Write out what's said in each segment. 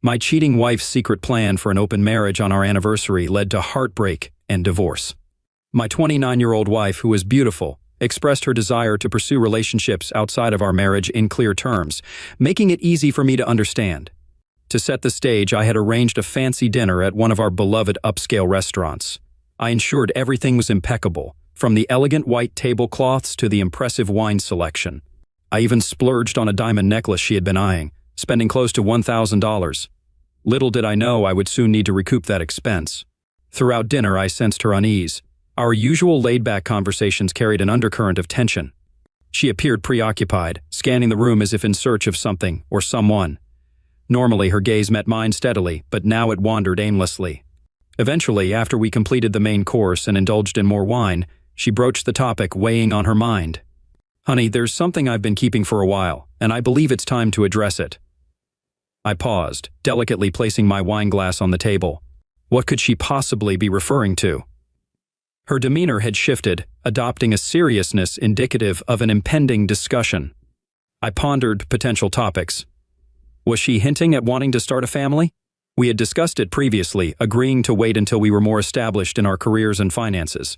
My cheating wife's secret plan for an open marriage on our anniversary led to heartbreak and divorce. My 29-year-old wife, who was beautiful, expressed her desire to pursue relationships outside of our marriage in clear terms, making it easy for me to understand. To set the stage, I had arranged a fancy dinner at one of our beloved upscale restaurants. I ensured everything was impeccable, from the elegant white tablecloths to the impressive wine selection. I even splurged on a diamond necklace she had been eyeing, spending close to $1,000. Little did I know I would soon need to recoup that expense. Throughout dinner, I sensed her unease. Our usual laid-back conversations carried an undercurrent of tension. She appeared preoccupied, scanning the room as if in search of something or someone. Normally, her gaze met mine steadily, but now it wandered aimlessly. Eventually, after we completed the main course and indulged in more wine, she broached the topic weighing on her mind. "Honey, there's something I've been keeping for a while, and I believe it's time to address it." I paused, delicately placing my wine glass on the table. What could she possibly be referring to? Her demeanor had shifted, adopting a seriousness indicative of an impending discussion. I pondered potential topics. Was she hinting at wanting to start a family? We had discussed it previously, agreeing to wait until we were more established in our careers and finances.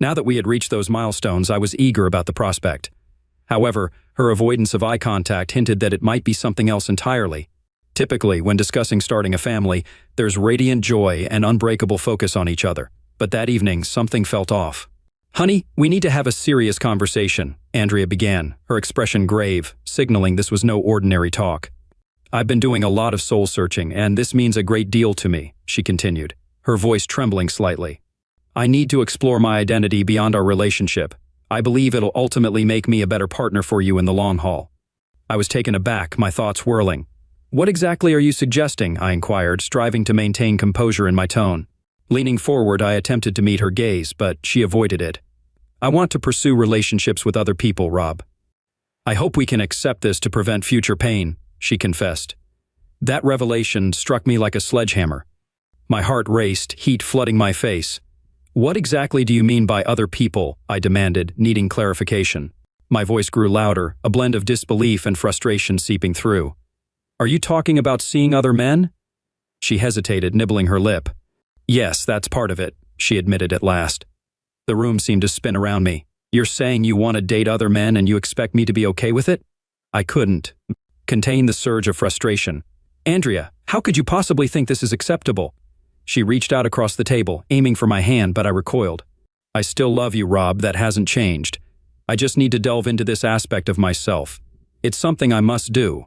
Now that we had reached those milestones, I was eager about the prospect. However, her avoidance of eye contact hinted that it might be something else entirely. Typically, when discussing starting a family, there's radiant joy and unbreakable focus on each other. But that evening, something felt off. "Honey, we need to have a serious conversation," Andrea began, her expression grave, signaling this was no ordinary talk. "I've been doing a lot of soul-searching, and this means a great deal to me," she continued, her voice trembling slightly. "I need to explore my identity beyond our relationship. I believe it'll ultimately make me a better partner for you in the long haul." I was taken aback, my thoughts whirling. "What exactly are you suggesting?" I inquired, striving to maintain composure in my tone. Leaning forward, I attempted to meet her gaze, but she avoided it. "I want to pursue relationships with other people, Rob. I hope we can accept this to prevent future pain," she confessed. That revelation struck me like a sledgehammer. My heart raced, heat flooding my face. "What exactly do you mean by other people?" I demanded, needing clarification. My voice grew louder, a blend of disbelief and frustration seeping through. "Are you talking about seeing other men?" She hesitated, nibbling her lip. "Yes, that's part of it," she admitted at last. The room seemed to spin around me. "You're saying you want to date other men and you expect me to be okay with it?" I couldn't contain the surge of frustration. "Andrea, how could you possibly think this is acceptable?" She reached out across the table, aiming for my hand, but I recoiled. "I still love you, Rob, that hasn't changed. I just need to delve into this aspect of myself. It's something I must do."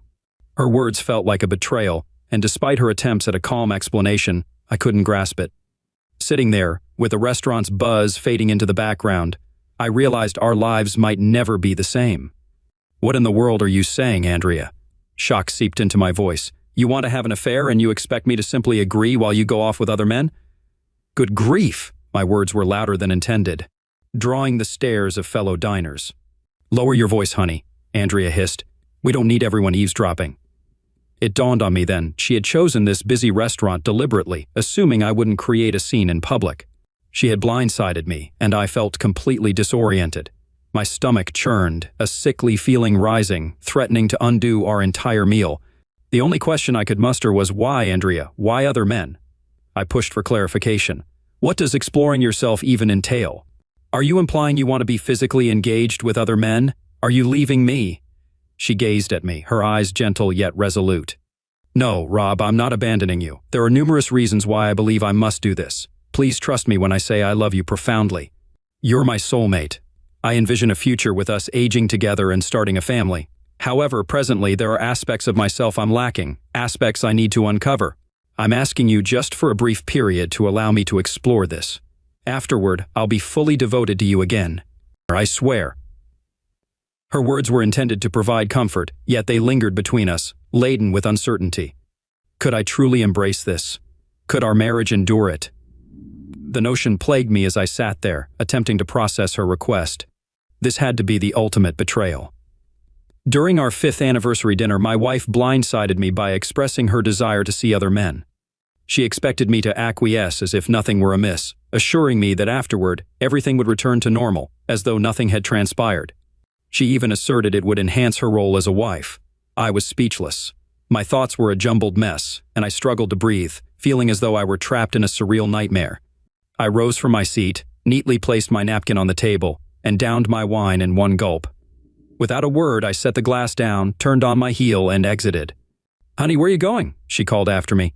Her words felt like a betrayal, and despite her attempts at a calm explanation, I couldn't grasp it. Sitting there, with the restaurant's buzz fading into the background, I realized our lives might never be the same. "What in the world are you saying, Andrea?" Shock seeped into my voice. "You want to have an affair and you expect me to simply agree while you go off with other men?" "Good grief!" My words were louder than intended, drawing the stares of fellow diners. "Lower your voice, honey," Andrea hissed. "We don't need everyone eavesdropping." It dawned on me then, she had chosen this busy restaurant deliberately, assuming I wouldn't create a scene in public. She had blindsided me, and I felt completely disoriented. My stomach churned, a sickly feeling rising, threatening to undo our entire meal. The only question I could muster was, "Why, Andrea? Why other men?" I pushed for clarification. "What does exploring yourself even entail? Are you implying you want to be physically engaged with other men? Are you leaving me?" She gazed at me, her eyes gentle yet resolute. "No, Rob, I'm not abandoning you. There are numerous reasons why I believe I must do this. Please trust me when I say I love you profoundly. You're my soulmate. I envision a future with us aging together and starting a family. However, presently there are aspects of myself I'm lacking, aspects I need to uncover. I'm asking you just for a brief period to allow me to explore this. Afterward, I'll be fully devoted to you again. I swear." Her words were intended to provide comfort, yet they lingered between us, laden with uncertainty. Could I truly embrace this? Could our marriage endure it? The notion plagued me as I sat there, attempting to process her request. This had to be the ultimate betrayal. During our 5th anniversary dinner, my wife blindsided me by expressing her desire to see other men. She expected me to acquiesce as if nothing were amiss, assuring me that afterward, everything would return to normal, as though nothing had transpired. She even asserted it would enhance her role as a wife. I was speechless. My thoughts were a jumbled mess, and I struggled to breathe, feeling as though I were trapped in a surreal nightmare. I rose from my seat, neatly placed my napkin on the table, and downed my wine in one gulp. Without a word, I set the glass down, turned on my heel, and exited. "Honey, where are you going?" she called after me.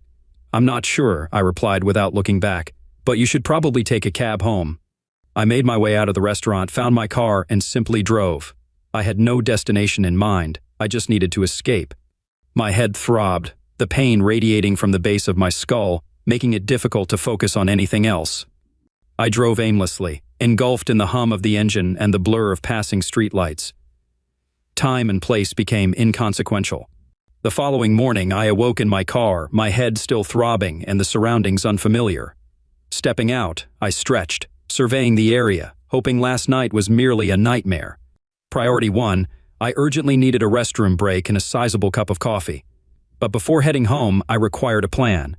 "I'm not sure," I replied without looking back, "but you should probably take a cab home." I made my way out of the restaurant, found my car, and simply drove. I had no destination in mind. I just needed to escape. My head throbbed, the pain radiating from the base of my skull, making it difficult to focus on anything else. I drove aimlessly, engulfed in the hum of the engine and the blur of passing streetlights. Time and place became inconsequential. The following morning, I awoke in my car, my head still throbbing and the surroundings unfamiliar. Stepping out, I stretched, surveying the area, hoping last night was merely a nightmare. Priority 1, I urgently needed a restroom break and a sizable cup of coffee. But before heading home, I required a plan.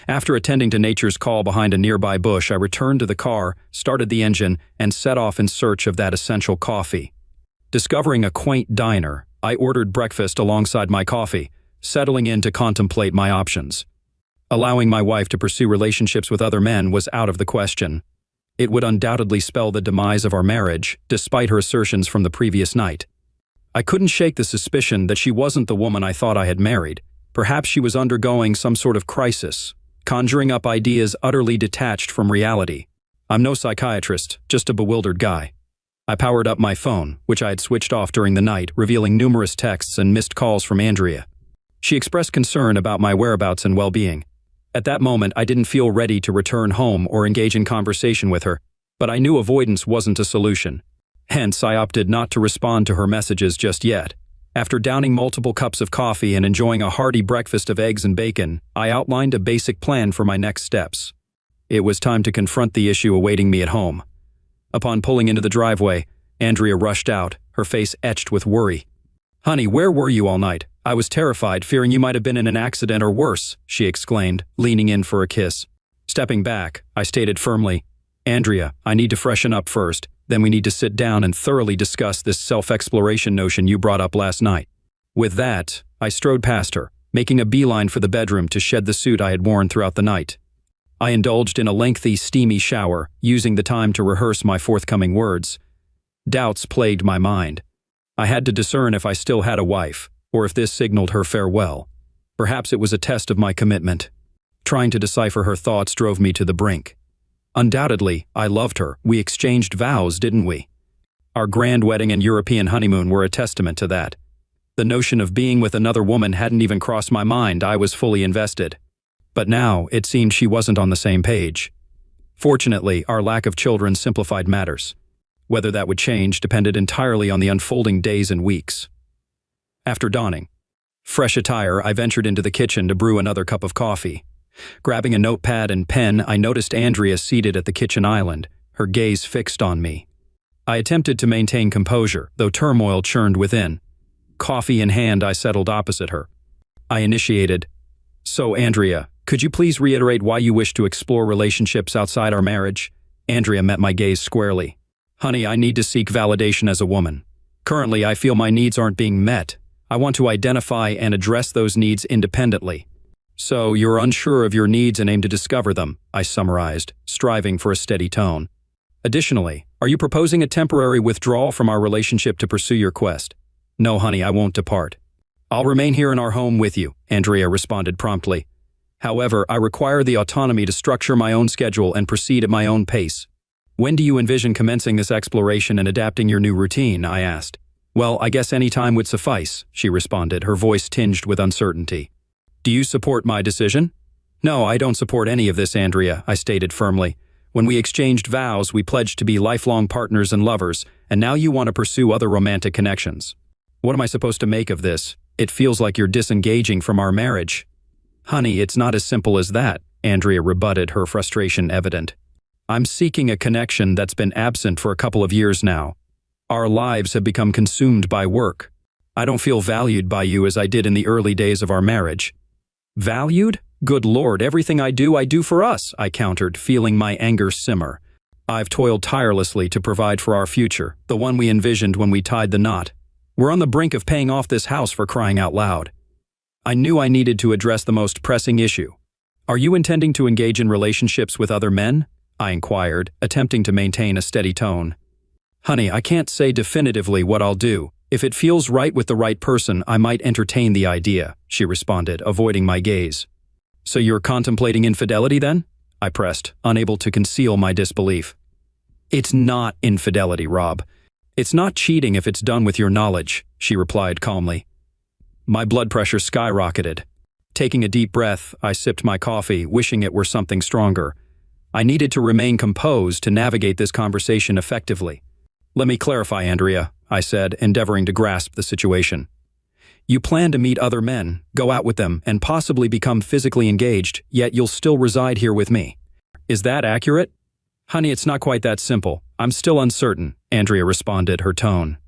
After attending to nature's call behind a nearby bush, I returned to the car, started the engine, and set off in search of that essential coffee. Discovering a quaint diner, I ordered breakfast alongside my coffee, settling in to contemplate my options. Allowing my wife to pursue relationships with other men was out of the question. It would undoubtedly spell the demise of our marriage, despite her assertions from the previous night. I couldn't shake the suspicion that she wasn't the woman I thought I had married. Perhaps she was undergoing some sort of crisis, conjuring up ideas utterly detached from reality. I'm no psychiatrist, just a bewildered guy. I powered up my phone, which I had switched off during the night, revealing numerous texts and missed calls from Andrea. She expressed concern about my whereabouts and well-being. At that moment, I didn't feel ready to return home or engage in conversation with her, but I knew avoidance wasn't a solution. Hence, I opted not to respond to her messages just yet. After downing multiple cups of coffee and enjoying a hearty breakfast of eggs and bacon, I outlined a basic plan for my next steps. It was time to confront the issue awaiting me at home. Upon pulling into the driveway, Andrea rushed out, her face etched with worry. "Honey, where were you all night? I was terrified, fearing you might have been in an accident or worse," she exclaimed, leaning in for a kiss. Stepping back, I stated firmly, "Andrea, I need to freshen up first. Then we need to sit down and thoroughly discuss this self-exploration notion you brought up last night." With that, I strode past her, making a beeline for the bedroom to shed the suit I had worn throughout the night. I indulged in a lengthy, steamy shower, using the time to rehearse my forthcoming words. Doubts plagued my mind. I had to discern if I still had a wife, or if this signaled her farewell. Perhaps it was a test of my commitment. Trying to decipher her thoughts drove me to the brink. Undoubtedly, I loved her. We exchanged vows, didn't we? Our grand wedding and European honeymoon were a testament to that. The notion of being with another woman hadn't even crossed my mind. I was fully invested. But now, it seemed she wasn't on the same page. Fortunately, our lack of children simplified matters. Whether that would change depended entirely on the unfolding days and weeks. After donning fresh attire, I ventured into the kitchen to brew another cup of coffee. Grabbing a notepad and pen, I noticed Andrea seated at the kitchen island, her gaze fixed on me. I attempted to maintain composure, though turmoil churned within. Coffee in hand, I settled opposite her. I initiated, "So, Andrea, could you please reiterate why you wish to explore relationships outside our marriage?" Andrea met my gaze squarely. "Honey, I need to seek validation as a woman. Currently, I feel my needs aren't being met. I want to identify and address those needs independently." "So, you're unsure of your needs and aim to discover them," I summarized, striving for a steady tone. "Additionally, are you proposing a temporary withdrawal from our relationship to pursue your quest?" "No, honey, I won't depart. I'll remain here in our home with you," Andrea responded promptly. "However, I require the autonomy to structure my own schedule and proceed at my own pace." "When do you envision commencing this exploration and adapting your new routine?" I asked. "Well, I guess any time would suffice," she responded, her voice tinged with uncertainty. "Do you support my decision?" "No, I don't support any of this, Andrea," I stated firmly. "When we exchanged vows, we pledged to be lifelong partners and lovers, and now you want to pursue other romantic connections. What am I supposed to make of this? It feels like you're disengaging from our marriage." "Honey, it's not as simple as that," Andrea rebutted, her frustration evident. "I'm seeking a connection that's been absent for a couple of years now. Our lives have become consumed by work. I don't feel valued by you as I did in the early days of our marriage." "Valued? Good Lord, everything I do for us," I countered, feeling my anger simmer. "I've toiled tirelessly to provide for our future, the one we envisioned when we tied the knot. We're on the brink of paying off this house, for crying out loud." I knew I needed to address the most pressing issue. Are you intending to engage in relationships with other men? I inquired, attempting to maintain a steady tone. Honey, I can't say definitively what I'll do. If it feels right with the right person, I might entertain the idea, she responded, avoiding my gaze. So you're contemplating infidelity then? I pressed, unable to conceal my disbelief. It's not infidelity, Rob. It's not cheating if it's done with your knowledge, she replied calmly. My blood pressure skyrocketed. Taking a deep breath, I sipped my coffee, wishing it were something stronger. I needed to remain composed to navigate this conversation effectively. Let me clarify, Andrea, I said, endeavoring to grasp the situation. You plan to meet other men, go out with them, and possibly become physically engaged, yet you'll still reside here with me. Is that accurate? Honey, it's not quite that simple. I'm still uncertain, Andrea responded, her tone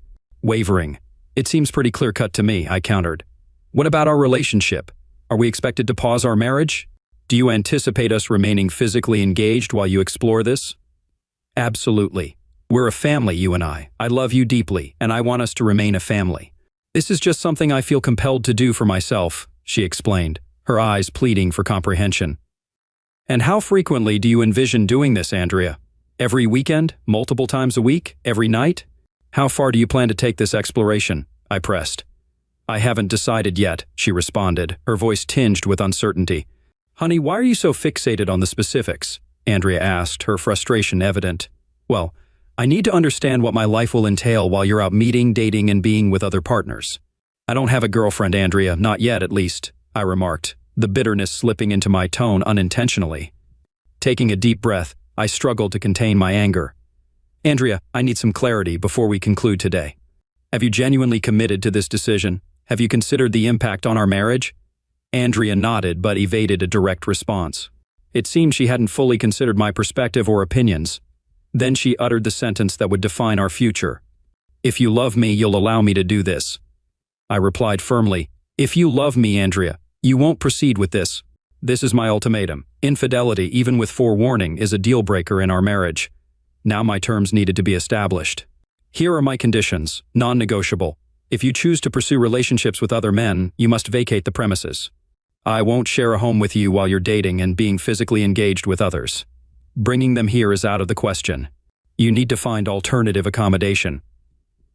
wavering. It seems pretty clear-cut to me, I countered. What about our relationship? Are we expected to pause our marriage? Do you anticipate us remaining physically engaged while you explore this? Absolutely. We're a family, you and I. I love you deeply, and I want us to remain a family. This is just something I feel compelled to do for myself, she explained, her eyes pleading for comprehension. And how frequently do you envision doing this, Andrea? Every weekend? Multiple times a week? Every night? How far do you plan to take this exploration? I pressed. I haven't decided yet, she responded, her voice tinged with uncertainty. Honey, why are you so fixated on the specifics? Andrea asked, her frustration evident. Well, I need to understand what my life will entail while you're out meeting, dating, and being with other partners. I don't have a girlfriend, Andrea, not yet at least, I remarked, the bitterness slipping into my tone unintentionally. Taking a deep breath, I struggled to contain my anger. Andrea, I need some clarity before we conclude today. Have you genuinely committed to this decision? Have you considered the impact on our marriage? Andrea nodded but evaded a direct response. It seemed she hadn't fully considered my perspective or opinions. Then she uttered the sentence that would define our future. If you love me, you'll allow me to do this. I replied firmly, if you love me, Andrea, you won't proceed with this. This is my ultimatum. Infidelity, even with forewarning, is a deal breaker in our marriage. Now my terms needed to be established. Here are my conditions, non-negotiable. If you choose to pursue relationships with other men, you must vacate the premises. I won't share a home with you while you're dating and being physically engaged with others. Bringing them here is out of the question. You need to find alternative accommodation.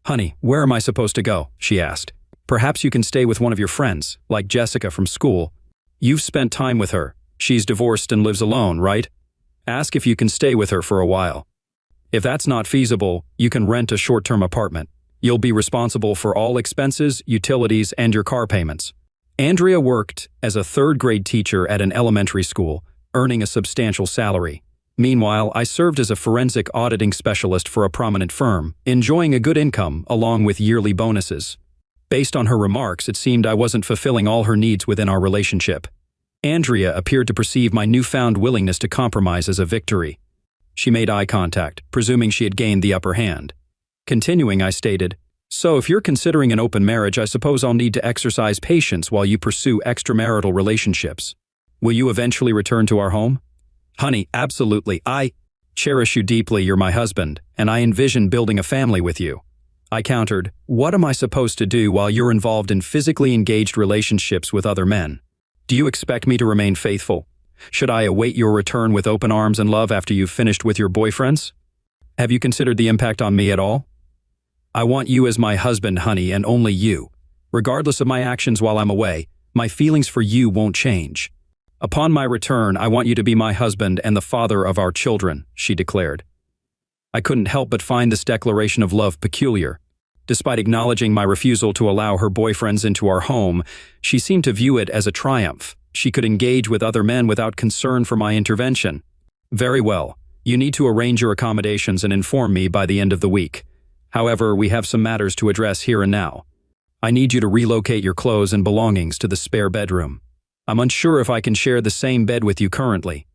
Honey, where am I supposed to go? She asked. Perhaps you can stay with one of your friends, like Jessica from school. You've spent time with her. She's divorced and lives alone, right? Ask if you can stay with her for a while. If that's not feasible, you can rent a short-term apartment. You'll be responsible for all expenses, utilities, and your car payments. Andrea worked as a third-grade teacher at an elementary school, earning a substantial salary. Meanwhile, I served as a forensic auditing specialist for a prominent firm, enjoying a good income along with yearly bonuses. Based on her remarks, it seemed I wasn't fulfilling all her needs within our relationship. Andrea appeared to perceive my newfound willingness to compromise as a victory. She made eye contact, presuming she had gained the upper hand. Continuing, I stated, so if you're considering an open marriage, I suppose I'll need to exercise patience while you pursue extramarital relationships. Will you eventually return to our home? Honey, absolutely. I cherish you deeply, you're my husband, and I envision building a family with you. I countered, what am I supposed to do while you're involved in physically engaged relationships with other men? Do you expect me to remain faithful? Should I await your return with open arms and love after you've finished with your boyfriends? Have you considered the impact on me at all? I want you as my husband, honey, and only you. Regardless of my actions while I'm away, my feelings for you won't change. Upon my return, I want you to be my husband and the father of our children, she declared. I couldn't help but find this declaration of love peculiar. Despite acknowledging my refusal to allow her boyfriends into our home, she seemed to view it as a triumph. She could engage with other men without concern for my intervention. Very well. You need to arrange your accommodations and inform me by the end of the week. However, we have some matters to address here and now. I need you to relocate your clothes and belongings to the spare bedroom. I'm unsure if I can share the same bed with you currently.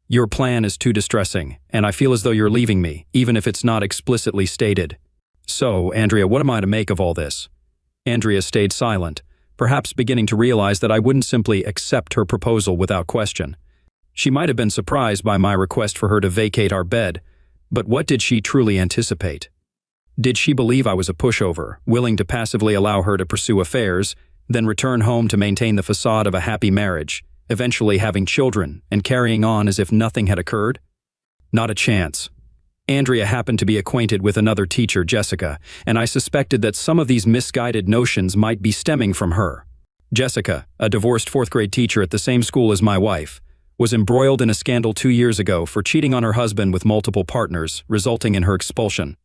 Your plan is too distressing, and I feel as though you're leaving me, even if it's not explicitly stated. So, Andrea, what am I to make of all this? Andrea stayed silent, perhaps beginning to realize that I wouldn't simply accept her proposal without question. She might have been surprised by my request for her to vacate our bed, but what did she truly anticipate? Did she believe I was a pushover, willing to passively allow her to pursue affairs, then return home to maintain the facade of a happy marriage, eventually having children and carrying on as if nothing had occurred? Not a chance. Andrea happened to be acquainted with another teacher, Jessica, and I suspected that some of these misguided notions might be stemming from her. Jessica, a divorced fourth-grade teacher at the same school as my wife, was embroiled in a scandal 2 years ago for cheating on her husband with multiple partners, resulting in her expulsion.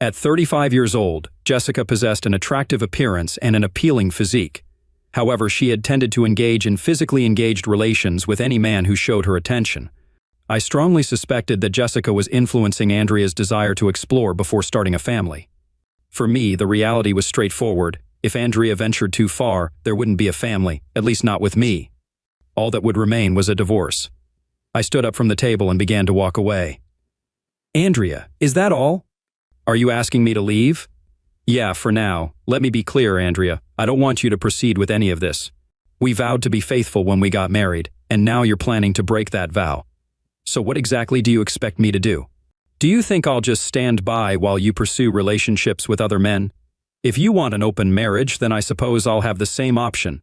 At 35 years old, Jessica possessed an attractive appearance and an appealing physique. However, she had tended to engage in physically engaged relations with any man who showed her attention. I strongly suspected that Jessica was influencing Andrea's desire to explore before starting a family. For me, the reality was straightforward. If Andrea ventured too far, there wouldn't be a family, at least not with me. All that would remain was a divorce. I stood up from the table and began to walk away. Andrea, is that all? Are you asking me to leave? Yeah, for now. Let me be clear, Andrea. I don't want you to proceed with any of this. We vowed to be faithful when we got married, and now you're planning to break that vow. So what exactly do you expect me to do? Do you think I'll just stand by while you pursue relationships with other men? If you want an open marriage, then I suppose I'll have the same option.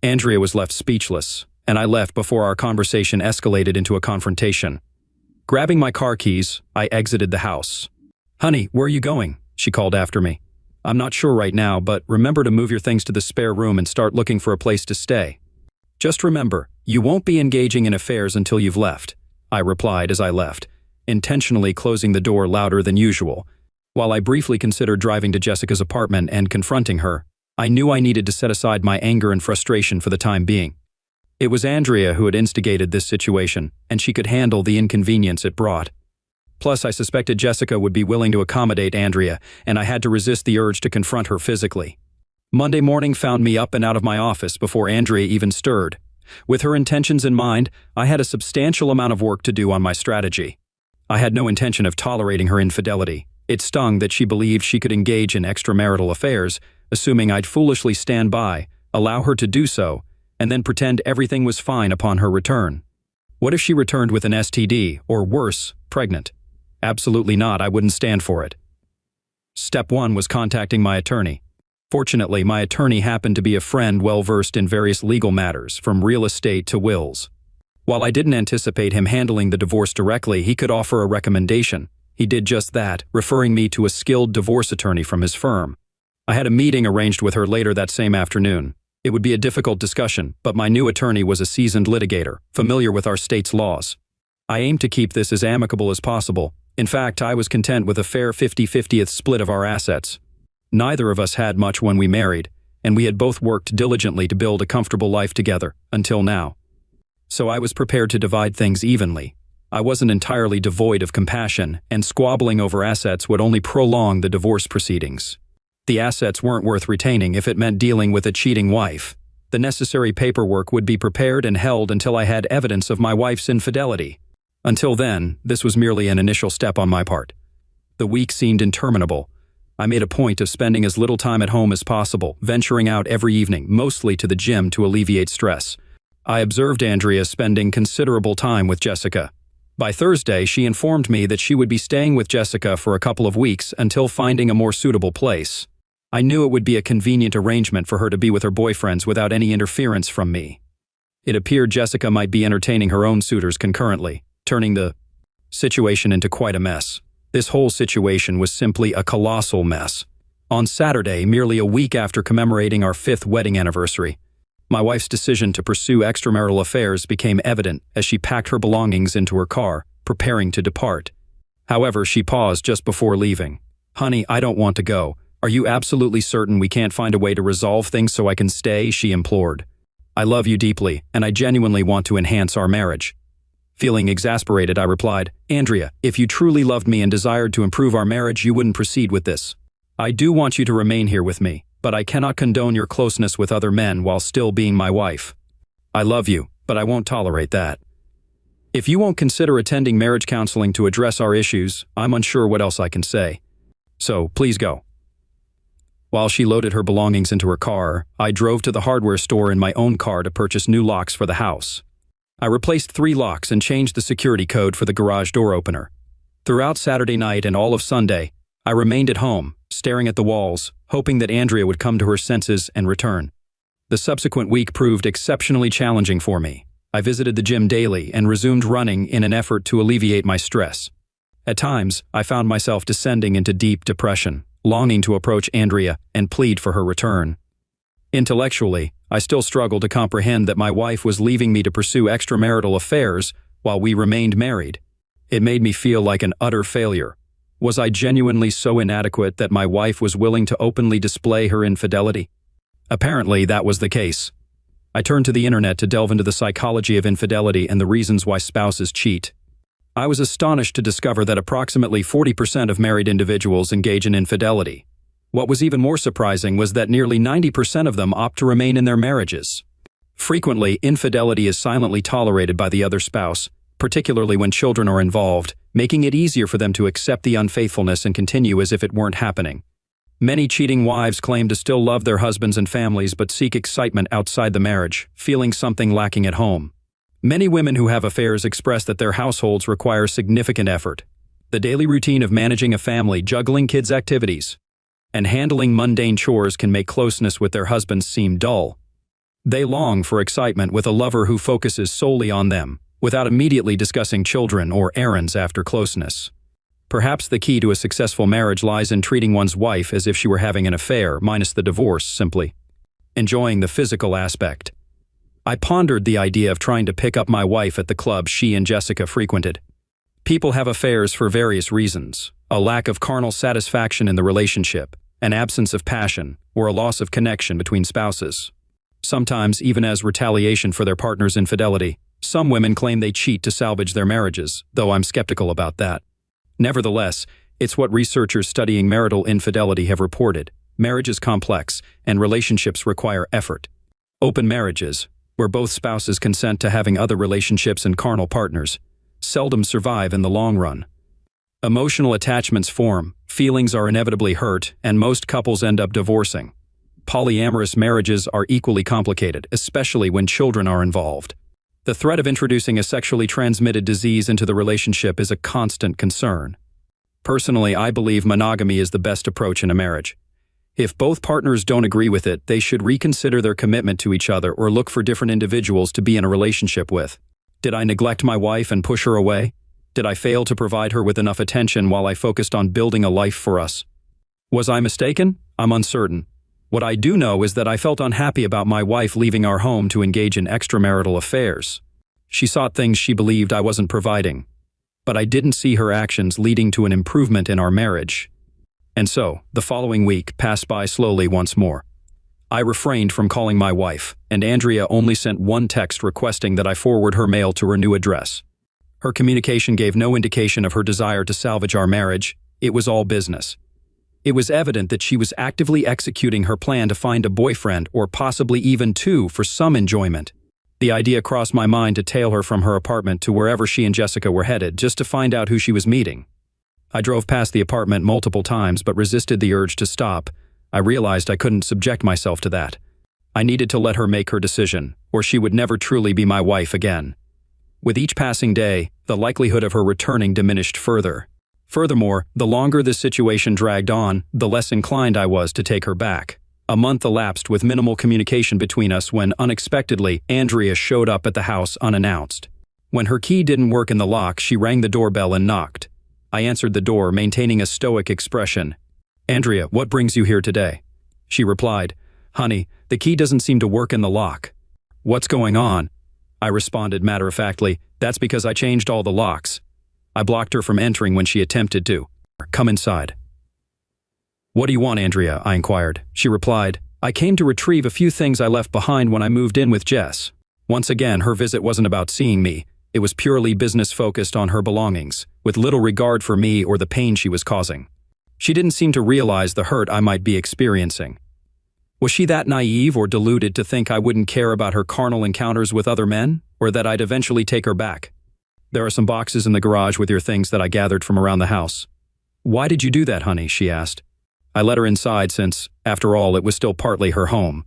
Andrea was left speechless, and I left before our conversation escalated into a confrontation. Grabbing my car keys, I exited the house. Honey, where are you going? She called after me. I'm not sure right now, but remember to move your things to the spare room and start looking for a place to stay. Just remember, you won't be engaging in affairs until you've left, I replied as I left, intentionally closing the door louder than usual. While I briefly considered driving to Jessica's apartment and confronting her, I knew I needed to set aside my anger and frustration for the time being. It was Andrea who had instigated this situation, and she could handle the inconvenience it brought. Plus, I suspected Jessica would be willing to accommodate Andrea, and I had to resist the urge to confront her physically. Monday morning found me up and out of my office before Andrea even stirred. With her intentions in mind, I had a substantial amount of work to do on my strategy. I had no intention of tolerating her infidelity. It stung that she believed she could engage in extramarital affairs, assuming I'd foolishly stand by, allow her to do so, and then pretend everything was fine upon her return. What if she returned with an STD, or worse, pregnant? Absolutely not, I wouldn't stand for it. Step 1 was contacting my attorney. Fortunately, my attorney happened to be a friend well-versed in various legal matters, from real estate to wills. While I didn't anticipate him handling the divorce directly, he could offer a recommendation. He did just that, referring me to a skilled divorce attorney from his firm. I had a meeting arranged with her later that same afternoon. It would be a difficult discussion, but my new attorney was a seasoned litigator, familiar with our state's laws. I aimed to keep this as amicable as possible. In fact, I was content with a fair 50-50th split of our assets. Neither of us had much when we married, and we had both worked diligently to build a comfortable life together, until now. So I was prepared to divide things evenly. I wasn't entirely devoid of compassion, and squabbling over assets would only prolong the divorce proceedings. The assets weren't worth retaining if it meant dealing with a cheating wife. The necessary paperwork would be prepared and held until I had evidence of my wife's infidelity. Until then, this was merely an initial step on my part. The week seemed interminable. I made a point of spending as little time at home as possible, venturing out every evening, mostly to the gym to alleviate stress. I observed Andrea spending considerable time with Jessica. By Thursday, she informed me that she would be staying with Jessica for a couple of weeks until finding a more suitable place. I knew it would be a convenient arrangement for her to be with her boyfriends without any interference from me. It appeared Jessica might be entertaining her own suitors concurrently, turning the situation into quite a mess. This whole situation was simply a colossal mess. On Saturday, merely a week after commemorating our 5th wedding anniversary, my wife's decision to pursue extramarital affairs became evident as she packed her belongings into her car, preparing to depart. However, she paused just before leaving. "Honey, I don't want to go. Are you absolutely certain we can't find a way to resolve things so I can stay?" she implored. "I love you deeply, and I genuinely want to enhance our marriage." Feeling exasperated, I replied, "Andrea, if you truly loved me and desired to improve our marriage, you wouldn't proceed with this. I do want you to remain here with me, but I cannot condone your closeness with other men while still being my wife. I love you, but I won't tolerate that. If you won't consider attending marriage counseling to address our issues, I'm unsure what else I can say. So, please go." While she loaded her belongings into her car, I drove to the hardware store in my own car to purchase new locks for the house. I replaced 3 locks and changed the security code for the garage door opener. Throughout Saturday night and all of Sunday, I remained at home, staring at the walls, hoping that Andrea would come to her senses and return. The subsequent week proved exceptionally challenging for me. I visited the gym daily and resumed running in an effort to alleviate my stress. At times, I found myself descending into deep depression, longing to approach Andrea and plead for her return. Intellectually, I still struggled to comprehend that my wife was leaving me to pursue extramarital affairs while we remained married. It made me feel like an utter failure. Was I genuinely so inadequate that my wife was willing to openly display her infidelity? Apparently, that was the case. I turned to the internet to delve into the psychology of infidelity and the reasons why spouses cheat. I was astonished to discover that approximately 40% of married individuals engage in infidelity. What was even more surprising was that nearly 90% of them opt to remain in their marriages. Frequently, infidelity is silently tolerated by the other spouse, particularly when children are involved, making it easier for them to accept the unfaithfulness and continue as if it weren't happening. Many cheating wives claim to still love their husbands and families but seek excitement outside the marriage, feeling something lacking at home. Many women who have affairs express that their households require significant effort. The daily routine of managing a family, juggling kids' activities, and handling mundane chores can make closeness with their husbands seem dull. They long for excitement with a lover who focuses solely on them, without immediately discussing children or errands after closeness. Perhaps the key to a successful marriage lies in treating one's wife as if she were having an affair, minus the divorce, simply enjoying the physical aspect. I pondered the idea of trying to pick up my wife at the club she and Jessica frequented. People have affairs for various reasons: a lack of carnal satisfaction in the relationship, an absence of passion, or a loss of connection between spouses. Sometimes, even as retaliation for their partner's infidelity, some women claim they cheat to salvage their marriages, though I'm skeptical about that. Nevertheless, it's what researchers studying marital infidelity have reported. Marriage is complex, and relationships require effort. Open marriages, where both spouses consent to having other relationships and carnal partners, seldom survive in the long run. Emotional attachments form, feelings are inevitably hurt, and most couples end up divorcing. Polyamorous marriages are equally complicated, especially when children are involved. The threat of introducing a sexually transmitted disease into the relationship is a constant concern. Personally, I believe monogamy is the best approach in a marriage. If both partners don't agree with it, they should reconsider their commitment to each other or look for different individuals to be in a relationship with. Did I neglect my wife and push her away? Did I fail to provide her with enough attention while I focused on building a life for us? Was I mistaken? I'm uncertain. What I do know is that I felt unhappy about my wife leaving our home to engage in extramarital affairs. She sought things she believed I wasn't providing, but I didn't see her actions leading to an improvement in our marriage. And so, the following week passed by slowly once more. I refrained from calling my wife, and Andrea only sent one text requesting that I forward her mail to her new address. Her communication gave no indication of her desire to salvage our marriage. It was all business. It was evident that she was actively executing her plan to find a boyfriend, or possibly even two, for some enjoyment. The idea crossed my mind to tail her from her apartment to wherever she and Jessica were headed, just to find out who she was meeting. I drove past the apartment multiple times but resisted the urge to stop. I realized I couldn't subject myself to that. I needed to let her make her decision, or she would never truly be my wife again. With each passing day, the likelihood of her returning diminished further. Furthermore, the longer this situation dragged on, the less inclined I was to take her back. A month elapsed with minimal communication between us when, unexpectedly, Andrea showed up at the house unannounced. When her key didn't work in the lock, she rang the doorbell and knocked. I answered the door, maintaining a stoic expression. "Andrea, what brings you here today?" She replied, "Honey, the key doesn't seem to work in the lock." "What's going on?" I responded matter-of-factly, "That's because I changed all the locks." I blocked her from entering when she attempted to. "Come inside." "What do you want, Andrea?" I inquired. She replied, "I came to retrieve a few things I left behind when I moved in with Jess." Once again, her visit wasn't about seeing me. It was purely business-focused on her belongings, with little regard for me or the pain she was causing. She didn't seem to realize the hurt I might be experiencing. Was she that naive or deluded to think I wouldn't care about her carnal encounters with other men, or that I'd eventually take her back? "There are some boxes in the garage with your things that I gathered from around the house." "Why did you do that, honey?" she asked. I let her inside since, after all, it was still partly her home.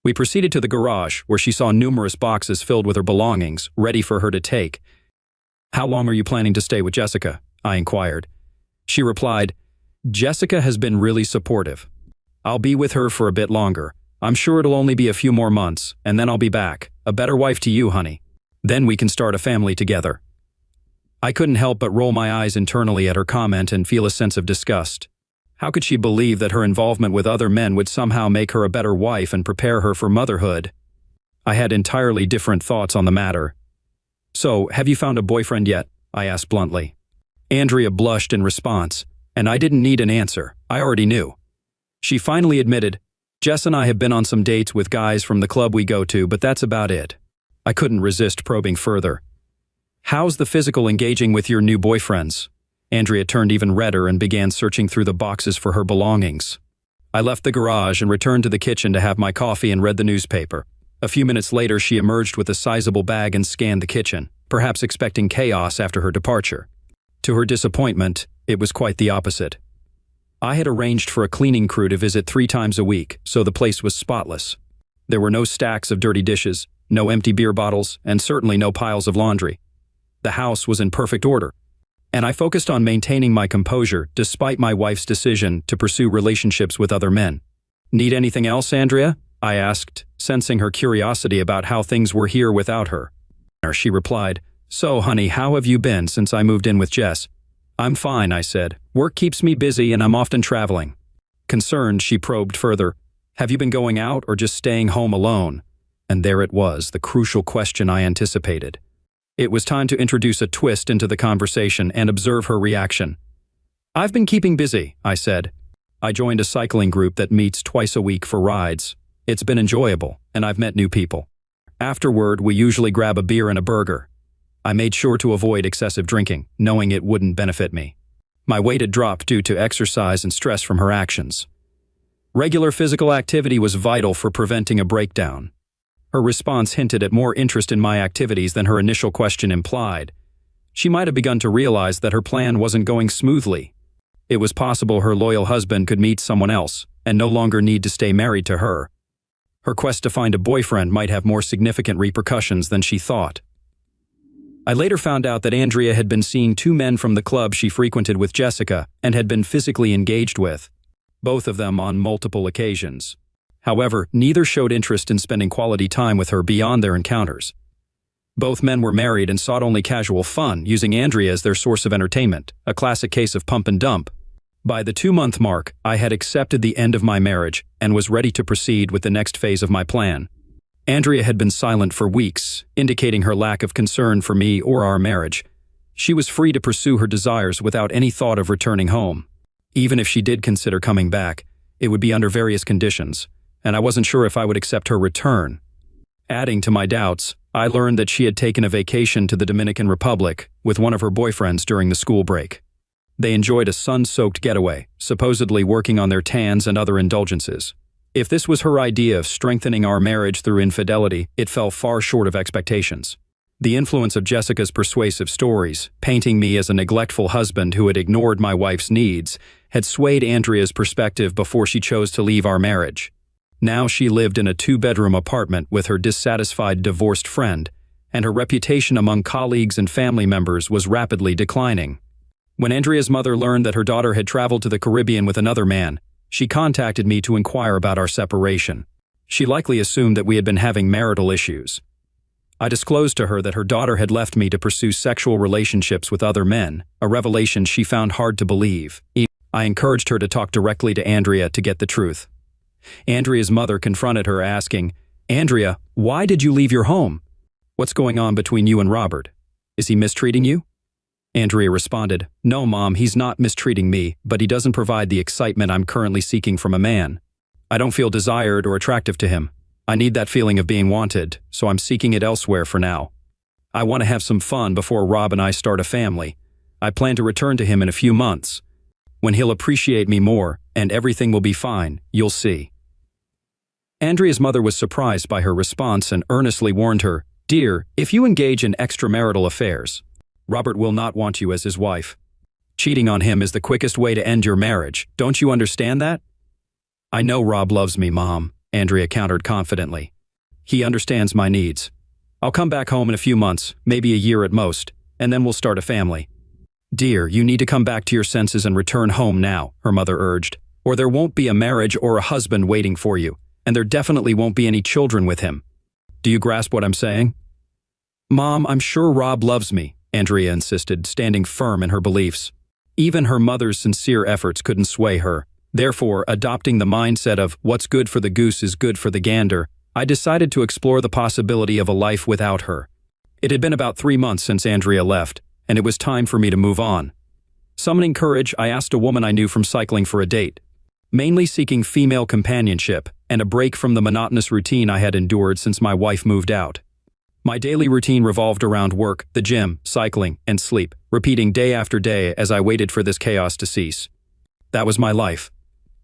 We proceeded to the garage, where she saw numerous boxes filled with her belongings, ready for her to take. "How long are you planning to stay with Jessica?" I inquired. She replied, "Jessica has been really supportive. I'll be with her for a bit longer. I'm sure it'll only be a few more months, and then I'll be back. A better wife to you, honey. Then we can start a family together." I couldn't help but roll my eyes internally at her comment and feel a sense of disgust. How could she believe that her involvement with other men would somehow make her a better wife and prepare her for motherhood? I had entirely different thoughts on the matter. "So, have you found a boyfriend yet?" I asked bluntly. Andrea blushed in response, and I didn't need an answer. I already knew. She finally admitted, "Jess and I have been on some dates with guys from the club we go to, but that's about it." I couldn't resist probing further. "How's the physical engaging with your new boyfriends?" Andrea turned even redder and began searching through the boxes for her belongings. I left the garage and returned to the kitchen to have my coffee and read the newspaper. A few minutes later, she emerged with a sizable bag and scanned the kitchen, perhaps expecting chaos after her departure. To her disappointment, it was quite the opposite. I had arranged for a cleaning crew to visit 3 times a week, so the place was spotless. There were no stacks of dirty dishes, no empty beer bottles, and certainly no piles of laundry. The house was in perfect order, and I focused on maintaining my composure despite my wife's decision to pursue relationships with other men. "Need anything else, Andrea?" I asked, sensing her curiosity about how things were here without her. She replied, "So, honey, how have you been since I moved in with Jess?" "I'm fine," I said. "Work keeps me busy and I'm often traveling." Concerned, she probed further, "Have you been going out or just staying home alone?" And there it was, the crucial question I anticipated. It was time to introduce a twist into the conversation and observe her reaction. "I've been keeping busy," I said. "I joined a cycling group that meets twice a week for rides. It's been enjoyable, and I've met new people. Afterward, we usually grab a beer and a burger." I made sure to avoid excessive drinking, knowing it wouldn't benefit me. My weight had dropped due to exercise and stress from her actions. Regular physical activity was vital for preventing a breakdown. Her response hinted at more interest in my activities than her initial question implied. She might have begun to realize that her plan wasn't going smoothly. It was possible her loyal husband could meet someone else and no longer need to stay married to her. Her quest to find a boyfriend might have more significant repercussions than she thought. I later found out that Andrea had been seeing 2 men from the club she frequented with Jessica and had been physically engaged with, both of them on multiple occasions. However, neither showed interest in spending quality time with her beyond their encounters. Both men were married and sought only casual fun, using Andrea as their source of entertainment, a classic case of pump and dump. By the 2-month mark, I had accepted the end of my marriage and was ready to proceed with the next phase of my plan. Andrea had been silent for weeks, indicating her lack of concern for me or our marriage. She was free to pursue her desires without any thought of returning home. Even if she did consider coming back, it would be under various conditions, and I wasn't sure if I would accept her return. Adding to my doubts, I learned that she had taken a vacation to the Dominican Republic with one of her boyfriends during the school break. They enjoyed a sun-soaked getaway, supposedly working on their tans and other indulgences. If this was her idea of strengthening our marriage through infidelity, it fell far short of expectations. The influence of Jessica's persuasive stories, painting me as a neglectful husband who had ignored my wife's needs, had swayed Andrea's perspective before she chose to leave our marriage. Now she lived in a 2-bedroom apartment with her dissatisfied divorced friend, and her reputation among colleagues and family members was rapidly declining. When Andrea's mother learned that her daughter had traveled to the Caribbean with another man, she contacted me to inquire about our separation. She likely assumed that we had been having marital issues. I disclosed to her that her daughter had left me to pursue sexual relationships with other men, a revelation she found hard to believe. I encouraged her to talk directly to Andrea to get the truth. Andrea's mother confronted her, asking, "Andrea, why did you leave your home? What's going on between you and Robert? Is he mistreating you?" Andrea responded, "No, Mom, he's not mistreating me, but he doesn't provide the excitement I'm currently seeking from a man. I don't feel desired or attractive to him. I need that feeling of being wanted, so I'm seeking it elsewhere for now. I want to have some fun before Rob and I start a family. I plan to return to him in a few months. When he'll appreciate me more, and everything will be fine, you'll see." Andrea's mother was surprised by her response and earnestly warned her, "Dear, if you engage in extramarital affairs, Robert will not want you as his wife. Cheating on him is the quickest way to end your marriage. Don't you understand that?" "I know Rob loves me, Mom," Andrea countered confidently. "He understands my needs. I'll come back home in a few months, maybe a year at most, and then we'll start a family." "Dear, you need to come back to your senses and return home now," her mother urged, "or there won't be a marriage or a husband waiting for you, and there definitely won't be any children with him. Do you grasp what I'm saying? Mom, I'm sure Rob loves me, Andrea insisted, standing firm in her beliefs. Even her mother's sincere efforts couldn't sway her. Therefore, adopting the mindset of what's good for the goose is good for the gander, I decided to explore the possibility of a life without her. It had been about 3 months since Andrea left, and it was time for me to move on. Summoning courage, I asked a woman I knew from cycling for a date. Mainly seeking female companionship and a break from the monotonous routine I had endured since my wife moved out. My daily routine revolved around work, the gym, cycling, and sleep, repeating day after day as I waited for this chaos to cease. That was my life.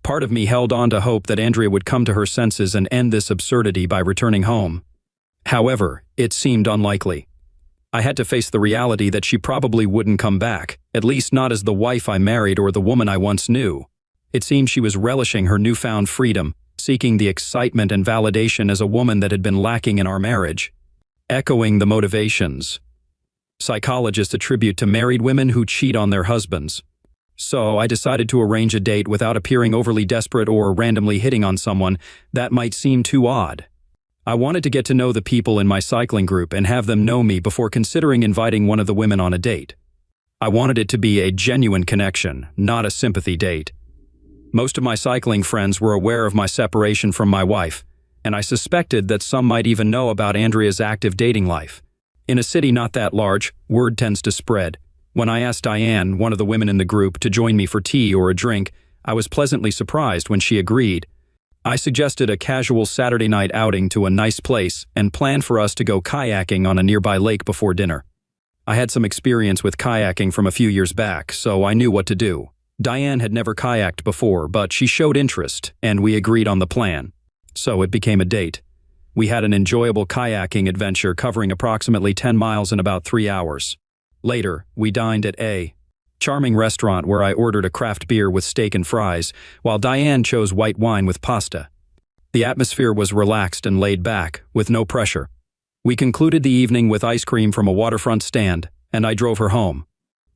Part of me held on to hope that Andrea would come to her senses and end this absurdity by returning home. However, it seemed unlikely. I had to face the reality that she probably wouldn't come back, at least not as the wife I married or the woman I once knew. It seemed she was relishing her newfound freedom, seeking the excitement and validation as a woman that had been lacking in our marriage. Echoing the motivations psychologists attribute to married women who cheat on their husbands. So I decided to arrange a date without appearing overly desperate or randomly hitting on someone that might seem too odd. I wanted to get to know the people in my cycling group and have them know me before considering inviting one of the women on a date. I wanted it to be a genuine connection, not a sympathy date. Most of my cycling friends were aware of my separation from my wife, and I suspected that some might even know about Andrea's active dating life. In a city not that large, word tends to spread. When I asked Diane, one of the women in the group, to join me for tea or a drink, I was pleasantly surprised when she agreed. I suggested a casual Saturday night outing to a nice place and planned for us to go kayaking on a nearby lake before dinner. I had some experience with kayaking from a few years back, so I knew what to do. Diane had never kayaked before, but she showed interest, and we agreed on the plan. So it became a date. We had an enjoyable kayaking adventure covering approximately 10 miles in about 3 hours. Later, we dined at a charming restaurant where I ordered a craft beer with steak and fries, while Diane chose white wine with pasta. The atmosphere was relaxed and laid back, with no pressure. We concluded the evening with ice cream from a waterfront stand, and I drove her home.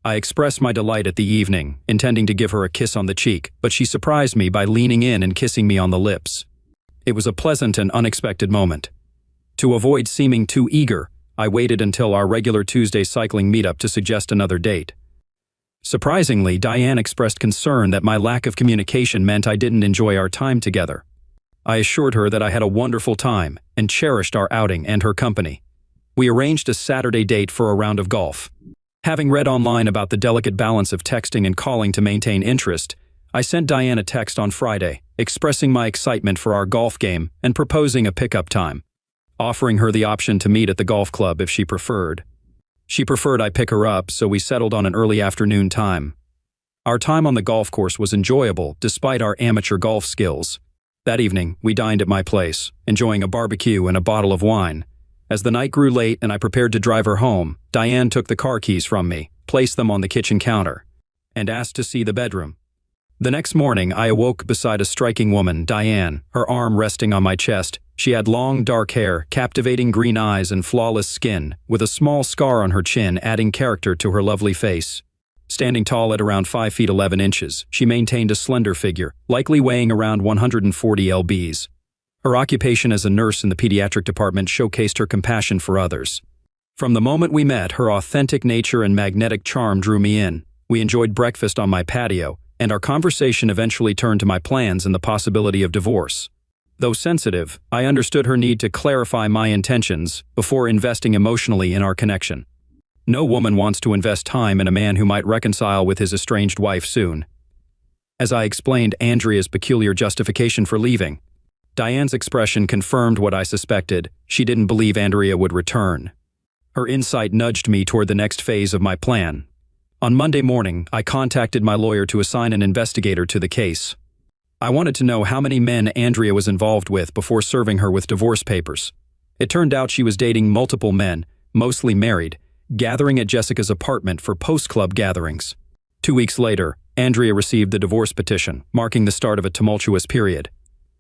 I expressed my delight at the evening, intending to give her a kiss on the cheek, but she surprised me by leaning in and kissing me on the lips. It was a pleasant and unexpected moment. To avoid seeming too eager, I waited until our regular Tuesday cycling meetup to suggest another date. Surprisingly, Diane expressed concern that my lack of communication meant I didn't enjoy our time together. I assured her that I had a wonderful time and cherished our outing and her company. We arranged a Saturday date for a round of golf. Having read online about the delicate balance of texting and calling to maintain interest, I sent Diane a text on Friday, expressing my excitement for our golf game and proposing a pickup time, offering her the option to meet at the golf club if she preferred. She preferred I pick her up, so we settled on an early afternoon time. Our time on the golf course was enjoyable, despite our amateur golf skills. That evening, we dined at my place, enjoying a barbecue and a bottle of wine. As the night grew late and I prepared to drive her home, Diane took the car keys from me, placed them on the kitchen counter, and asked to see the bedroom. The next morning, I awoke beside a striking woman, Diane, her arm resting on my chest. She had long, dark hair, captivating green eyes, and flawless skin, with a small scar on her chin adding character to her lovely face. Standing tall at around 5 feet 11 inches, she maintained a slender figure, likely weighing around 140 lbs. Her occupation as a nurse in the pediatric department showcased her compassion for others. From the moment we met, her authentic nature and magnetic charm drew me in. We enjoyed breakfast on my patio, and our conversation eventually turned to my plans and the possibility of divorce. Though sensitive, I understood her need to clarify my intentions before investing emotionally in our connection. No woman wants to invest time in a man who might reconcile with his estranged wife soon. As I explained Andrea's peculiar justification for leaving, Diane's expression confirmed what I suspected. She didn't believe Andrea would return. Her insight nudged me toward the next phase of my plan. On Monday morning, I contacted my lawyer to assign an investigator to the case. I wanted to know how many men Andrea was involved with before serving her with divorce papers. It turned out she was dating multiple men, mostly married, gathering at Jessica's apartment for post-club gatherings. 2 weeks later, Andrea received the divorce petition, marking the start of a tumultuous period.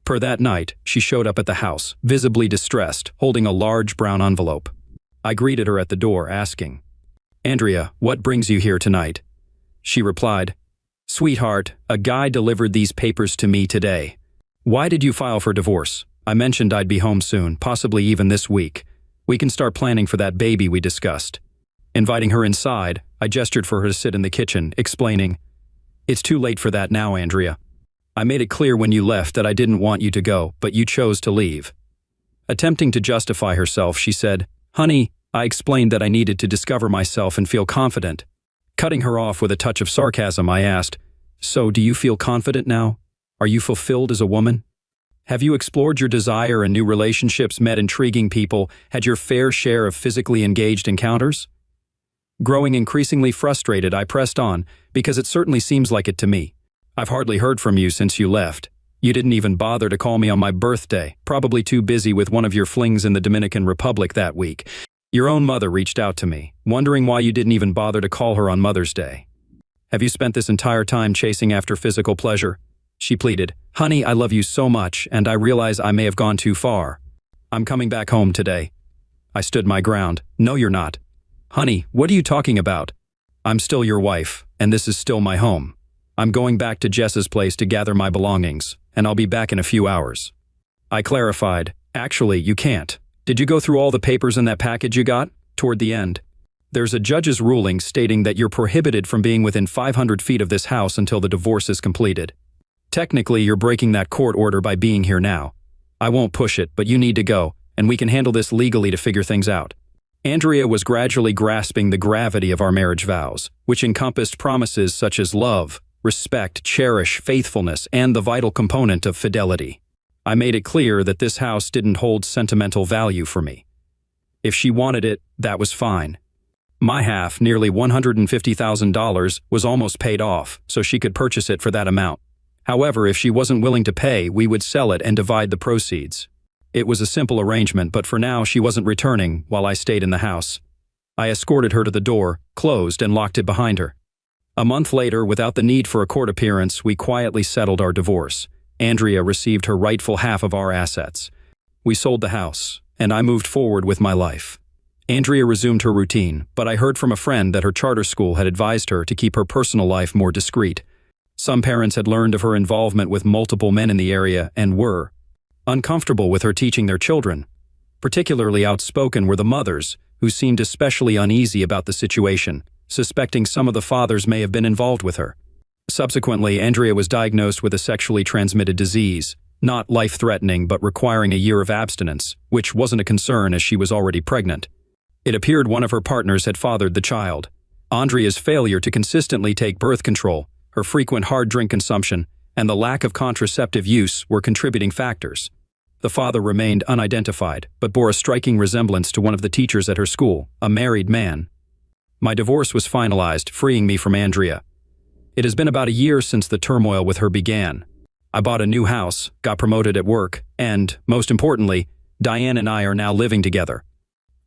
Per that night, she showed up at the house, visibly distressed, holding a large brown envelope. I greeted her at the door, asking, "Andrea, what brings you here tonight?" She replied, "Sweetheart, a guy delivered these papers to me today. Why did you file for divorce? I mentioned I'd be home soon, possibly even this week. We can start planning for that baby we discussed. Inviting her inside, I gestured for her to sit in the kitchen, explaining, "It's too late for that now, Andrea. I made it clear when you left that I didn't want you to go, but you chose to leave." Attempting to justify herself, she said, "Honey, I explained that I needed to discover myself and feel confident." Cutting her off with a touch of sarcasm, I asked, "So, do you feel confident now? Are you fulfilled as a woman? Have you explored your desire and new relationships, met intriguing people, had your fair share of physically engaged encounters?" Growing increasingly frustrated, I pressed on, because it certainly seems like it to me. "I've hardly heard from you since you left. You didn't even bother to call me on my birthday, probably too busy with one of your flings in the Dominican Republic that week. Your own mother reached out to me, wondering why you didn't even bother to call her on Mother's Day. Have you spent this entire time chasing after physical pleasure?" She pleaded, "Honey, I love you so much, and I realize I may have gone too far. I'm coming back home today." I stood my ground. "No, you're not." "Honey, what are you talking about? I'm still your wife, and this is still my home. I'm going back to Jess's place to gather my belongings, and I'll be back in a few hours." I clarified, "Actually, you can't. Did you go through all the papers in that package you got?" Toward the end, "There's a judge's ruling stating that you're prohibited from being within 500 feet of this house until the divorce is completed. Technically, you're breaking that court order by being here now. I won't push it, but you need to go, and we can handle this legally to figure things out." Andrea was gradually grasping the gravity of our marriage vows, which encompassed promises such as love, respect, cherish, faithfulness, and the vital component of fidelity. I made it clear that this house didn't hold sentimental value for me. If she wanted it, that was fine. My half, nearly $150,000, was almost paid off, so she could purchase it for that amount. However, if she wasn't willing to pay, we would sell it and divide the proceeds. It was a simple arrangement, but for now she wasn't returning while I stayed in the house. I escorted her to the door, closed, and locked it behind her. A month later, without the need for a court appearance, we quietly settled our divorce. Andrea received her rightful half of our assets. We sold the house, and I moved forward with my life. Andrea resumed her routine, but I heard from a friend that her charter school had advised her to keep her personal life more discreet. Some parents had learned of her involvement with multiple men in the area and were uncomfortable with her teaching their children. Particularly outspoken were the mothers, who seemed especially uneasy about the situation, suspecting some of the fathers may have been involved with her. Subsequently, Andrea was diagnosed with a sexually transmitted disease, not life-threatening but requiring a year of abstinence, which wasn't a concern as she was already pregnant. It appeared one of her partners had fathered the child. Andrea's failure to consistently take birth control, her frequent hard drink consumption, and the lack of contraceptive use were contributing factors. The father remained unidentified, but bore a striking resemblance to one of the teachers at her school, a married man. My divorce was finalized, freeing me from Andrea. It has been about a year since the turmoil with her began. I bought a new house, got promoted at work, and, most importantly, Diane and I are now living together.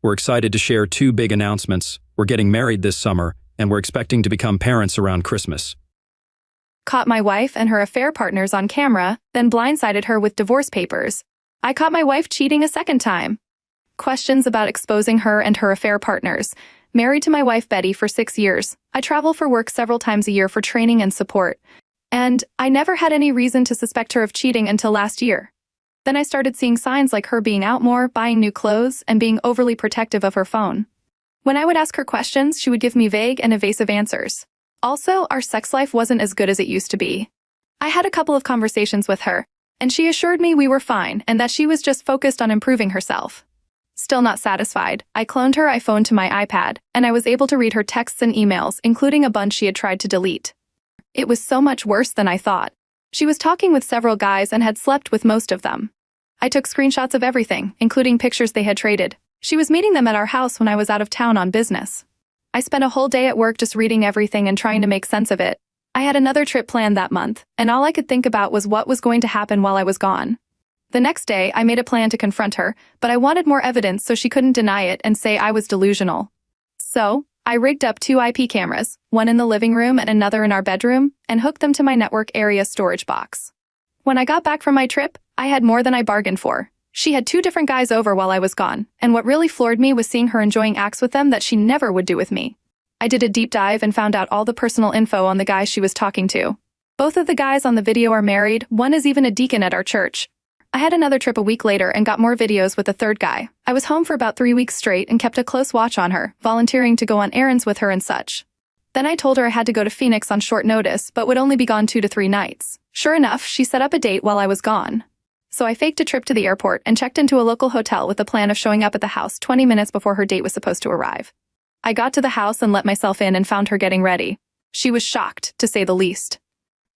We're excited to share two big announcements. We're getting married this summer, and we're expecting to become parents around Christmas. Caught my wife and her affair partners on camera, then blindsided her with divorce papers. I caught my wife cheating a second time. Questions about exposing her and her affair partners. Married to my wife Betty for 6 years. I travel for work several times a year for training and support. And I never had any reason to suspect her of cheating until last year. Then I started seeing signs like her being out more, buying new clothes, and being overly protective of her phone. When I would ask her questions, she would give me vague and evasive answers. Also, our sex life wasn't as good as it used to be. I had a couple of conversations with her, and she assured me we were fine and that she was just focused on improving herself. Still not satisfied, I cloned her iPhone to my iPad, and I was able to read her texts and emails, including a bunch she had tried to delete. It was so much worse than I thought. She was talking with several guys and had slept with most of them. I took screenshots of everything, including pictures they had traded. She was meeting them at our house when I was out of town on business. I spent a whole day at work just reading everything and trying to make sense of it. I had another trip planned that month, and all I could think about was what was going to happen while I was gone. The next day, I made a plan to confront her, but I wanted more evidence so she couldn't deny it and say I was delusional. So, I rigged up 2 IP cameras, one in the living room and another in our bedroom, and hooked them to my network area storage box. When I got back from my trip, I had more than I bargained for. She had 2 different guys over while I was gone, and what really floored me was seeing her enjoying acts with them that she never would do with me. I did a deep dive and found out all the personal info on the guys she was talking to. Both of the guys on the video are married, one is even a deacon at our church. I had another trip a week later and got more videos with a third guy. I was home for about 3 weeks straight and kept a close watch on her, volunteering to go on errands with her and such. Then I told her I had to go to Phoenix on short notice, but would only be gone 2 to 3 nights. Sure enough, she set up a date while I was gone. So I faked a trip to the airport and checked into a local hotel with the plan of showing up at the house 20 minutes before her date was supposed to arrive. I got to the house and let myself in and found her getting ready. She was shocked, to say the least.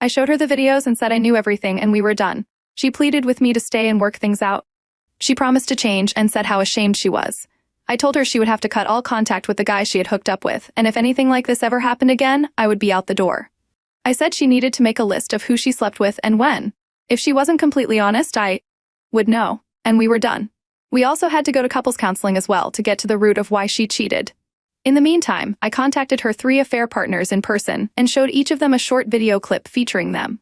I showed her the videos and said I knew everything and we were done. She pleaded with me to stay and work things out. She promised to change and said how ashamed she was. I told her she would have to cut all contact with the guy she had hooked up with, and if anything like this ever happened again, I would be out the door. I said she needed to make a list of who she slept with and when. If she wasn't completely honest, I would know, and we were done. We also had to go to couples counseling as well to get to the root of why she cheated. In the meantime, I contacted her 3 affair partners in person and showed each of them a short video clip featuring them.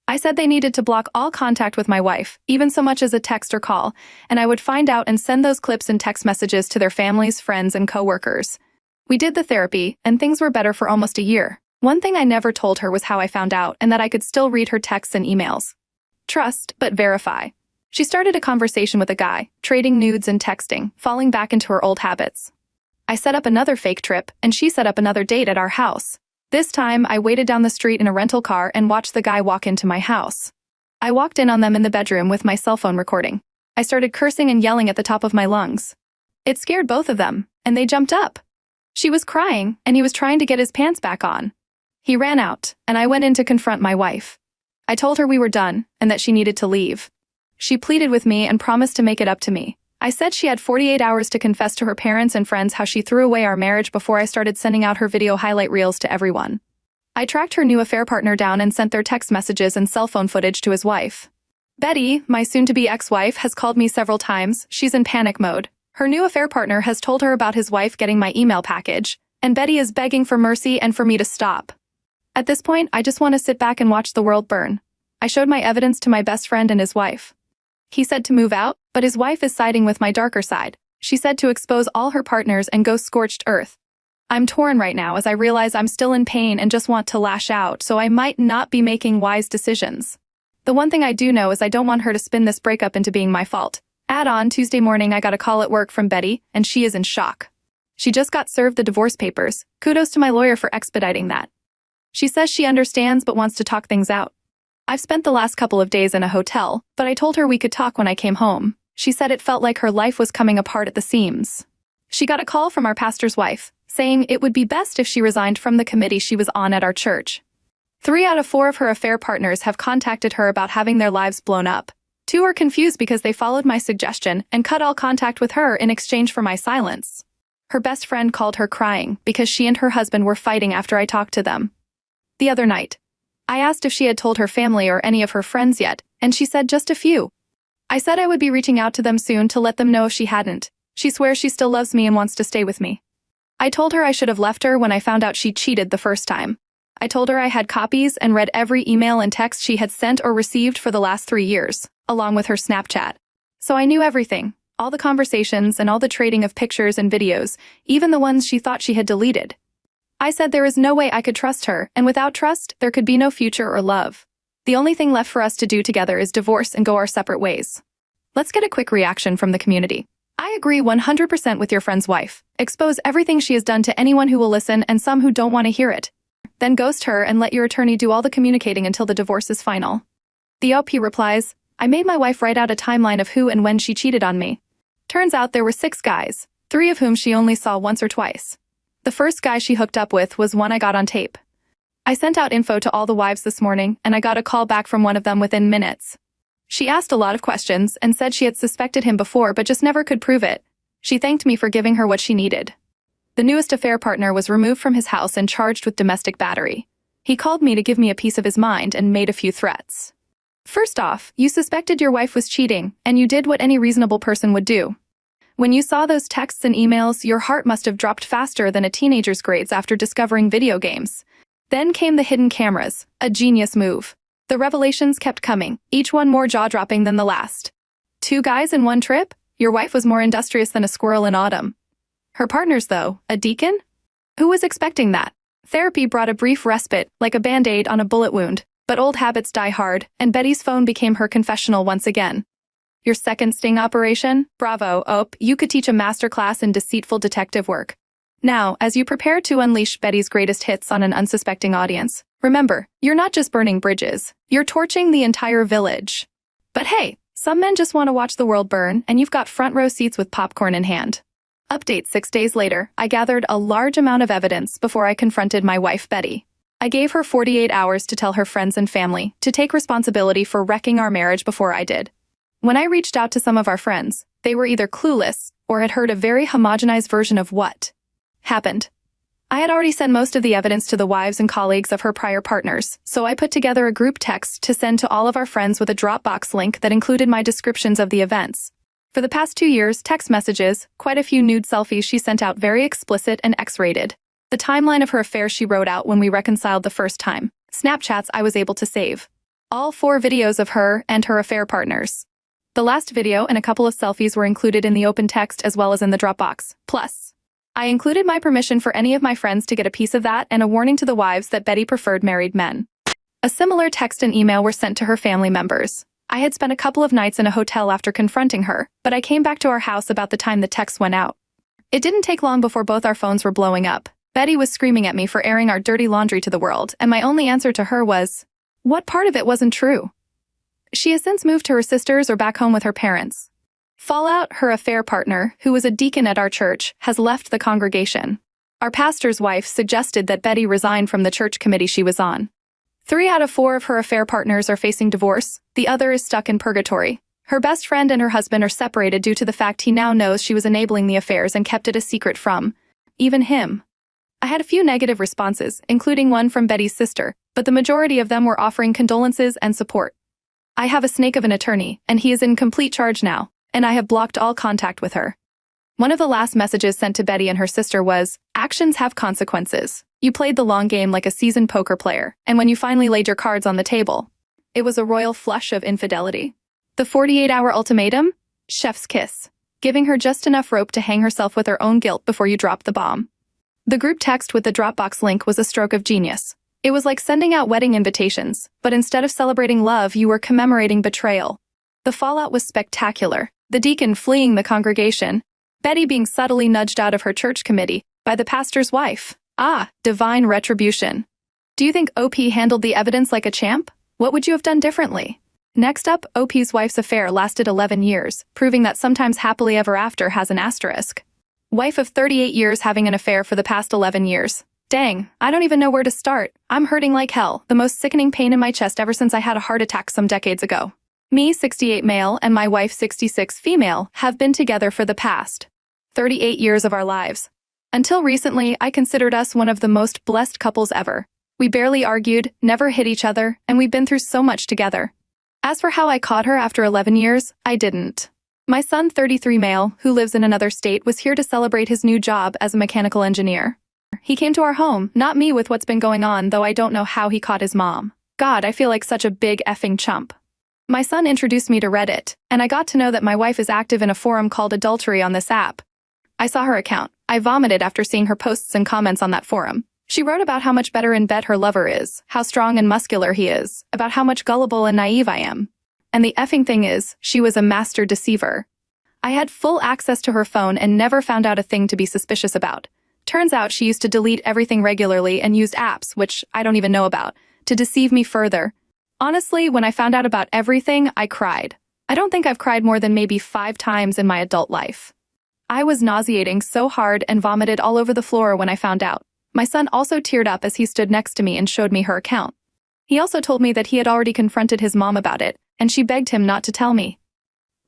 I said they needed to block all contact with my wife, even so much as a text or call, and I would find out and send those clips and text messages to their families, friends, and coworkers. We did the therapy, and things were better for almost a year. One thing I never told her was how I found out and that I could still read her texts and emails. Trust, but verify. She started a conversation with a guy, trading nudes and texting, falling back into her old habits. I set up another fake trip, and she set up another date at our house. This time, I waited down the street in a rental car and watched the guy walk into my house. I walked in on them in the bedroom with my cell phone recording. I started cursing and yelling at the top of my lungs. It scared both of them, and they jumped up. She was crying, and he was trying to get his pants back on. He ran out, and I went in to confront my wife. I told her we were done, and that she needed to leave. She pleaded with me and promised to make it up to me. I said she had 48 hours to confess to her parents and friends how she threw away our marriage before I started sending out her video highlight reels to everyone. I tracked her new affair partner down and sent their text messages and cell phone footage to his wife. Betty, my soon-to-be ex-wife, has called me several times. She's in panic mode. Her new affair partner has told her about his wife getting my email package, and Betty is begging for mercy and for me to stop. At this point, I just want to sit back and watch the world burn. I showed my evidence to my best friend and his wife. He said to move out, but his wife is siding with my darker side. She said to expose all her partners and go scorched earth. I'm torn right now as I realize I'm still in pain and just want to lash out, so I might not be making wise decisions. The one thing I do know is I don't want her to spin this breakup into being my fault. Add on, Tuesday morning I got a call at work from Betty, and she is in shock. She just got served the divorce papers. Kudos to my lawyer for expediting that. She says she understands but wants to talk things out. I've spent the last couple of days in a hotel, but I told her we could talk when I came home. She said it felt like her life was coming apart at the seams. She got a call from our pastor's wife, saying it would be best if she resigned from the committee she was on at our church. 3 out of 4 of her affair partners have contacted her about having their lives blown up. 2 are confused because they followed my suggestion and cut all contact with her in exchange for my silence. Her best friend called her crying because she and her husband were fighting after I talked to them. The other night, I asked if she had told her family or any of her friends yet, and she said just a few. I said I would be reaching out to them soon to let them know if she hadn't. She swears she still loves me and wants to stay with me. I told her I should have left her when I found out she cheated the first time. I told her I had copies and read every email and text she had sent or received for the last 3 years, along with her Snapchat. So I knew everything, all the conversations and all the trading of pictures and videos, even the ones she thought she had deleted. I said there is no way I could trust her, and without trust, there could be no future or love. The only thing left for us to do together is divorce and go our separate ways. Let's get a quick reaction from the community. I agree 100% with your friend's wife. Expose everything she has done to anyone who will listen and some who don't want to hear it. Then ghost her and let your attorney do all the communicating until the divorce is final. The OP replies, I made my wife write out a timeline of who and when she cheated on me. Turns out there were 6 guys, 3 of whom she only saw once or twice. The first guy she hooked up with was one I got on tape. I sent out info to all the wives this morning, and I got a call back from one of them within minutes. She asked a lot of questions and said she had suspected him before but just never could prove it. She thanked me for giving her what she needed. The newest affair partner was removed from his house and charged with domestic battery. He called me to give me a piece of his mind and made a few threats. First off, you suspected your wife was cheating, and you did what any reasonable person would do. When you saw those texts and emails, your heart must have dropped faster than a teenager's grades after discovering video games. Then came the hidden cameras, a genius move. The revelations kept coming, each one more jaw-dropping than the last. 2 guys in 1 trip? Your wife was more industrious than a squirrel in autumn. Her partners, though, a deacon? Who was expecting that? Therapy brought a brief respite, like a band-aid on a bullet wound, but old habits die hard, and Betty's phone became her confessional once again. Your second sting operation? Bravo, Ope, you could teach a masterclass in deceitful detective work. Now, as you prepare to unleash Betty's greatest hits on an unsuspecting audience, remember, you're not just burning bridges, you're torching the entire village. But hey, some men just want to watch the world burn, and you've got front row seats with popcorn in hand. Update: 6 days later, I gathered a large amount of evidence before I confronted my wife Betty. I gave her 48 hours to tell her friends and family to take responsibility for wrecking our marriage before I did. When I reached out to some of our friends, they were either clueless or had heard a very homogenized version of what happened. I had already sent most of the evidence to the wives and colleagues of her prior partners, so I put together a group text to send to all of our friends with a Dropbox link that included my descriptions of the events. For the past 2 years, text messages, quite a few nude selfies she sent out, very explicit and X-rated. The timeline of her affair she wrote out when we reconciled the first time. Snapchats I was able to save. All 4 videos of her and her affair partners. The last video and a couple of selfies were included in the open text as well as in the Dropbox. Plus, I included my permission for any of my friends to get a piece of that and a warning to the wives that Betty preferred married men. A similar text and email were sent to her family members. I had spent a couple of nights in a hotel after confronting her, but I came back to our house about the time the text went out. It didn't take long before both our phones were blowing up. Betty was screaming at me for airing our dirty laundry to the world, and my only answer to her was, what part of it wasn't true? She has since moved to her sisters or back home with her parents. Fallout: her affair partner, who was a deacon at our church, has left the congregation. Our pastor's wife suggested that Betty resign from the church committee she was on. 3 out of 4 of her affair partners are facing divorce, the other is stuck in purgatory. Her best friend and her husband are separated due to the fact he now knows she was enabling the affairs and kept it a secret from even him. I had a few negative responses, including one from Betty's sister, but the majority of them were offering condolences and support. I have a snake of an attorney, and he is in complete charge now, and I have blocked all contact with her. One of the last messages sent to Betty and her sister was, actions have consequences. You played the long game like a seasoned poker player, and when you finally laid your cards on the table, it was a royal flush of infidelity. The 48-hour ultimatum? Chef's kiss. Giving her just enough rope to hang herself with her own guilt before you dropped the bomb. The group text with the Dropbox link was a stroke of genius. It was like sending out wedding invitations, but instead of celebrating love, you were commemorating betrayal. The fallout was spectacular. The deacon fleeing the congregation, Betty being subtly nudged out of her church committee by the pastor's wife. Ah, divine retribution. Do you think OP handled the evidence like a champ? What would you have done differently? Next up, OP's wife's affair lasted 11 years, proving that sometimes happily ever after has an asterisk. Wife of 38 years having an affair for the past 11 years. Dang, I don't even know where to start. I'm hurting like hell, the most sickening pain in my chest ever since I had a heart attack some decades ago. Me, 68 male, and my wife, 66 female, have been together for the past 38 years of our lives. Until recently, I considered us one of the most blessed couples ever. We barely argued, never hit each other, and we've been through so much together. As for how I caught her after 11 years, I didn't. My son, 33 male, who lives in another state, was here to celebrate his new job as a mechanical engineer. He came to our home, not me with what's been going on, though I don't know how he caught his mom. God, I feel like such a big effing chump. My son introduced me to Reddit, and I got to know that my wife is active in a forum called Adultery on this app. I saw her account. I vomited after seeing her posts and comments on that forum. She wrote about how much better in bed her lover is, how strong and muscular he is, about how much gullible and naive I am. And the effing thing is, she was a master deceiver. I had full access to her phone and never found out a thing to be suspicious about. Turns out she used to delete everything regularly and used apps, which I don't even know about, to deceive me further. Honestly, when I found out about everything, I cried. I don't think I've cried more than maybe 5 times in my adult life. I was nauseating so hard and vomited all over the floor when I found out. My son also teared up as he stood next to me and showed me her account. He also told me that he had already confronted his mom about it, and she begged him not to tell me.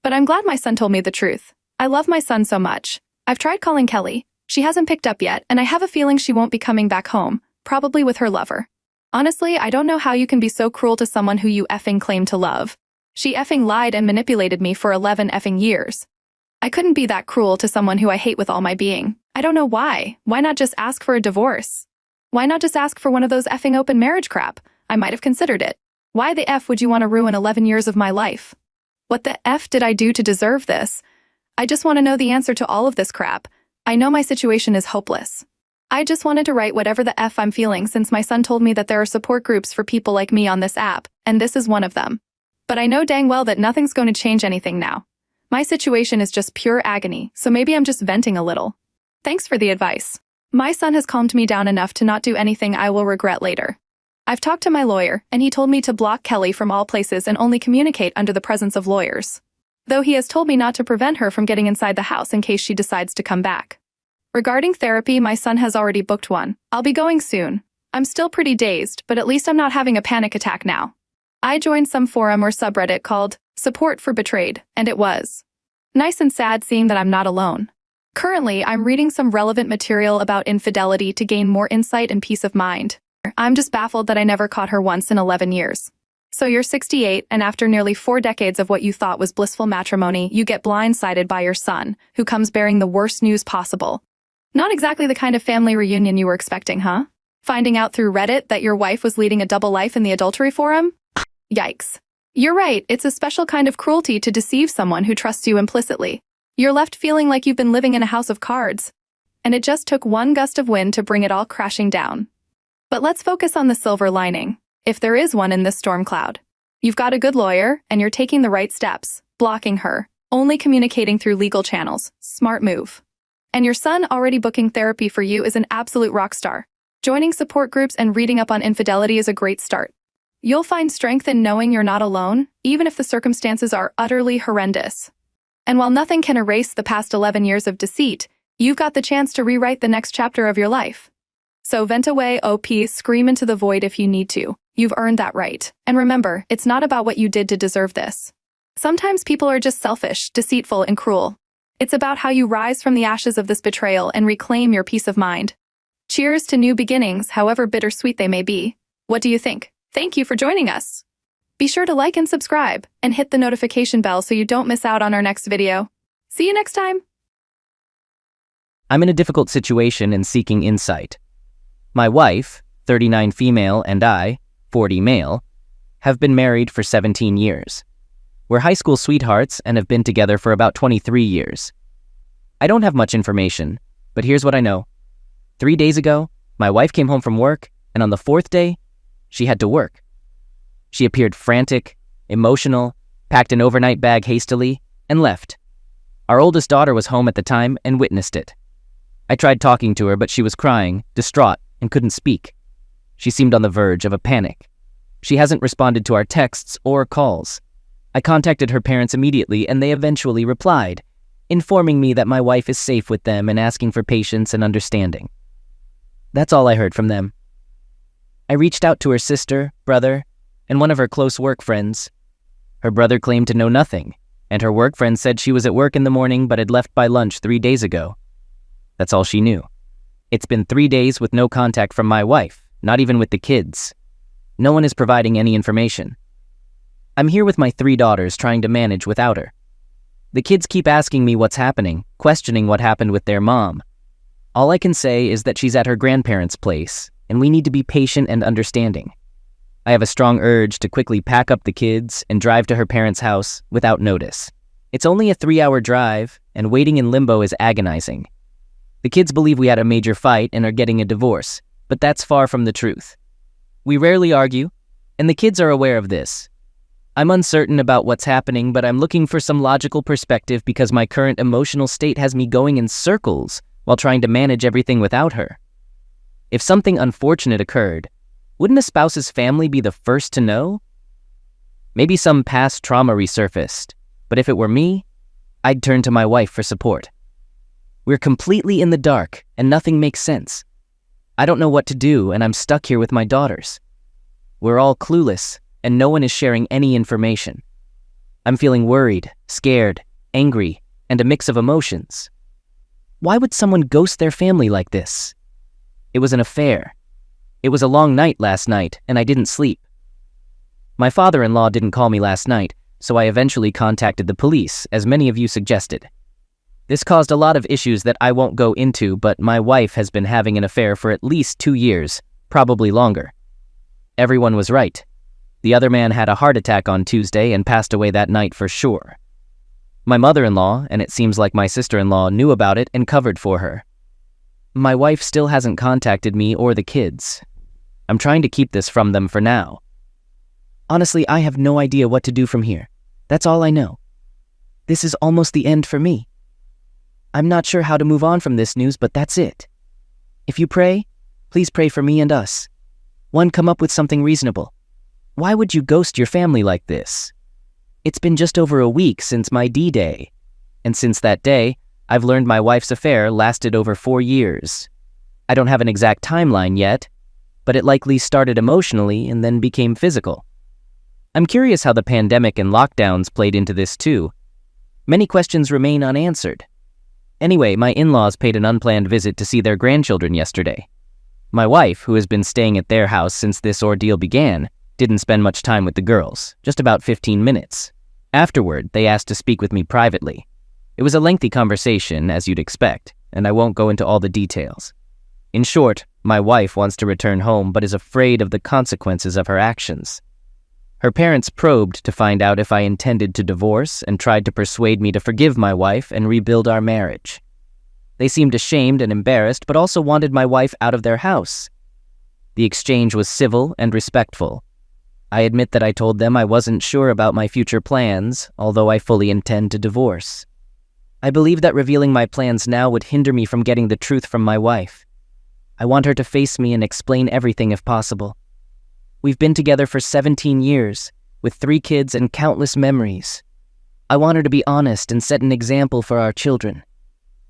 But I'm glad my son told me the truth. I love my son so much. I've tried calling Kelly. She hasn't picked up yet, and I have a feeling she won't be coming back home, probably with her lover. Honestly, I don't know how you can be so cruel to someone who you effing claim to love. She effing lied and manipulated me for 11 effing years. I couldn't be that cruel to someone who I hate with all my being. I don't know why. Why not just ask for a divorce? Why not just ask for one of those effing open marriage crap? I might have considered it. Why the F would you want to ruin 11 years of my life? What the F did I do to deserve this? I just want to know the answer to all of this crap. I know my situation is hopeless. I just wanted to write whatever the F I'm feeling since my son told me that there are support groups for people like me on this app, and this is one of them. But I know dang well that nothing's going to change anything now. My situation is just pure agony, so maybe I'm just venting a little. Thanks for the advice. My son has calmed me down enough to not do anything I will regret later. I've talked to my lawyer, and he told me to block Kelly from all places and only communicate under the presence of lawyers. Though he has told me not to prevent her from getting inside the house in case she decides to come back. Regarding therapy, my son has already booked one. I'll be going soon. I'm still pretty dazed, but at least I'm not having a panic attack now. I joined some forum or subreddit called Support for Betrayed, and it was nice and sad seeing that I'm not alone. Currently, I'm reading some relevant material about infidelity to gain more insight and peace of mind. I'm just baffled that I never caught her once in 11 years. So you're 68, and after nearly 4 decades of what you thought was blissful matrimony, you get blindsided by your son, who comes bearing the worst news possible. Not exactly the kind of family reunion you were expecting, huh? Finding out through Reddit that your wife was leading a double life in the adultery forum? Yikes. You're right, it's a special kind of cruelty to deceive someone who trusts you implicitly. You're left feeling like you've been living in a house of cards. And it just took one gust of wind to bring it all crashing down. But let's focus on the silver lining, if there is one in this storm cloud. You've got a good lawyer, and you're taking the right steps, blocking her, only communicating through legal channels. Smart move. And your son already booking therapy for you is an absolute rock star. Joining support groups and reading up on infidelity is a great start. You'll find strength in knowing you're not alone, even if the circumstances are utterly horrendous. And while nothing can erase the past 11 years of deceit, you've got the chance to rewrite the next chapter of your life. So vent away, OP, scream into the void if you need to. You've earned that right. And remember, it's not about what you did to deserve this. Sometimes people are just selfish, deceitful, and cruel. It's about how you rise from the ashes of this betrayal and reclaim your peace of mind. Cheers to new beginnings, however bittersweet they may be. What do you think? Thank you for joining us. Be sure to like and subscribe, and hit the notification bell so you don't miss out on our next video. See you next time. I'm in a difficult situation and seeking insight. My wife, 39 female, and I, 40 male, have been married for 17 years. We're high school sweethearts and have been together for about 23 years. I don't have much information, but here's what I know. 3 days ago, my wife came home from work, and on the 4th day, she had to work. She appeared frantic, emotional, packed an overnight bag hastily, and left. Our oldest daughter was home at the time and witnessed it. I tried talking to her, but she was crying, distraught, and couldn't speak. She seemed on the verge of a panic. She hasn't responded to our texts or calls. I contacted her parents immediately, and they eventually replied, informing me that my wife is safe with them and asking for patience and understanding. That's all I heard from them. I reached out to her sister, brother, and one of her close work friends. Her brother claimed to know nothing, and her work friend said she was at work in the morning but had left by lunch 3 days ago. That's all she knew. It's been 3 days with no contact from my wife, not even with the kids. No one is providing any information. I'm here with my 3 daughters trying to manage without her. The kids keep asking me what's happening, questioning what happened with their mom. All I can say is that she's at her grandparents' place, and we need to be patient and understanding. I have a strong urge to quickly pack up the kids and drive to her parents' house without notice. It's only a 3-hour drive, and waiting in limbo is agonizing. The kids believe we had a major fight and are getting a divorce, but that's far from the truth. We rarely argue, and the kids are aware of this. I'm uncertain about what's happening, but I'm looking for some logical perspective because my current emotional state has me going in circles while trying to manage everything without her. If something unfortunate occurred, wouldn't a spouse's family be the first to know? Maybe some past trauma resurfaced, but if it were me, I'd turn to my wife for support. We're completely in the dark, and nothing makes sense. I don't know what to do, and I'm stuck here with my daughters. We're all clueless, and no one is sharing any information. I'm feeling worried, scared, angry, and a mix of emotions. Why would someone ghost their family like this? It was an affair. It was a long night last night, and I didn't sleep. My father-in-law didn't call me last night, so I eventually contacted the police, as many of you suggested. This caused a lot of issues that I won't go into, but my wife has been having an affair for at least 2 years, probably longer. Everyone was right. The other man had a heart attack on Tuesday and passed away that night for sure. My mother-in-law, and it seems like my sister-in-law, knew about it and covered for her. My wife still hasn't contacted me or the kids. I'm trying to keep this from them for now. Honestly, I have no idea what to do from here. That's all I know. This is almost the end for me. I'm not sure how to move on from this news, but that's it. If you pray, please pray for me and us. One, come up with something reasonable. Why would you ghost your family like this? It's been just over a week since my D-Day, and since that day, I've learned my wife's affair lasted over 4 years. I don't have an exact timeline yet, but it likely started emotionally and then became physical. I'm curious how the pandemic and lockdowns played into this too. Many questions remain unanswered. Anyway, my in-laws paid an unplanned visit to see their grandchildren yesterday. My wife, who has been staying at their house since this ordeal began, didn't spend much time with the girls, just about 15 minutes. Afterward, they asked to speak with me privately. It was a lengthy conversation, as you'd expect, and I won't go into all the details. In short, my wife wants to return home but is afraid of the consequences of her actions. Her parents probed to find out if I intended to divorce and tried to persuade me to forgive my wife and rebuild our marriage. They seemed ashamed and embarrassed, but also wanted my wife out of their house. The exchange was civil and respectful. I admit that I told them I wasn't sure about my future plans, although I fully intend to divorce. I believe that revealing my plans now would hinder me from getting the truth from my wife. I want her to face me and explain everything if possible. We've been together for 17 years, with 3 kids and countless memories. I want her to be honest and set an example for our children.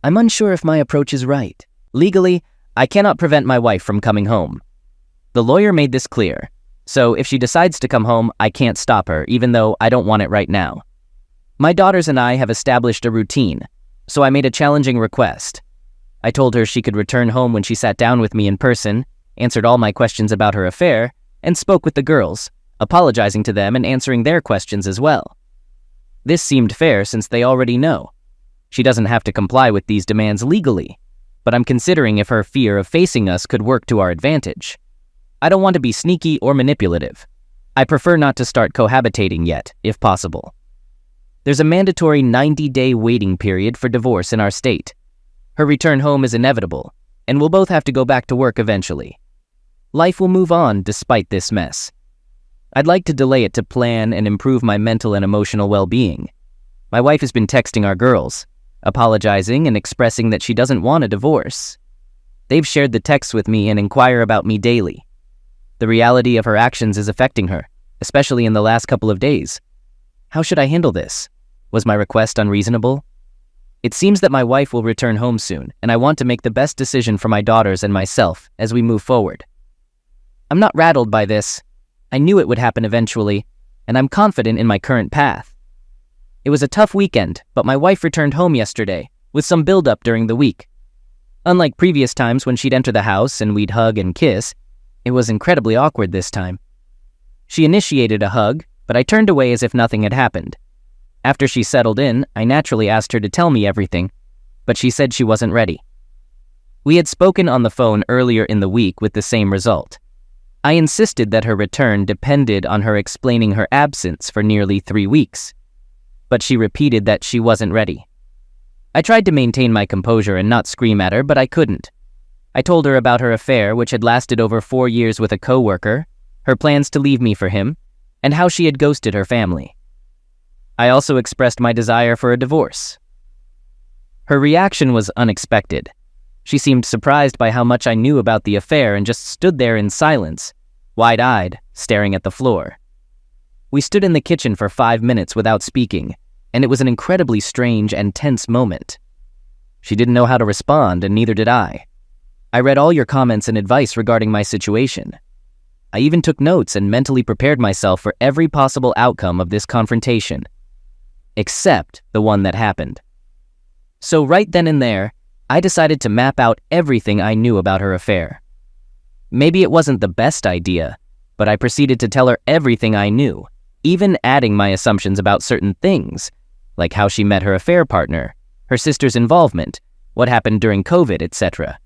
I'm unsure if my approach is right. Legally, I cannot prevent my wife from coming home. The lawyer made this clear, so if she decides to come home, I can't stop her, even though I don't want it right now. My daughters and I have established a routine, so I made a challenging request. I told her she could return home when she sat down with me in person, answered all my questions about her affair, and spoke with the girls, apologizing to them and answering their questions as well. This seemed fair since they already know. She doesn't have to comply with these demands legally, but I'm considering if her fear of facing us could work to our advantage. I don't want to be sneaky or manipulative. I prefer not to start cohabitating yet, if possible. There's a mandatory 90-day waiting period for divorce in our state. Her return home is inevitable, and we'll both have to go back to work eventually. Life will move on despite this mess. I'd like to delay it to plan and improve my mental and emotional well-being. My wife has been texting our girls, apologizing and expressing that she doesn't want a divorce. They've shared the texts with me and inquire about me daily. The reality of her actions is affecting her, especially in the last couple of days. How should I handle this? Was my request unreasonable? It seems that my wife will return home soon, and I want to make the best decision for my daughters and myself as we move forward. I'm not rattled by this. I knew it would happen eventually, and I'm confident in my current path. It was a tough weekend, but my wife returned home yesterday, with some build-up during the week. Unlike previous times when she'd enter the house and we'd hug and kiss, it was incredibly awkward this time. She initiated a hug, but I turned away as if nothing had happened. After she settled in, I naturally asked her to tell me everything, but she said she wasn't ready. We had spoken on the phone earlier in the week with the same result. I insisted that her return depended on her explaining her absence for nearly 3 weeks, but she repeated that she wasn't ready. I tried to maintain my composure and not scream at her, but I couldn't. I told her about her affair, which had lasted over 4 years with a coworker, her plans to leave me for him, and how she had ghosted her family. I also expressed my desire for a divorce. Her reaction was unexpected. She seemed surprised by how much I knew about the affair and just stood there in silence, wide-eyed, staring at the floor. We stood in the kitchen for 5 minutes without speaking, and it was an incredibly strange and tense moment. She didn't know how to respond, and neither did I. I read all your comments and advice regarding my situation. I even took notes and mentally prepared myself for every possible outcome of this confrontation, except the one that happened. So right then and there, I decided to map out everything I knew about her affair. Maybe it wasn't the best idea, but I proceeded to tell her everything I knew, even adding my assumptions about certain things, like how she met her affair partner, her sister's involvement, what happened during COVID, etc.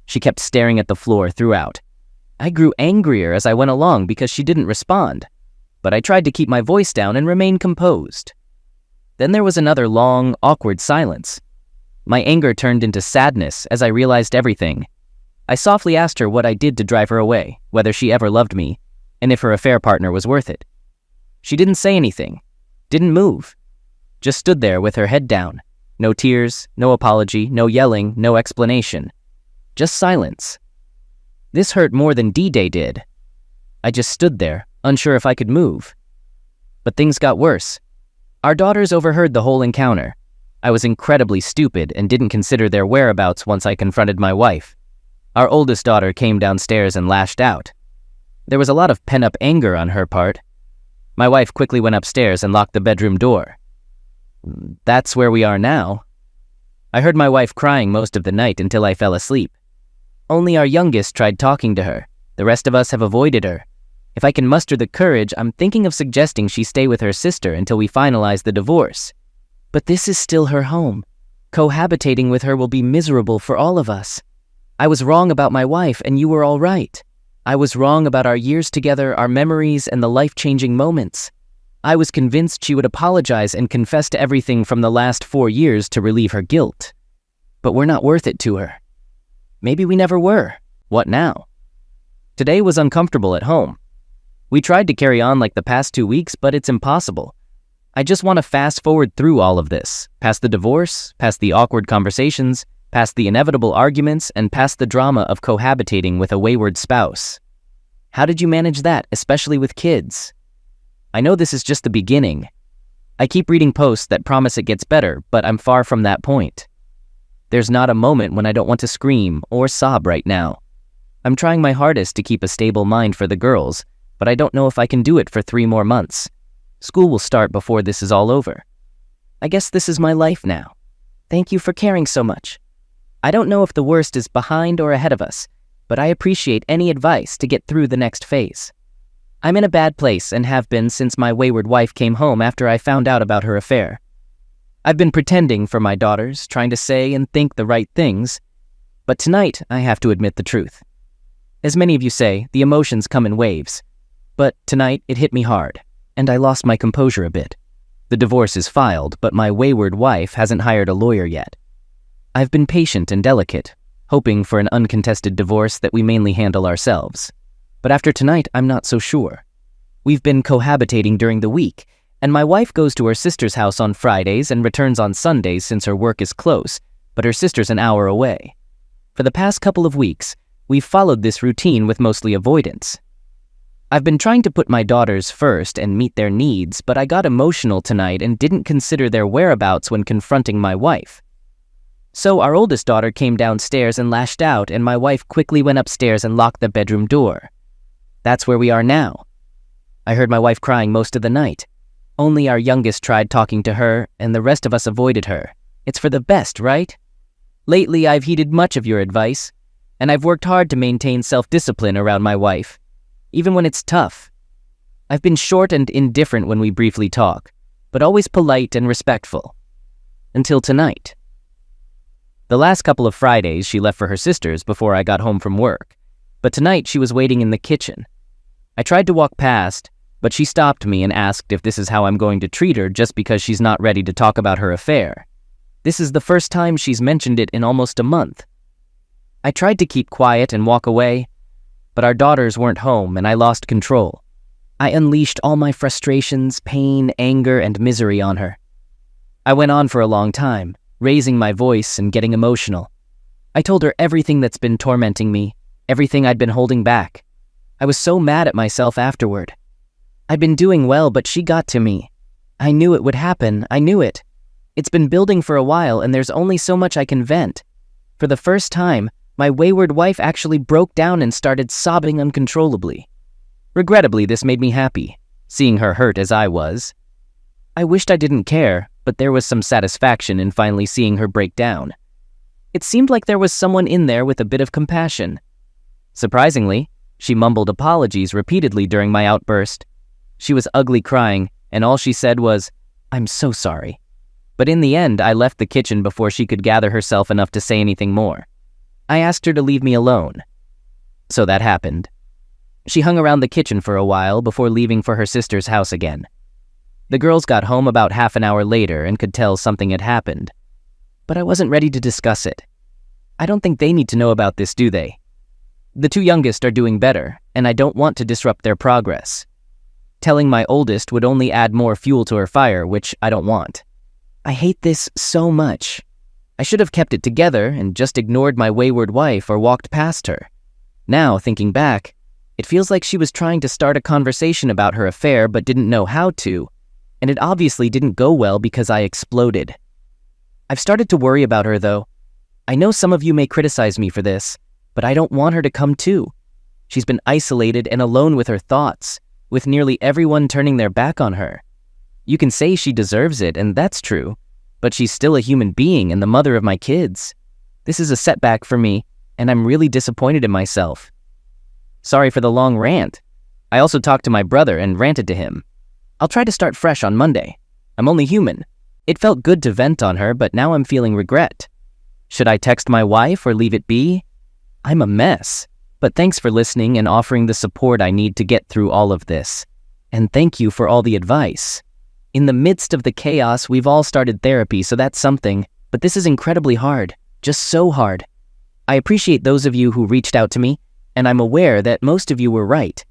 She kept staring at the floor throughout. I grew angrier as I went along because she didn't respond, but I tried to keep my voice down and remain composed. Then there was another long, awkward silence. My anger turned into sadness as I realized everything. I softly asked her what I did to drive her away, whether she ever loved me, and if her affair partner was worth it. She didn't say anything, didn't move, just stood there with her head down. No tears, no apology, no yelling, no explanation. Just silence. This hurt more than D-Day did. I just stood there, unsure if I could move. But things got worse. Our daughters overheard the whole encounter. I was incredibly stupid and didn't consider their whereabouts once I confronted my wife. Our oldest daughter came downstairs and lashed out. There was a lot of pent-up anger on her part. My wife quickly went upstairs and locked the bedroom door. That's where we are now. I heard my wife crying most of the night until I fell asleep. Only our youngest tried talking to her. The rest of us have avoided her. If I can muster the courage, I'm thinking of suggesting she stay with her sister until we finalize the divorce. But this is still her home. Cohabitating with her will be miserable for all of us. I was wrong about my wife, and you were all right. I was wrong about our years together, our memories, and the life-changing moments. I was convinced she would apologize and confess to everything from the last 4 years to relieve her guilt. But we're not worth it to her. Maybe we never were. What now? Today was uncomfortable at home. We tried to carry on like the past 2 weeks, but it's impossible. I just want to fast forward through all of this, past the divorce, past the awkward conversations, past the inevitable arguments, and past the drama of cohabitating with a wayward spouse. How did you manage that, especially with kids? I know this is just the beginning. I keep reading posts that promise it gets better, but I'm far from that point. There's not a moment when I don't want to scream or sob right now. I'm trying my hardest to keep a stable mind for the girls, but I don't know if I can do it for 3 more months. School will start before this is all over. I guess this is my life now. Thank you for caring so much. I don't know if the worst is behind or ahead of us, but I appreciate any advice to get through the next phase. I'm in a bad place and have been since my wayward wife came home after I found out about her affair. I've been pretending for my daughters, trying to say and think the right things, but tonight I have to admit the truth. As many of you say, the emotions come in waves, but tonight it hit me hard, and I lost my composure a bit. The divorce is filed, but my wayward wife hasn't hired a lawyer yet. I've been patient and delicate, hoping for an uncontested divorce that we mainly handle ourselves. But after tonight, I'm not so sure. We've been cohabitating during the week, and my wife goes to her sister's house on Fridays and returns on Sundays since her work is close, but her sister's an hour away. For the past couple of weeks, we've followed this routine with mostly avoidance. I've been trying to put my daughters first and meet their needs, but I got emotional tonight and didn't consider their whereabouts when confronting my wife. So our oldest daughter came downstairs and lashed out, and my wife quickly went upstairs and locked the bedroom door. That's where we are now. I heard my wife crying most of the night. Only our youngest tried talking to her, and the rest of us avoided her. It's for the best, right? Lately, I've heeded much of your advice, and I've worked hard to maintain self-discipline around my wife, even when it's tough. I've been short and indifferent when we briefly talk, but always polite and respectful. Until tonight. The last couple of Fridays, she left for her sister's before I got home from work, but tonight she was waiting in the kitchen. I tried to walk past, but she stopped me and asked if this is how I'm going to treat her just because she's not ready to talk about her affair. This is the first time she's mentioned it in almost a month. I tried to keep quiet and walk away, but our daughters weren't home and I lost control. I unleashed all my frustrations, pain, anger, and misery on her. I went on for a long time, raising my voice and getting emotional. I told her everything that's been tormenting me, everything I'd been holding back. I was so mad at myself afterward. I'd been doing well, but she got to me. I knew it would happen, I knew it. It's been building for a while and there's only so much I can vent. For the first time, my wayward wife actually broke down and started sobbing uncontrollably. Regrettably, this made me happy, seeing her hurt as I was. I wished I didn't care, but there was some satisfaction in finally seeing her break down. It seemed like there was someone in there with a bit of compassion. Surprisingly, she mumbled apologies repeatedly during my outburst. She was ugly crying, and all she said was, "I'm so sorry." But in the end, I left the kitchen before she could gather herself enough to say anything more. I asked her to leave me alone. So that happened. She hung around the kitchen for a while before leaving for her sister's house again. The girls got home about half an hour later and could tell something had happened. But I wasn't ready to discuss it. I don't think they need to know about this, do they? The 2 youngest are doing better, and I don't want to disrupt their progress. Telling my oldest would only add more fuel to her fire, which I don't want. I hate this so much. I should have kept it together and just ignored my wayward wife or walked past her. Now, thinking back, it feels like she was trying to start a conversation about her affair but didn't know how to, and it obviously didn't go well because I exploded. I've started to worry about her, though. I know some of you may criticize me for this, but I don't want her to come too. She's been isolated and alone with her thoughts, with nearly everyone turning their back on her. You can say she deserves it, and that's true, but she's still a human being and the mother of my kids. This is a setback for me, and I'm really disappointed in myself. Sorry for the long rant. I also talked to my brother and ranted to him. I'll try to start fresh on Monday. I'm only human. It felt good to vent on her, but now I'm feeling regret. Should I text my wife or leave it be? I'm a mess, but thanks for listening and offering the support I need to get through all of this. And thank you for all the advice. In the midst of the chaos, we've all started therapy, so that's something, but this is incredibly hard, just so hard. I appreciate those of you who reached out to me, and I'm aware that most of you were right.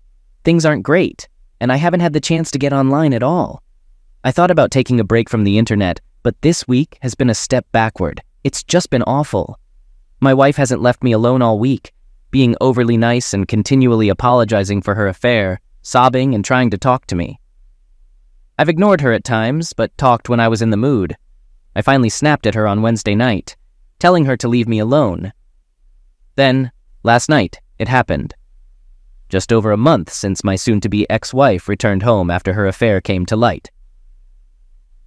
Things aren't great, and I haven't had the chance to get online at all. I thought about taking a break from the internet, but this week has been a step backward. It's just been awful. My wife hasn't left me alone all week, being overly nice and continually apologizing for her affair, sobbing and trying to talk to me. I've ignored her at times, but talked when I was in the mood. I finally snapped at her on Wednesday night, telling her to leave me alone. Then, last night, it happened. Just over a month since my soon-to-be ex-wife returned home after her affair came to light.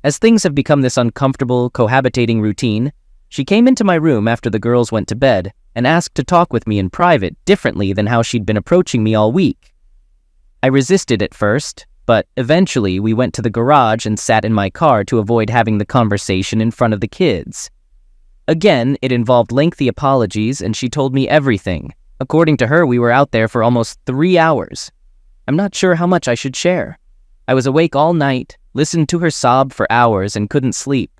As things have become this uncomfortable, cohabitating routine, she came into my room after the girls went to bed and asked to talk with me in private differently than how she'd been approaching me all week. I resisted at first, but eventually we went to the garage and sat in my car to avoid having the conversation in front of the kids. Again, it involved lengthy apologies, and she told me everything. According to her, we were out there for almost 3 hours. I'm not sure how much I should share. I was awake all night, listened to her sob for hours, and couldn't sleep.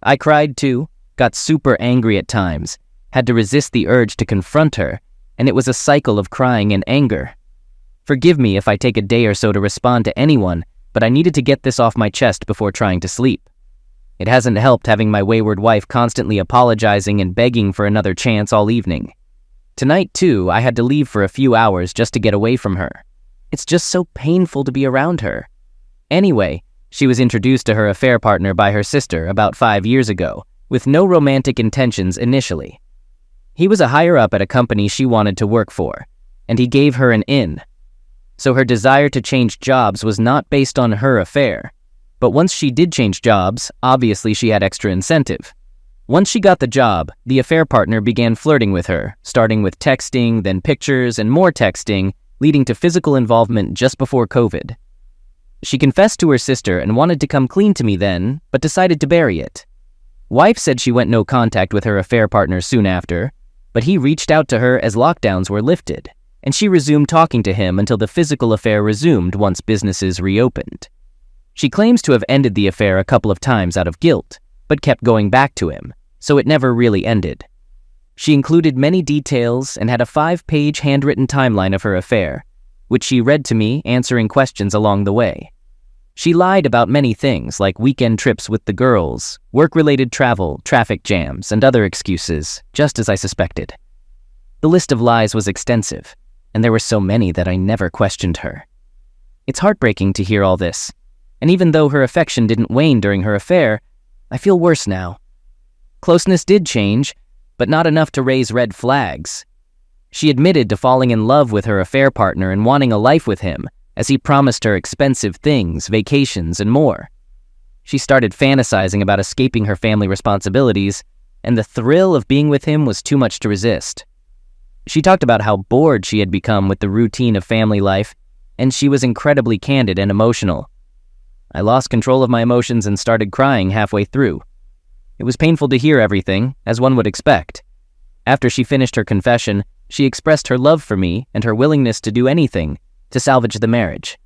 I cried too, got super angry at times, had to resist the urge to confront her, and it was a cycle of crying and anger. Forgive me if I take a day or so to respond to anyone, but I needed to get this off my chest before trying to sleep. It hasn't helped having my wayward wife constantly apologizing and begging for another chance all evening. Tonight, too, I had to leave for a few hours just to get away from her. It's just so painful to be around her. Anyway, she was introduced to her affair partner by her sister about 5 years ago, with no romantic intentions initially. He was a higher-up at a company she wanted to work for, and he gave her an in. So her desire to change jobs was not based on her affair. But once she did change jobs, obviously she had extra incentive. Once she got the job, the affair partner began flirting with her, starting with texting, then pictures, and more texting, leading to physical involvement just before COVID. She confessed to her sister and wanted to come clean to me then, but decided to bury it. Wife said she went no contact with her affair partner soon after, but he reached out to her as lockdowns were lifted, and she resumed talking to him until the physical affair resumed once businesses reopened. She claims to have ended the affair a couple of times out of guilt, but kept going back to him, so it never really ended. She included many details and had a 5-page handwritten timeline of her affair, which she read to me, answering questions along the way. She lied about many things like weekend trips with the girls, work-related travel, traffic jams, and other excuses, just as I suspected. The list of lies was extensive, and there were so many that I never questioned her. It's heartbreaking to hear all this, and even though her affection didn't wane during her affair, I feel worse now. Closeness did change, but not enough to raise red flags. She admitted to falling in love with her affair partner and wanting a life with him, as he promised her expensive things, vacations, and more. She started fantasizing about escaping her family responsibilities, and the thrill of being with him was too much to resist. She talked about how bored she had become with the routine of family life, and she was incredibly candid and emotional. I lost control of my emotions and started crying halfway through. It was painful to hear everything, as one would expect. After she finished her confession, she expressed her love for me and her willingness to do anything to salvage the marriage.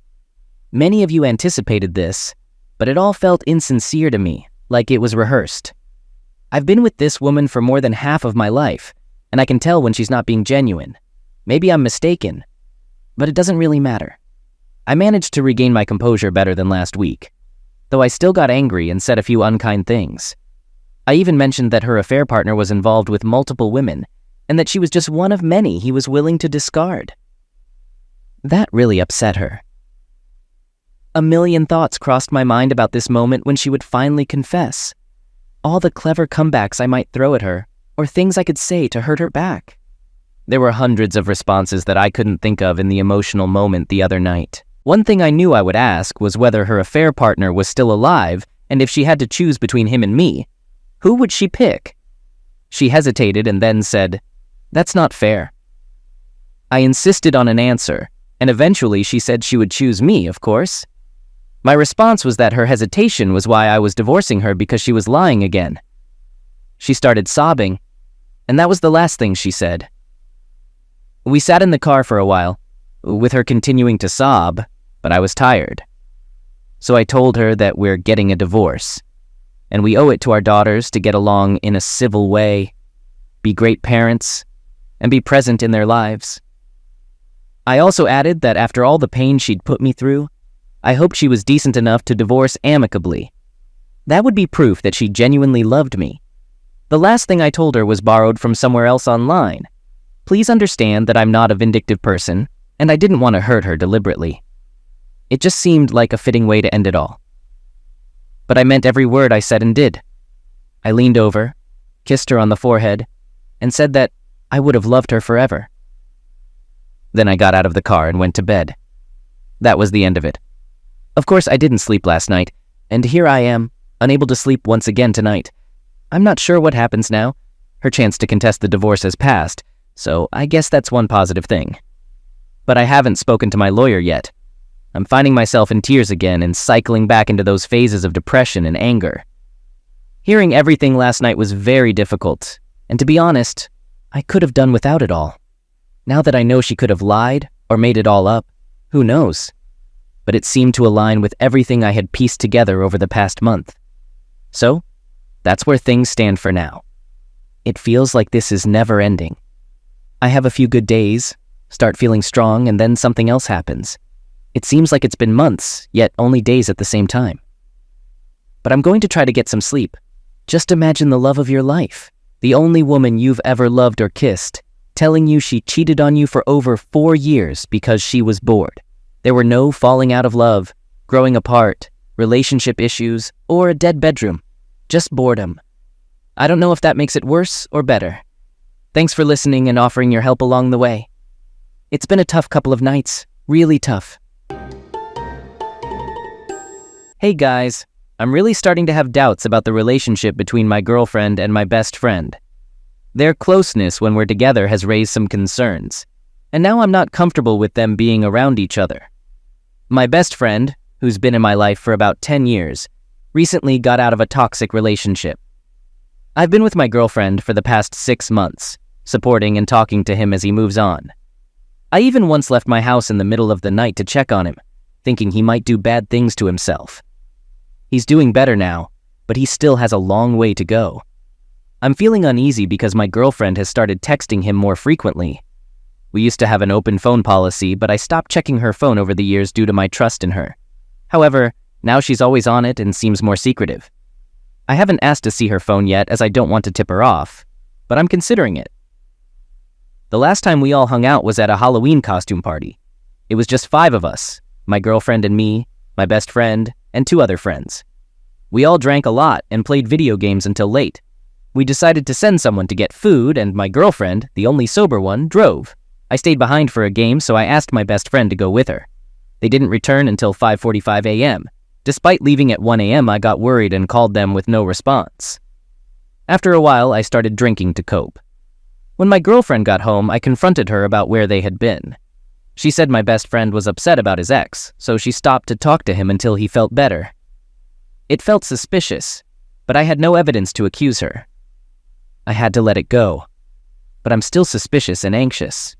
Many of you anticipated this, but it all felt insincere to me, like it was rehearsed. I've been with this woman for more than half of my life, and I can tell when she's not being genuine. Maybe I'm mistaken, but it doesn't really matter. I managed to regain my composure better than last week, though I still got angry and said a few unkind things. I even mentioned that her affair partner was involved with multiple women and that she was just one of many he was willing to discard. That really upset her. A million thoughts crossed my mind about this moment when she would finally confess. All the clever comebacks I might throw at her, or things I could say to hurt her back. There were hundreds of responses that I couldn't think of in the emotional moment the other night. One thing I knew I would ask was whether her affair partner was still alive, and if she had to choose between him and me, who would she pick? She hesitated and then said, "That's not fair." I insisted on an answer, and eventually she said she would choose me, of course. My response was that her hesitation was why I was divorcing her because she was lying again. She started sobbing, and that was the last thing she said. We sat in the car for a while, with her continuing to sob, but I was tired. So I told her that we're getting a divorce, and we owe it to our daughters to get along in a civil way, be great parents, and be present in their lives. I also added that after all the pain she'd put me through, I hoped she was decent enough to divorce amicably. That would be proof that she genuinely loved me. The last thing I told her was borrowed from somewhere else online. Please understand that I'm not a vindictive person, and I didn't want to hurt her deliberately. It just seemed like a fitting way to end it all. But I meant every word I said and did. I leaned over, kissed her on the forehead, and said that I would have loved her forever. Then I got out of the car and went to bed. That was the end of it. Of course, I didn't sleep last night, and here I am, unable to sleep once again tonight. I'm not sure what happens now. Her chance to contest the divorce has passed, so I guess that's one positive thing. But I haven't spoken to my lawyer yet. I'm finding myself in tears again and cycling back into those phases of depression and anger. Hearing everything last night was very difficult, and to be honest, I could have done without it all. Now that I know she could have lied or made it all up, who knows? But it seemed to align with everything I had pieced together over the past month. So, that's where things stand for now. It feels like this is never ending. I have a few good days, start feeling strong, and then something else happens. It seems like it's been months, yet only days at the same time. But I'm going to try to get some sleep. Just imagine the love of your life, the only woman you've ever loved or kissed, telling you she cheated on you for over 4 years because she was bored. There were no falling out of love, growing apart, relationship issues, or a dead bedroom. Just boredom. I don't know if that makes it worse or better. Thanks for listening and offering your help along the way. It's been a tough couple of nights, really tough. Hey guys, I'm really starting to have doubts about the relationship between my girlfriend and my best friend. Their closeness when we're together has raised some concerns, and now I'm not comfortable with them being around each other. My best friend, who's been in my life for about 10 years, recently got out of a toxic relationship. I've been with my girlfriend for the past 6 months, supporting and talking to him as he moves on. I even once left my house in the middle of the night to check on him, thinking he might do bad things to himself. He's doing better now, but he still has a long way to go. I'm feeling uneasy because my girlfriend has started texting him more frequently. We used to have an open phone policy, but I stopped checking her phone over the years due to my trust in her. However, now she's always on it and seems more secretive. I haven't asked to see her phone yet as I don't want to tip her off, but I'm considering it. The last time we all hung out was at a Halloween costume party. It was just 5 of us, my girlfriend and me, my best friend, and 2 other friends. We all drank a lot and played video games until late. We decided to send someone to get food, and my girlfriend, the only sober one, drove. I stayed behind for a game, so I asked my best friend to go with her. They didn't return until 5:45 a.m. Despite leaving at 1 a.m., I got worried and called them with no response. After a while, I started drinking to cope. When my girlfriend got home, I confronted her about where they had been. She said my best friend was upset about his ex, so she stopped to talk to him until he felt better. It felt suspicious, but I had no evidence to accuse her. I had to let it go, but I'm still suspicious and anxious.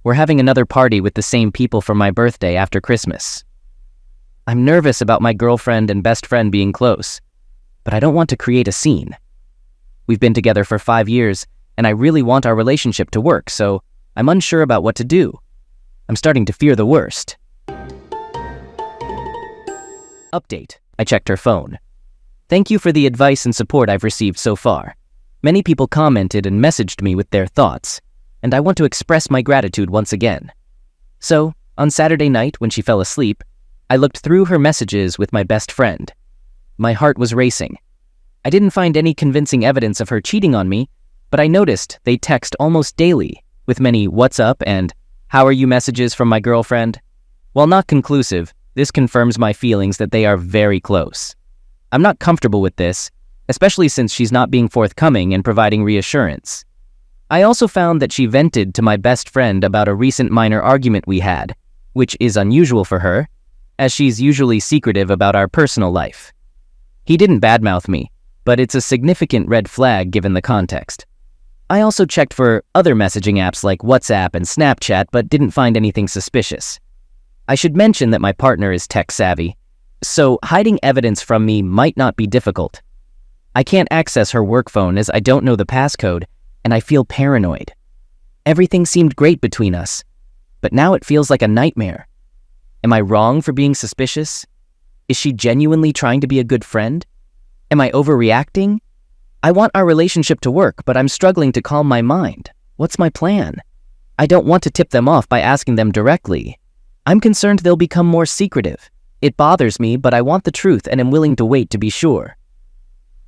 We're having another party with the same people for my birthday after Christmas. I'm nervous about my girlfriend and best friend being close, but I don't want to create a scene. We've been together for 5 years, and I really want our relationship to work, so I'm unsure about what to do. I'm starting to fear the worst. Update. I checked her phone. Thank you for the advice and support I've received so far. Many people commented and messaged me with their thoughts, and I want to express my gratitude once again. So, on Saturday night when she fell asleep, I looked through her messages with my best friend. My heart was racing. I didn't find any convincing evidence of her cheating on me, but I noticed they text almost daily, with many "what's up" and "how are you" messages from my girlfriend. While not conclusive, this confirms my feelings that they are very close. I'm not comfortable with this, especially since she's not being forthcoming and providing reassurance. I also found that she vented to my best friend about a recent minor argument we had, which is unusual for her, as she's usually secretive about our personal life. He didn't badmouth me, but it's a significant red flag given the context. I also checked for other messaging apps like WhatsApp and Snapchat, but didn't find anything suspicious. I should mention that my partner is tech-savvy, so hiding evidence from me might not be difficult. I can't access her work phone as I don't know the passcode, and I feel paranoid. Everything seemed great between us, but now it feels like a nightmare. Am I wrong for being suspicious? Is she genuinely trying to be a good friend? Am I overreacting? I want our relationship to work, but I'm struggling to calm my mind. What's my plan? I don't want to tip them off by asking them directly. I'm concerned they'll become more secretive. It bothers me, but I want the truth and am willing to wait to be sure.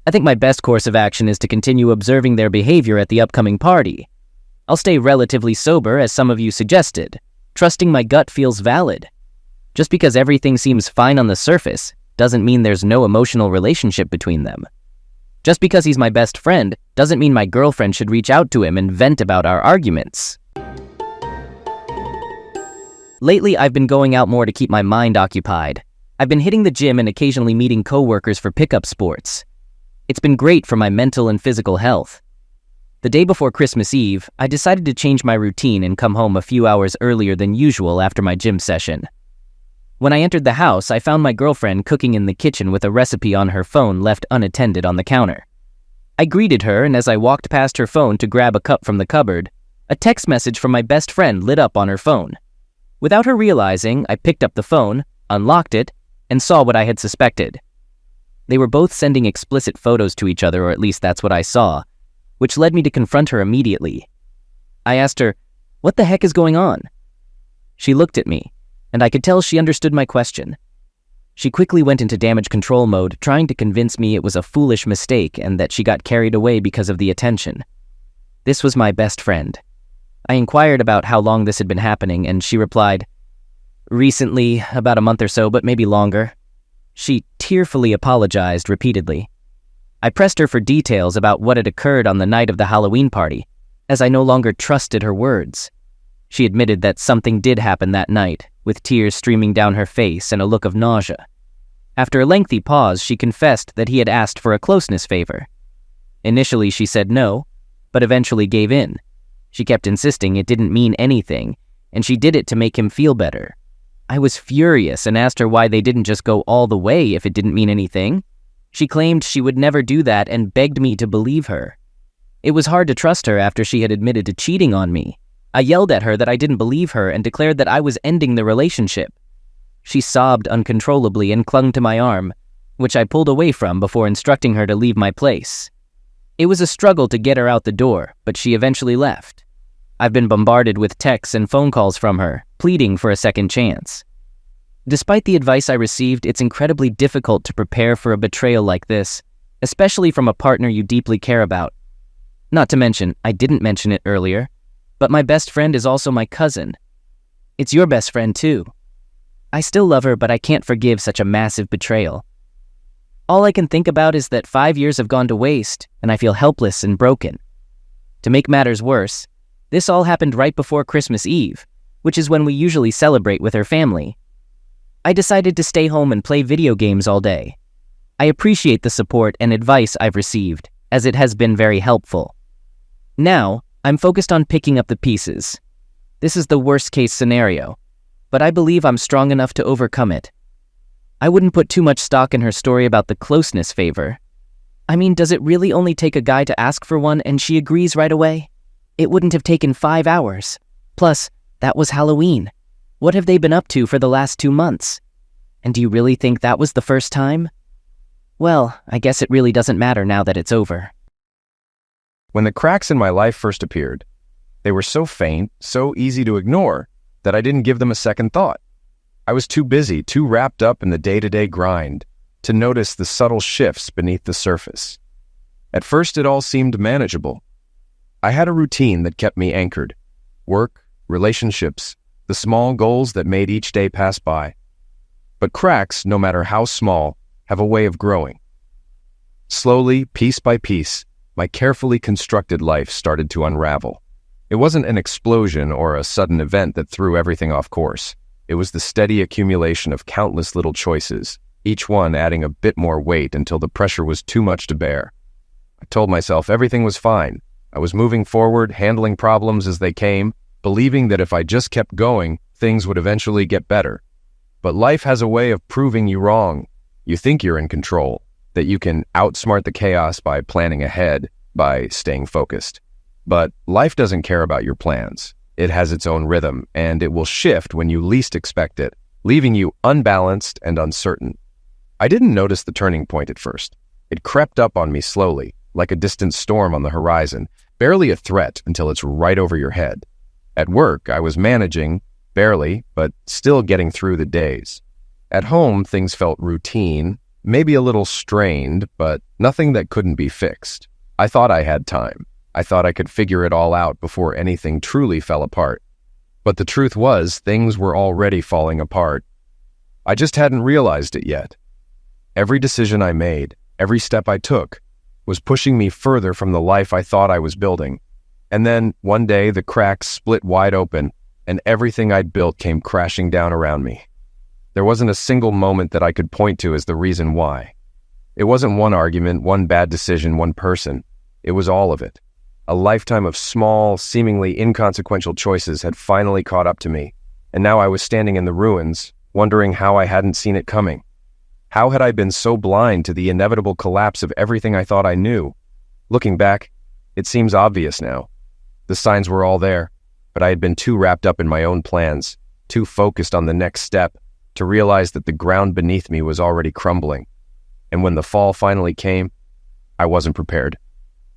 I think my best course of action is to continue observing their behavior at the upcoming party. I'll stay relatively sober, as some of you suggested. Trusting my gut feels valid. Just because everything seems fine on the surface doesn't mean there's no emotional relationship between them. Just because he's my best friend doesn't mean my girlfriend should reach out to him and vent about our arguments. Lately, I've been going out more to keep my mind occupied. I've been hitting the gym and occasionally meeting coworkers for pickup sports. It's been great for my mental and physical health. The day before Christmas Eve, I decided to change my routine and come home a few hours earlier than usual after my gym session. When I entered the house, I found my girlfriend cooking in the kitchen with a recipe on her phone left unattended on the counter. I greeted her, and as I walked past her phone to grab a cup from the cupboard, a text message from my best friend lit up on her phone. Without her realizing, I picked up the phone, unlocked it, and saw what I had suspected. They were both sending explicit photos to each other, or at least that's what I saw, which led me to confront her immediately. I asked her, "What the heck is going on?" She looked at me, and I could tell she understood my question. She quickly went into damage control mode, trying to convince me it was a foolish mistake and that she got carried away because of the attention. This was my best friend. I inquired about how long this had been happening, and she replied, "Recently, about a month or so, but maybe longer." She tearfully apologized repeatedly. I pressed her for details about what had occurred on the night of the Halloween party, as I no longer trusted her words. She admitted that something did happen that night, with tears streaming down her face and a look of nausea. After a lengthy pause, she confessed that he had asked for a closeness favor. Initially, she said no, but eventually gave in. She kept insisting it didn't mean anything, and she did it to make him feel better. I was furious and asked her why they didn't just go all the way if it didn't mean anything. She claimed she would never do that and begged me to believe her. It was hard to trust her after she had admitted to cheating on me. I yelled at her that I didn't believe her and declared that I was ending the relationship. She sobbed uncontrollably and clung to my arm, which I pulled away from before instructing her to leave my place. It was a struggle to get her out the door, but she eventually left. I've been bombarded with texts and phone calls from her, pleading for a second chance. Despite the advice I received, it's incredibly difficult to prepare for a betrayal like this, especially from a partner you deeply care about. Not to mention, I didn't mention it earlier, but my best friend is also my cousin. It's your best friend too. I still love her, but I can't forgive such a massive betrayal. All I can think about is that 5 years have gone to waste, and I feel helpless and broken. To make matters worse, this all happened right before Christmas Eve, which is when we usually celebrate with her family. I decided to stay home and play video games all day. I appreciate the support and advice I've received, as it has been very helpful. Now, I'm focused on picking up the pieces. This is the worst-case scenario, but I believe I'm strong enough to overcome it. I wouldn't put too much stock in her story about the closeness favor. I mean, does it really only take a guy to ask for one and she agrees right away? It wouldn't have taken 5 hours. Plus, that was Halloween. What have they been up to for the last 2 months? And do you really think that was the first time? Well, I guess it really doesn't matter now that it's over. When the cracks in my life first appeared, they were so faint, so easy to ignore, that I didn't give them a second thought. I was too busy, too wrapped up in the day-to-day grind, to notice the subtle shifts beneath the surface. At first, it all seemed manageable. I had a routine that kept me anchored. Work, relationships, the small goals that made each day pass by. But cracks, no matter how small, have a way of growing. Slowly, piece by piece, my carefully constructed life started to unravel. It wasn't an explosion or a sudden event that threw everything off course. It was the steady accumulation of countless little choices, each one adding a bit more weight until the pressure was too much to bear. I told myself everything was fine. I was moving forward, handling problems as they came, believing that if I just kept going, things would eventually get better. But life has a way of proving you wrong. You think you're in control, that you can outsmart the chaos by planning ahead, by staying focused. But life doesn't care about your plans. It has its own rhythm, and it will shift when you least expect it, leaving you unbalanced and uncertain. I didn't notice the turning point at first. It crept up on me slowly, like a distant storm on the horizon, barely a threat until it's right over your head. At work, I was managing, barely, but still getting through the days. At home, things felt routine, maybe a little strained, but nothing that couldn't be fixed. I thought I had time. I thought I could figure it all out before anything truly fell apart. But the truth was, things were already falling apart. I just hadn't realized it yet. Every decision I made, every step I took, was pushing me further from the life I thought I was building. And then, one day, the cracks split wide open, and everything I'd built came crashing down around me. There wasn't a single moment that I could point to as the reason why. It wasn't one argument, one bad decision, one person. It was all of it. A lifetime of small, seemingly inconsequential choices had finally caught up to me, and now I was standing in the ruins, wondering how I hadn't seen it coming. How had I been so blind to the inevitable collapse of everything I thought I knew? Looking back, it seems obvious now. The signs were all there, but I had been too wrapped up in my own plans, too focused on the next step, to realize that the ground beneath me was already crumbling. And when the fall finally came, I wasn't prepared.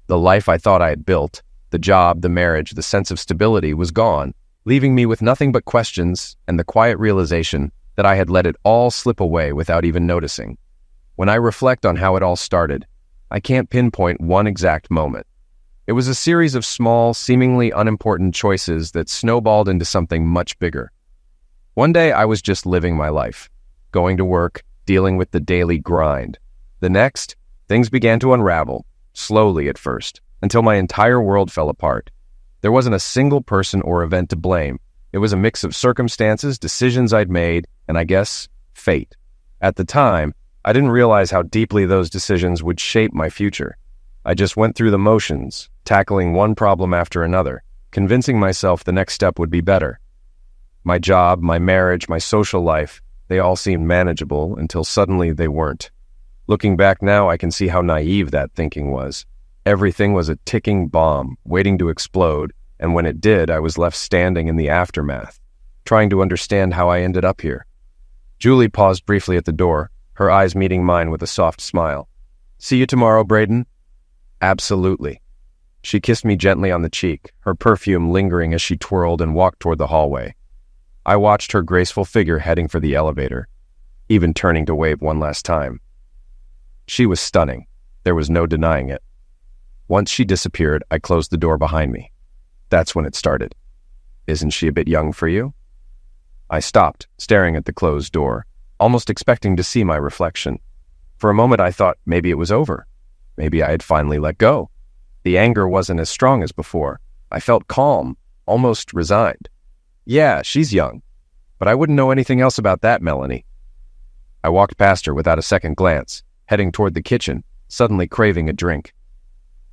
The life I thought I had built, the job, the marriage, the sense of stability was gone, leaving me with nothing but questions and the quiet realization that I had let it all slip away without even noticing. When I reflect on how it all started, I can't pinpoint one exact moment. It was a series of small, seemingly unimportant choices that snowballed into something much bigger. One day I was just living my life, going to work, dealing with the daily grind. The next, things began to unravel, slowly at first, until my entire world fell apart. There wasn't a single person or event to blame. It was a mix of circumstances, decisions I'd made, and I guess, fate. At the time, I didn't realize how deeply those decisions would shape my future. I just went through the motions, tackling one problem after another, convincing myself the next step would be better. My job, my marriage, my social life, they all seemed manageable until suddenly they weren't. Looking back now, I can see how naive that thinking was. Everything was a ticking bomb, waiting to explode, and when it did, I was left standing in the aftermath, trying to understand how I ended up here. Julie paused briefly at the door, her eyes meeting mine with a soft smile. "See you tomorrow, Braden?" "Absolutely." She kissed me gently on the cheek, her perfume lingering as she twirled and walked toward the hallway. I watched her graceful figure heading for the elevator, even turning to wave one last time. She was stunning. There was no denying it. Once she disappeared, I closed the door behind me. That's when it started. "Isn't she a bit young for you?" I stopped, staring at the closed door, almost expecting to see my reflection. For a moment I thought maybe it was over. Maybe I had finally let go. The anger wasn't as strong as before. I felt calm, almost resigned. Yeah, she's young, but I wouldn't know anything else about that, Melanie. I walked past her without a second glance, heading toward the kitchen, suddenly craving a drink.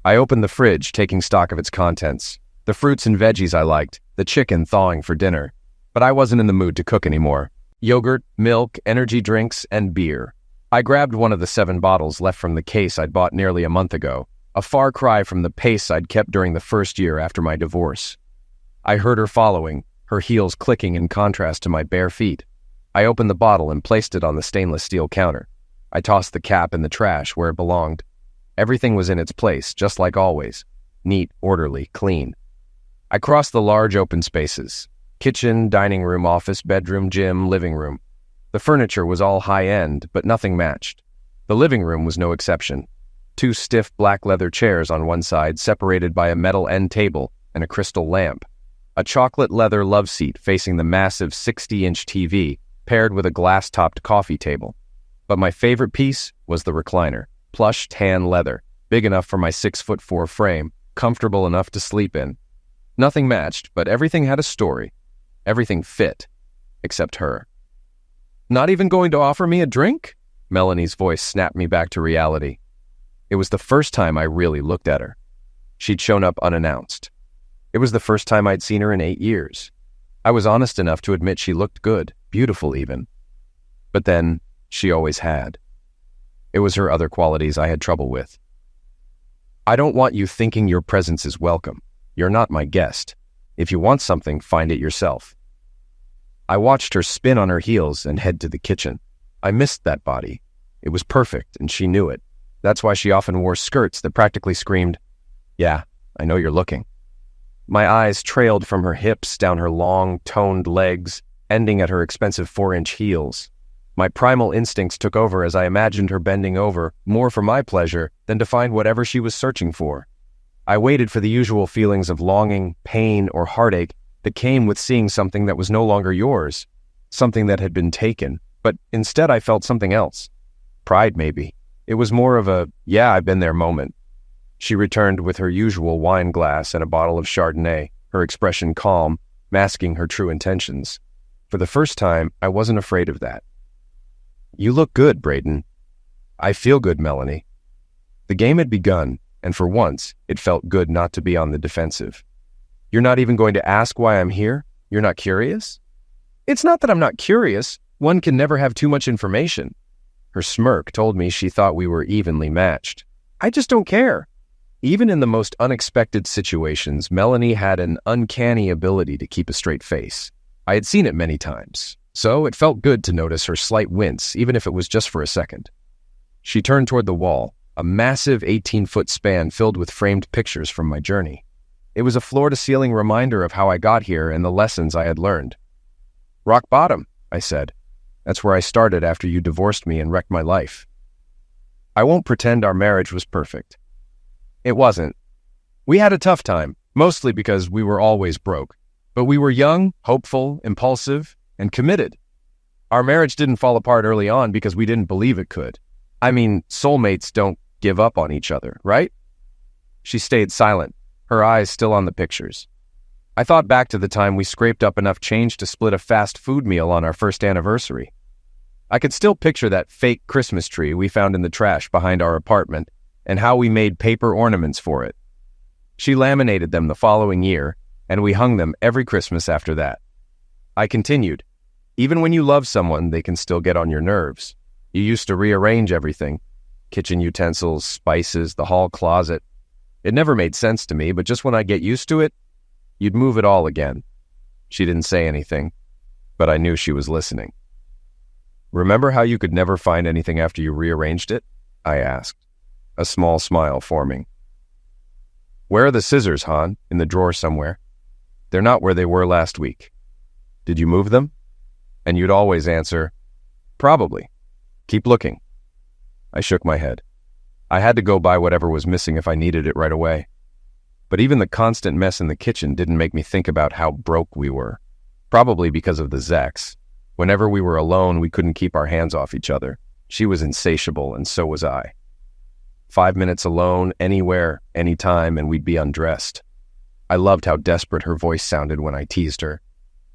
I opened the fridge, taking stock of its contents. The fruits and veggies I liked, the chicken thawing for dinner. But I wasn't in the mood to cook anymore. Yogurt, milk, energy drinks, and beer. I grabbed one of the 7 bottles left from the case I'd bought nearly a month ago, a far cry from the pace I'd kept during the first year after my divorce. I heard her following, her heels clicking in contrast to my bare feet. I opened the bottle and placed it on the stainless steel counter. I tossed the cap in the trash where it belonged. Everything was in its place, just like always. Neat, orderly, clean. I crossed the large open spaces. Kitchen, dining room, office, bedroom, gym, living room. The furniture was all high-end, but nothing matched. The living room was no exception. 2 stiff black leather chairs on one side, separated by a metal end table and a crystal lamp. A chocolate leather love seat facing the massive 60-inch TV, paired with a glass-topped coffee table. But my favorite piece was the recliner. Plush tan leather, big enough for my 6'4" frame, comfortable enough to sleep in. Nothing matched, but everything had a story. Everything fit, except her. "Not even going to offer me a drink?" Melanie's voice snapped me back to reality. It was the first time I really looked at her. She'd shown up unannounced. It was the first time I'd seen her in 8 years. I was honest enough to admit she looked good, beautiful even. But then, she always had. It was her other qualities I had trouble with. "I don't want you thinking your presence is welcome. You're not my guest. If you want something, find it yourself." I watched her spin on her heels and head to the kitchen. I missed that body. It was perfect, and she knew it. That's why she often wore skirts that practically screamed, "Yeah, I know you're looking." My eyes trailed from her hips down her long, toned legs, ending at her expensive 4-inch heels. My primal instincts took over as I imagined her bending over, more for my pleasure than to find whatever she was searching for. I waited for the usual feelings of longing, pain, or heartache that came with seeing something that was no longer yours, something that had been taken, but instead I felt something else. Pride, maybe. It was more of a, "yeah, I've been there" moment. She returned with her usual wine glass and a bottle of Chardonnay, her expression calm, masking her true intentions. For the first time, I wasn't afraid of that. "You look good, Braden." "I feel good, Melanie." The game had begun, and for once, it felt good not to be on the defensive. "You're not even going to ask why I'm here? You're not curious?" "It's not that I'm not curious. One can never have too much information." Her smirk told me she thought we were evenly matched. "I just don't care." Even in the most unexpected situations, Melanie had an uncanny ability to keep a straight face. I had seen it many times, so it felt good to notice her slight wince, even if it was just for a second. She turned toward the wall, a massive 18-foot span filled with framed pictures from my journey. It was a floor-to-ceiling reminder of how I got here and the lessons I had learned. "Rock bottom," I said. "That's where I started after you divorced me and wrecked my life." I won't pretend our marriage was perfect. It wasn't. We had a tough time, mostly because we were always broke. But we were young, hopeful, impulsive, and committed. Our marriage didn't fall apart early on because we didn't believe it could. I mean, soulmates don't give up on each other, right? She stayed silent, her eyes still on the pictures. I thought back to the time we scraped up enough change to split a fast food meal on our first anniversary. I could still picture that fake Christmas tree we found in the trash behind our apartment and how we made paper ornaments for it. She laminated them the following year, and we hung them every Christmas after that. I continued, "Even when you love someone, they can still get on your nerves. You used to rearrange everything. Kitchen utensils, spices, the hall closet. It never made sense to me, but just when I get used to it, you'd move it all again." She didn't say anything, but I knew she was listening. "Remember how you could never find anything after you rearranged it?" I asked, a small smile forming. "Where are the scissors, Han? In the drawer somewhere." "They're not where they were last week." "Did you move them?" And you'd always answer, "Probably. Keep looking." I shook my head. I had to go buy whatever was missing if I needed it right away. But even the constant mess in the kitchen didn't make me think about how broke we were. Probably because of the Zex. Whenever we were alone, we couldn't keep our hands off each other. She was insatiable, and so was I. 5 minutes alone, anywhere, anytime, and we'd be undressed. I loved how desperate her voice sounded when I teased her.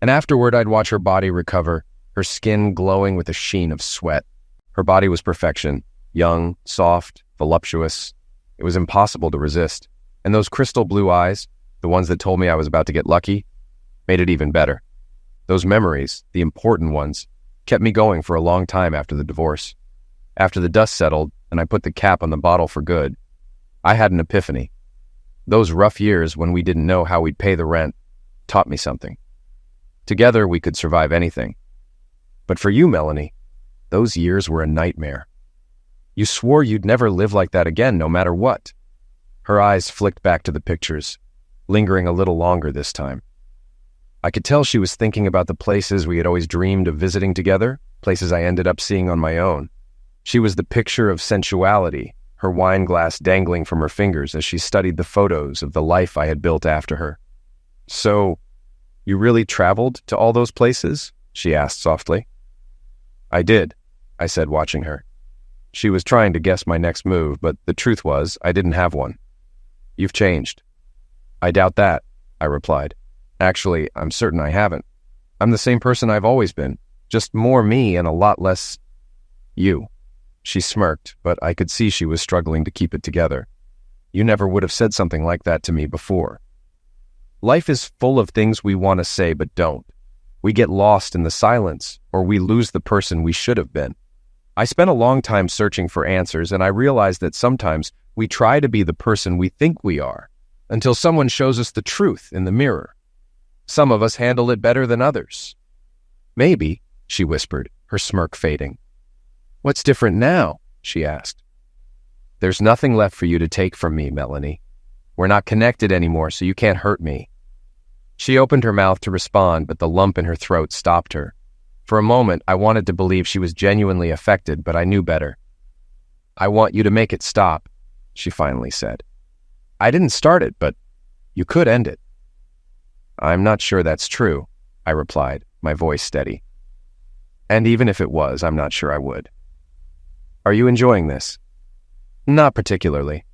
And afterward, I'd watch her body recover, her skin glowing with a sheen of sweat. Her body was perfection, young, soft, voluptuous. It was impossible to resist. And those crystal blue eyes, the ones that told me I was about to get lucky, made it even better. Those memories, the important ones, kept me going for a long time after the divorce. After the dust settled and I put the cap on the bottle for good, I had an epiphany. Those rough years when we didn't know how we'd pay the rent taught me something. Together we could survive anything. But for you, Melanie, those years were a nightmare. You swore you'd never live like that again, no matter what." Her eyes flicked back to the pictures, lingering a little longer this time. I could tell she was thinking about the places we had always dreamed of visiting together, places I ended up seeing on my own. She was the picture of sensuality, her wine glass dangling from her fingers as she studied the photos of the life I had built after her. "So, you really traveled to all those places?" she asked softly. "I did," I said, watching her. She was trying to guess my next move, but the truth was, I didn't have one. "You've changed." "I doubt that," I replied. "Actually, I'm certain I haven't. I'm the same person I've always been, just more me and a lot less you." She smirked, but I could see she was struggling to keep it together. "You never would have said something like that to me before." Life is full of things we want to say but don't. We get lost in the silence, or we lose the person we should have been. I spent a long time searching for answers, and I realized that sometimes we try to be the person we think we are, until someone shows us the truth in the mirror. Some of us handle it better than others. "Maybe," she whispered, her smirk fading. "What's different now?" she asked. "There's nothing left for you to take from me, Melanie. We're not connected anymore, so you can't hurt me." She opened her mouth to respond, but the lump in her throat stopped her. For a moment, I wanted to believe she was genuinely affected, but I knew better. "I want you to make it stop," she finally said. "I didn't start it, but you could end it." "I'm not sure that's true," I replied, my voice steady. "And even if it was, I'm not sure I would." "Are you enjoying this?" "Not particularly.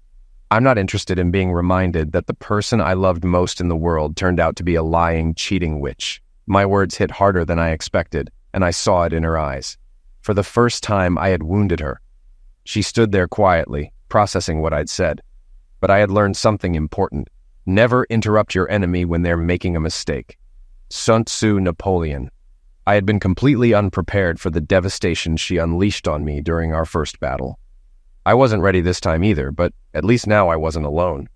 I'm not interested in being reminded that the person I loved most in the world turned out to be a lying, cheating witch." My words hit harder than I expected, and I saw it in her eyes. For the first time, I had wounded her. She stood there quietly, processing what I'd said. But I had learned something important. Never interrupt your enemy when they're making a mistake. Sun Tzu Napoleon. I had been completely unprepared for the devastation she unleashed on me during our first battle. I wasn't ready this time either, but at least now I wasn't alone.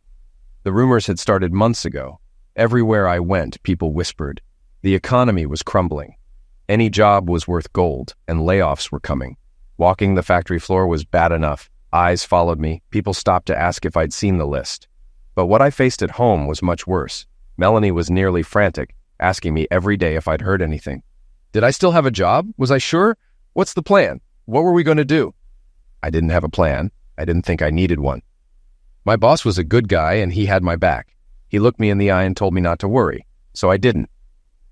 The rumors had started months ago. Everywhere I went, people whispered. The economy was crumbling. Any job was worth gold, and layoffs were coming. Walking the factory floor was bad enough. Eyes followed me. People stopped to ask if I'd seen the list. But what I faced at home was much worse. Melanie was nearly frantic, asking me every day if I'd heard anything. Did I still have a job? Was I sure? What's the plan? What were we going to do? I didn't have a plan. I didn't think I needed one. My boss was a good guy, and he had my back. He looked me in the eye and told me not to worry, so I didn't.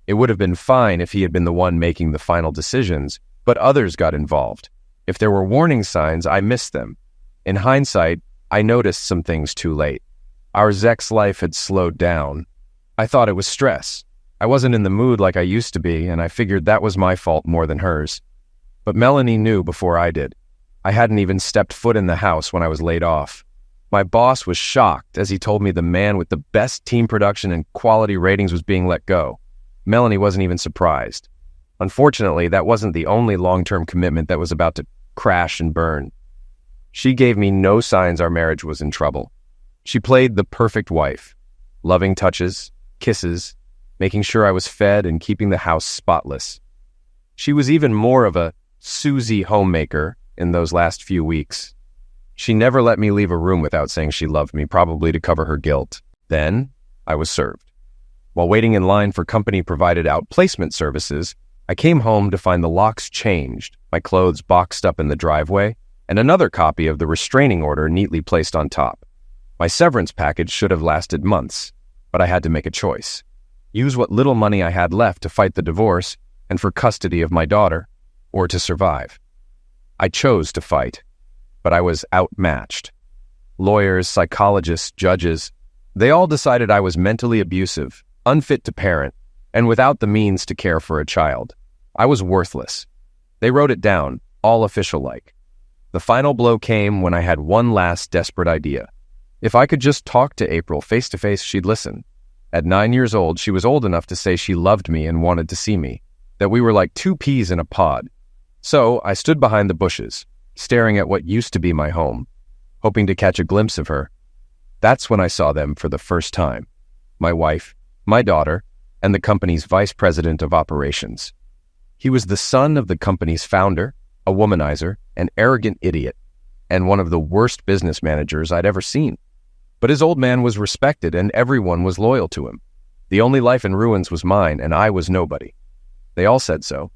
It would have been fine if he had been the one making the final decisions, but others got involved. If there were warning signs, I missed them. In hindsight, I noticed some things too late. Our Zek's life had slowed down. I thought it was stress. I wasn't in the mood like I used to be, and I figured that was my fault more than hers. But Melanie knew before I did. I hadn't even stepped foot in the house when I was laid off. My boss was shocked as he told me the man with the best team production and quality ratings was being let go. Melanie wasn't even surprised. Unfortunately, that wasn't the only long-term commitment that was about to crash and burn. She gave me no signs our marriage was in trouble. She played the perfect wife. Loving touches, kisses, making sure I was fed and keeping the house spotless. She was even more of a Susie homemaker in those last few weeks. She never let me leave a room without saying she loved me, probably to cover her guilt. Then, I was served. While waiting in line for company-provided outplacement services, I came home to find the locks changed, my clothes boxed up in the driveway, and another copy of the restraining order neatly placed on top. My severance package should have lasted months, but I had to make a choice. Use what little money I had left to fight the divorce and for custody of my daughter, or to survive. I chose to fight, but I was outmatched. Lawyers, psychologists, judges, they all decided I was mentally abusive, unfit to parent, and without the means to care for a child. I was worthless. They wrote it down, all official-like. The final blow came when I had one last desperate idea. If I could just talk to April face-to-face, she'd listen. At 9 years old, she was old enough to say she loved me and wanted to see me, that we were like two peas in a pod. So I stood behind the bushes, staring at what used to be my home, hoping to catch a glimpse of her. That's when I saw them for the first time. My wife, my daughter, and the company's vice president of operations. He was the son of the company's founder, a womanizer, an arrogant idiot, and one of the worst business managers I'd ever seen. But his old man was respected and everyone was loyal to him. The only life in ruins was mine and I was nobody. They all said so.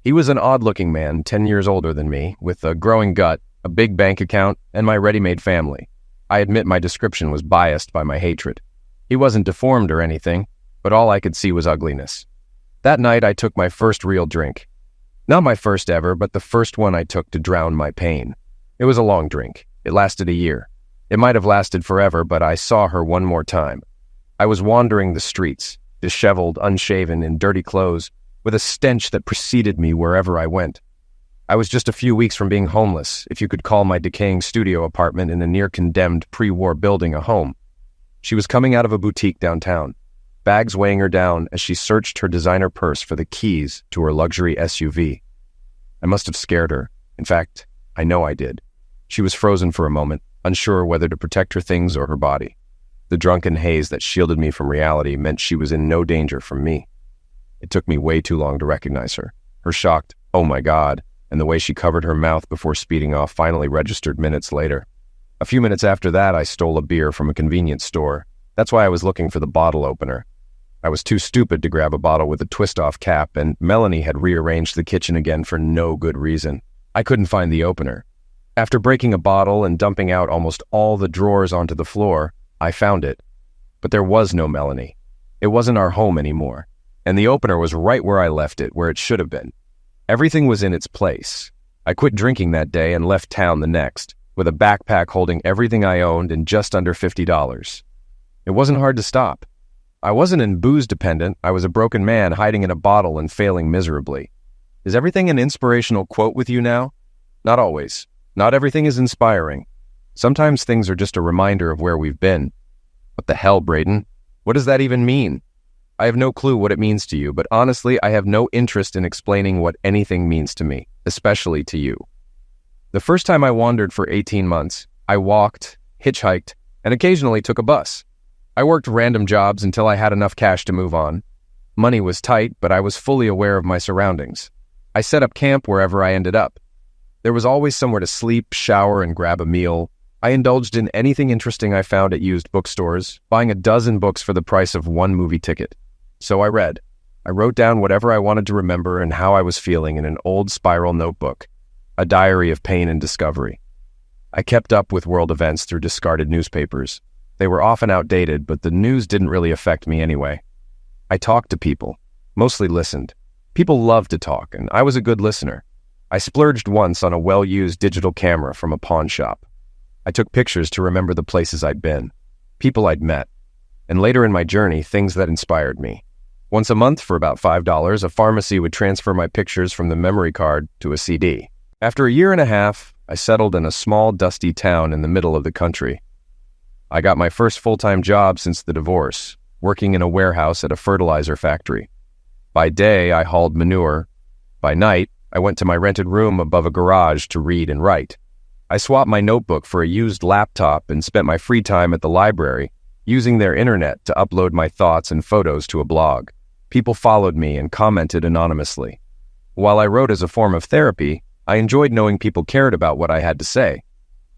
He was an odd-looking man, 10 years older than me, with a growing gut, a big bank account, and my ready-made family. I admit my description was biased by my hatred. He wasn't deformed or anything, but all I could see was ugliness. That night I took my first real drink. Not my first ever, but the first one I took to drown my pain. It was a long drink. It lasted a year. It might have lasted forever, but I saw her one more time. I was wandering the streets, disheveled, unshaven, in dirty clothes, with a stench that preceded me wherever I went. I was just a few weeks from being homeless, if you could call my decaying studio apartment in a near-condemned pre-war building a home. She was coming out of a boutique downtown, bags weighing her down as she searched her designer purse for the keys to her luxury SUV. I must have scared her. In fact, I know I did. She was frozen for a moment, unsure whether to protect her things or her body. The drunken haze that shielded me from reality meant she was in no danger from me. It took me way too long to recognize her. Her shocked, "Oh my God," and the way she covered her mouth before speeding off finally registered minutes later. A few minutes after that, I stole a beer from a convenience store. That's why I was looking for the bottle opener. I was too stupid to grab a bottle with a twist-off cap, and Melanie had rearranged the kitchen again for no good reason. I couldn't find the opener. After breaking a bottle and dumping out almost all the drawers onto the floor, I found it. But there was no Melanie. It wasn't our home anymore. And the opener was right where I left it, where it should have been. Everything was in its place. I quit drinking that day and left town the next, with a backpack holding everything I owned and just under $50. It wasn't hard to stop. I wasn't in booze dependent. I was a broken man hiding in a bottle and failing miserably. Is everything an inspirational quote with you now? Not always. Not everything is inspiring. Sometimes things are just a reminder of where we've been. What the hell, Braden? What does that even mean? I have no clue what it means to you, but honestly, I have no interest in explaining what anything means to me, especially to you. The first time I wandered for 18 months, I walked, hitchhiked, and occasionally took a bus. I worked random jobs until I had enough cash to move on. Money was tight, but I was fully aware of my surroundings. I set up camp wherever I ended up. There was always somewhere to sleep, shower, and grab a meal. I indulged in anything interesting I found at used bookstores, buying a dozen books for the price of one movie ticket. So I read. I wrote down whatever I wanted to remember and how I was feeling in an old spiral notebook, a diary of pain and discovery. I kept up with world events through discarded newspapers. They were often outdated, but the news didn't really affect me anyway. I talked to people, mostly listened. People love to talk, and I was a good listener. I splurged once on a well-used digital camera from a pawn shop. I took pictures to remember the places I'd been, people I'd met, and later in my journey, things that inspired me. Once a month, for about $5, a pharmacy would transfer my pictures from the memory card to a CD. After a year and a half, I settled in a small, dusty town in the middle of the country. I got my first full-time job since the divorce, working in a warehouse at a fertilizer factory. By day, I hauled manure. By night, I went to my rented room above a garage to read and write. I swapped my notebook for a used laptop and spent my free time at the library, using their internet to upload my thoughts and photos to a blog. People followed me and commented anonymously. While I wrote as a form of therapy, I enjoyed knowing people cared about what I had to say.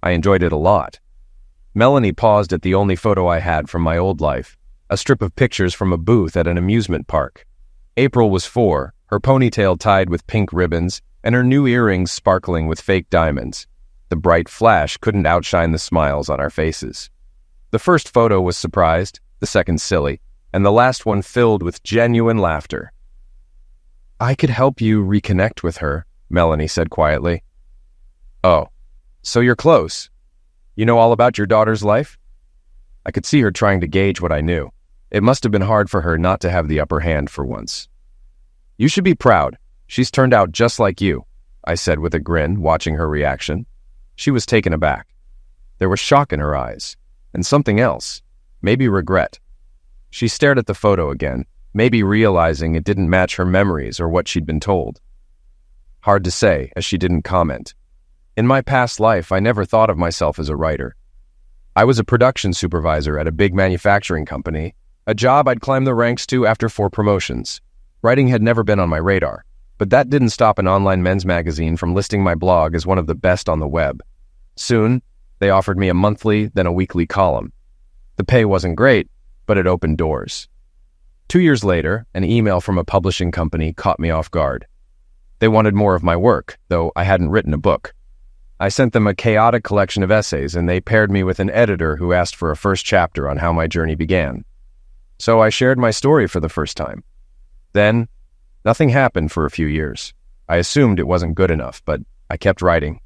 I enjoyed it a lot. Melanie paused at the only photo I had from my old life, a strip of pictures from a booth at an amusement park. April was 4, her ponytail tied with pink ribbons, and her new earrings sparkling with fake diamonds. The bright flash couldn't outshine the smiles on our faces. The first photo was surprised, the second silly, and the last one filled with genuine laughter. "I could help you reconnect with her," Melanie said quietly. "Oh, so you're close. You know all about your daughter's life?" I could see her trying to gauge what I knew. It must have been hard for her not to have the upper hand for once. "You should be proud. She's turned out just like you," I said with a grin, watching her reaction. She was taken aback. There was shock in her eyes, and something else, maybe regret. She stared at the photo again, maybe realizing it didn't match her memories or what she'd been told. Hard to say, as she didn't comment. In my past life, I never thought of myself as a writer. I was a production supervisor at a big manufacturing company, a job I'd climbed the ranks to after 4 promotions. Writing had never been on my radar. But that didn't stop an online men's magazine from listing my blog as one of the best on the web. Soon, they offered me a monthly, then a weekly column. The pay wasn't great, but it opened doors. 2 years later, an email from a publishing company caught me off guard. They wanted more of my work, though I hadn't written a book. I sent them a chaotic collection of essays, and they paired me with an editor who asked for a first chapter on how my journey began. So I shared my story for the first time. Then, nothing happened for a few years. I assumed it wasn't good enough, but I kept writing.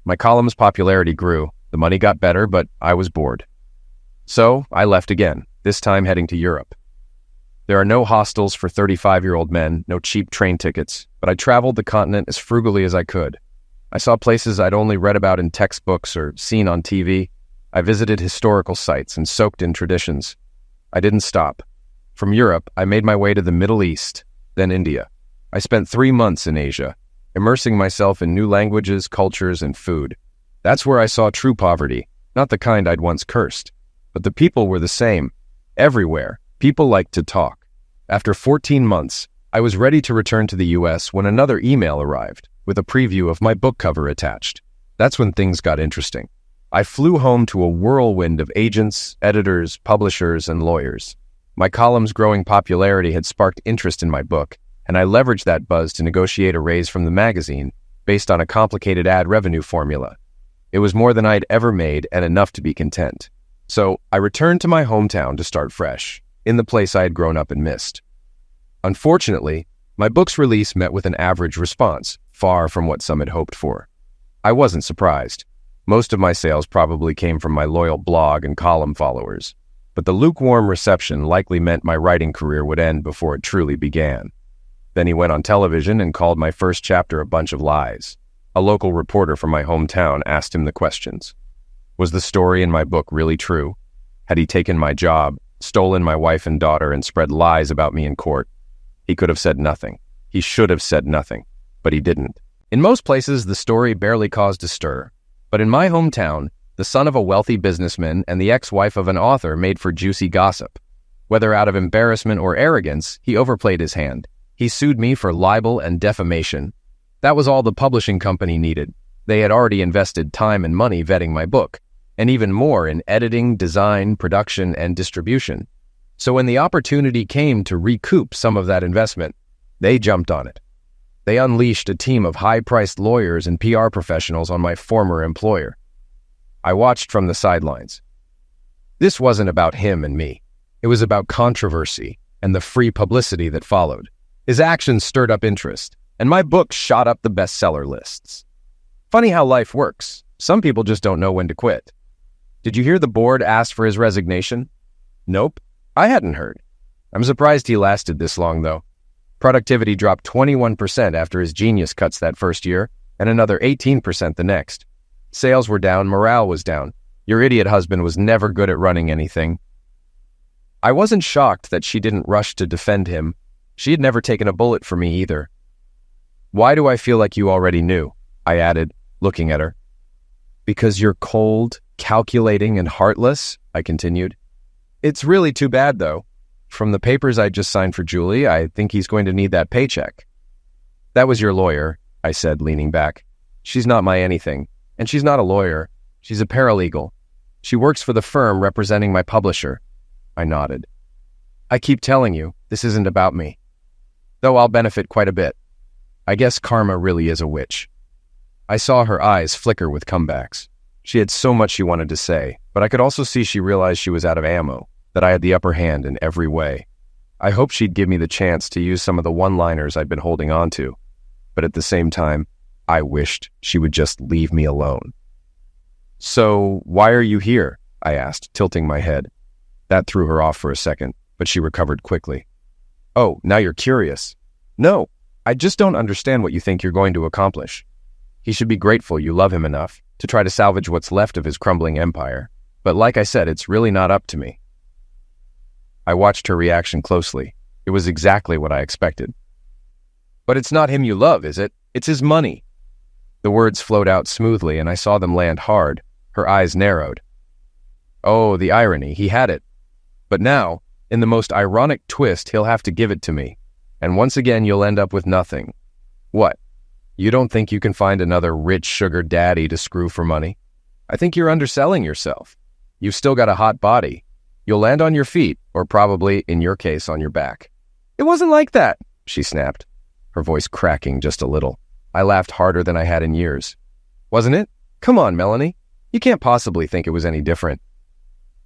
My column's popularity grew, the money got better, but I was bored. So I left again, this time heading to Europe. There are no hostels for 35-year-old men, no cheap train tickets, but I traveled the continent as frugally as I could. I saw places I'd only read about in textbooks or seen on TV. I visited historical sites and soaked in traditions. I didn't stop. From Europe, I made my way to the Middle East, then India. I spent 3 months in Asia, immersing myself in new languages, cultures, and food. That's where I saw true poverty, not the kind I'd once cursed. But the people were the same. Everywhere, people liked to talk. After 14 months, I was ready to return to the US when another email arrived, with a preview of my book cover attached. That's when things got interesting. I flew home to a whirlwind of agents, editors, publishers, and lawyers. My column's growing popularity had sparked interest in my book, and I leveraged that buzz to negotiate a raise from the magazine based on a complicated ad revenue formula. It was more than I'd ever made and enough to be content. So I returned to my hometown to start fresh, in the place I had grown up and missed. Unfortunately, my book's release met with an average response, far from what some had hoped for. I wasn't surprised. Most of my sales probably came from my loyal blog and column followers, but the lukewarm reception likely meant my writing career would end before it truly began. Then he went on television and called my first chapter a bunch of lies. A local reporter from my hometown asked him the questions. Was the story in my book really true? Had he taken my job, stolen my wife and daughter, and spread lies about me in court? He could have said nothing. He should have said nothing, but he didn't. In most places, the story barely caused a stir. But in my hometown, the son of a wealthy businessman and the ex-wife of an author made for juicy gossip. Whether out of embarrassment or arrogance, he overplayed his hand. He sued me for libel and defamation. That was all the publishing company needed. They had already invested time and money vetting my book, and even more in editing, design, production, and distribution. So when the opportunity came to recoup some of that investment, they jumped on it. They unleashed a team of high-priced lawyers and PR professionals on my former employer. I watched from the sidelines. This wasn't about him and me. It was about controversy and the free publicity that followed. His actions stirred up interest, and my book shot up the bestseller lists. Funny how life works. Some people just don't know when to quit. Did you hear the board asked for his resignation? Nope, I hadn't heard. I'm surprised he lasted this long, though. Productivity dropped 21% after his genius cuts that first year, and another 18% the next. Sales were down, morale was down. Your idiot husband was never good at running anything. I wasn't shocked that she didn't rush to defend him. She had never taken a bullet for me either. Why do I feel like you already knew? I added, looking at her. Because you're cold, calculating, and heartless, I continued. It's really too bad, though. From the papers I just signed for Julie, I think he's going to need that paycheck. That was your lawyer, I said, leaning back. She's not my anything, and she's not a lawyer. She's a paralegal. She works for the firm representing my publisher. I nodded. I keep telling you, this isn't about me. Though I'll benefit quite a bit. I guess karma really is a witch. I saw her eyes flicker with comebacks. She had so much she wanted to say, but I could also see she realized she was out of ammo, that I had the upper hand in every way. I hoped she'd give me the chance to use some of the one-liners I'd been holding on to, but at the same time, I wished she would just leave me alone. So, why are you here? I asked, tilting my head. That threw her off for a second, but she recovered quickly. Oh, now you're curious. No, I just don't understand what you think you're going to accomplish. He should be grateful you love him enough to try to salvage what's left of his crumbling empire. But like I said, it's really not up to me. I watched her reaction closely. It was exactly what I expected. But it's not him you love, is it? It's his money. The words flowed out smoothly, and I saw them land hard. Her eyes narrowed. Oh, the irony. He had it. But now, in the most ironic twist, he'll have to give it to me. And once again, you'll end up with nothing. What? You don't think you can find another rich sugar daddy to screw for money? I think you're underselling yourself. You've still got a hot body. You'll land on your feet, or probably, in your case, on your back. It wasn't like that, she snapped, her voice cracking just a little. I laughed harder than I had in years. Wasn't it? Come on, Melanie. You can't possibly think it was any different.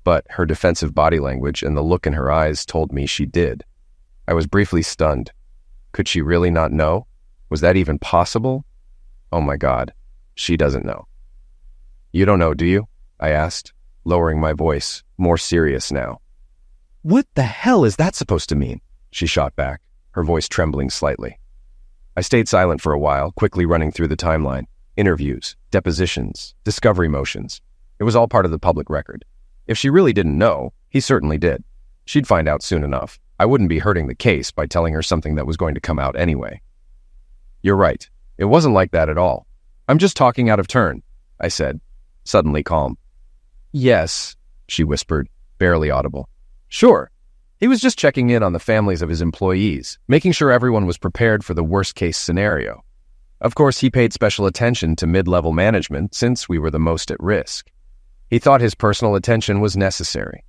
But her defensive body language and the look in her eyes told me she did. I was briefly stunned. Could she really not know? Was that even possible? Oh my God, she doesn't know. You don't know, do you? I asked, lowering my voice, more serious now. What the hell is that supposed to mean? She shot back, her voice trembling slightly. I stayed silent for a while, quickly running through the timeline. Interviews, depositions, discovery motions. It was all part of the public record. If she really didn't know, he certainly did. She'd find out soon enough. I wouldn't be hurting the case by telling her something that was going to come out anyway. You're right. It wasn't like that at all. I'm just talking out of turn, I said, suddenly calm. Yes, she whispered, barely audible. Sure. He was just checking in on the families of his employees, making sure everyone was prepared for the worst-case scenario. Of course, he paid special attention to mid-level management since we were the most at risk. He thought his personal attention was necessary.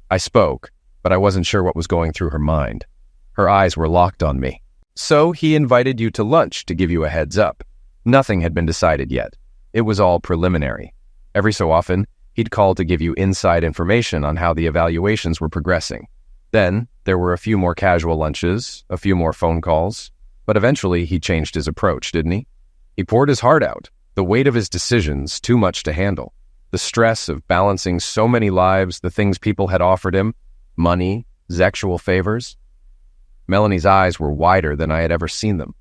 I spoke, but I wasn't sure what was going through her mind. Her eyes were locked on me. So he invited you to lunch to give you a heads up. Nothing had been decided yet. It was all preliminary. Every so often, he'd call to give you inside information on how the evaluations were progressing. Then, there were a few more casual lunches, a few more phone calls, but eventually he changed his approach, didn't he? He poured his heart out, the weight of his decisions too much to handle. The stress of balancing so many lives, the things people had offered him, money, sexual favors. Melanie's eyes were wider than I had ever seen them.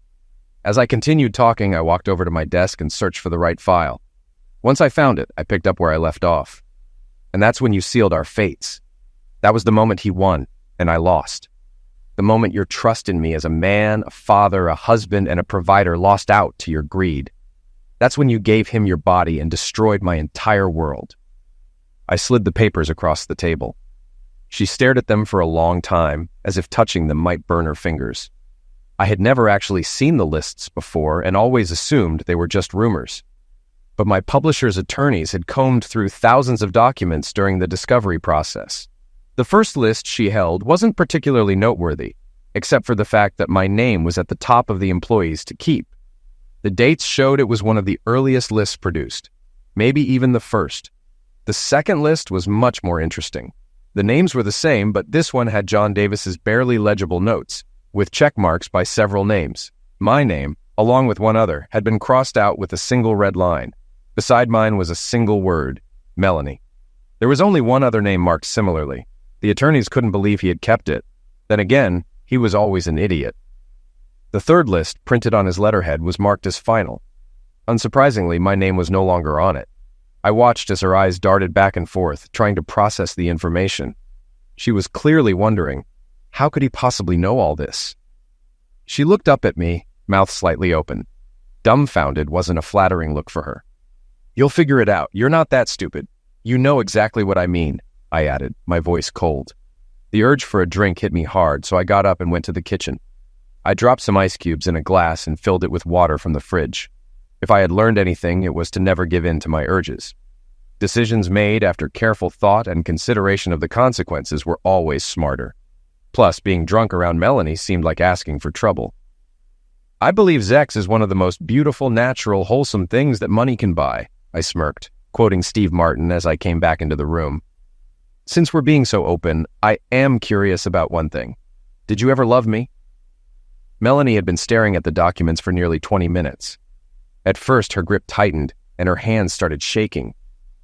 As I continued talking, I walked over to my desk and searched for the right file. Once I found it, I picked up where I left off. And that's when you sealed our fates. That was the moment he won, and I lost. The moment your trust in me as a man, a father, a husband, and a provider lost out to your greed. That's when you gave him your body and destroyed my entire world. I slid the papers across the table. She stared at them for a long time, as if touching them might burn her fingers. I had never actually seen the lists before and always assumed they were just rumors. But my publisher's attorneys had combed through thousands of documents during the discovery process. The first list she held wasn't particularly noteworthy, except for the fact that my name was at the top of the employees to keep. The dates showed it was one of the earliest lists produced, maybe even the first. The second list was much more interesting. The names were the same, but this one had John Davis's barely legible notes, with check marks by several names. My name, along with one other, had been crossed out with a single red line. Beside mine was a single word, Melanie. There was only one other name marked similarly. The attorneys couldn't believe he had kept it. Then again, he was always an idiot. The third list, printed on his letterhead, was marked as final. Unsurprisingly, my name was no longer on it. I watched as her eyes darted back and forth, trying to process the information. She was clearly wondering, how could he possibly know all this? She looked up at me, mouth slightly open. Dumbfounded wasn't a flattering look for her. You'll figure it out. You're not that stupid. You know exactly what I mean, I added, my voice cold. The urge for a drink hit me hard, so I got up and went to the kitchen. I dropped some ice cubes in a glass and filled it with water from the fridge. If I had learned anything, it was to never give in to my urges. Decisions made after careful thought and consideration of the consequences were always smarter. Plus, being drunk around Melanie seemed like asking for trouble. I believe sex is one of the most beautiful, natural, wholesome things that money can buy, I smirked, quoting Steve Martin as I came back into the room. Since we're being so open, I am curious about one thing. Did you ever love me? Melanie had been staring at the documents for nearly 20 minutes. At first, her grip tightened and her hands started shaking,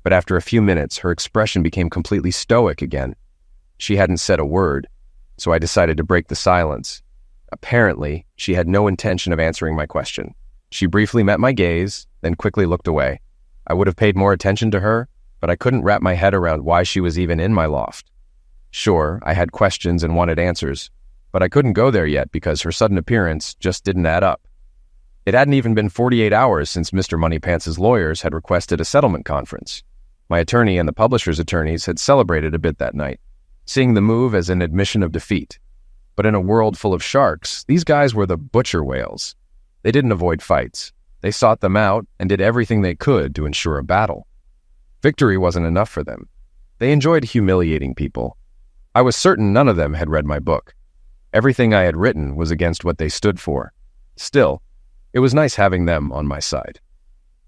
but after a few minutes, her expression became completely stoic again. She hadn't said a word, so I decided to break the silence. Apparently, she had no intention of answering my question. She briefly met my gaze, then quickly looked away. I would have paid more attention to her, but I couldn't wrap my head around why she was even in my loft. Sure, I had questions and wanted answers, but I couldn't go there yet because her sudden appearance just didn't add up. It hadn't even been 48 hours since Mr. Moneypants' lawyers had requested a settlement conference. My attorney and the publisher's attorneys had celebrated a bit that night, seeing the move as an admission of defeat. But in a world full of sharks, these guys were the butcher whales. They didn't avoid fights. They sought them out and did everything they could to ensure a battle. Victory wasn't enough for them. They enjoyed humiliating people. I was certain none of them had read my book. Everything I had written was against what they stood for. Still, it was nice having them on my side.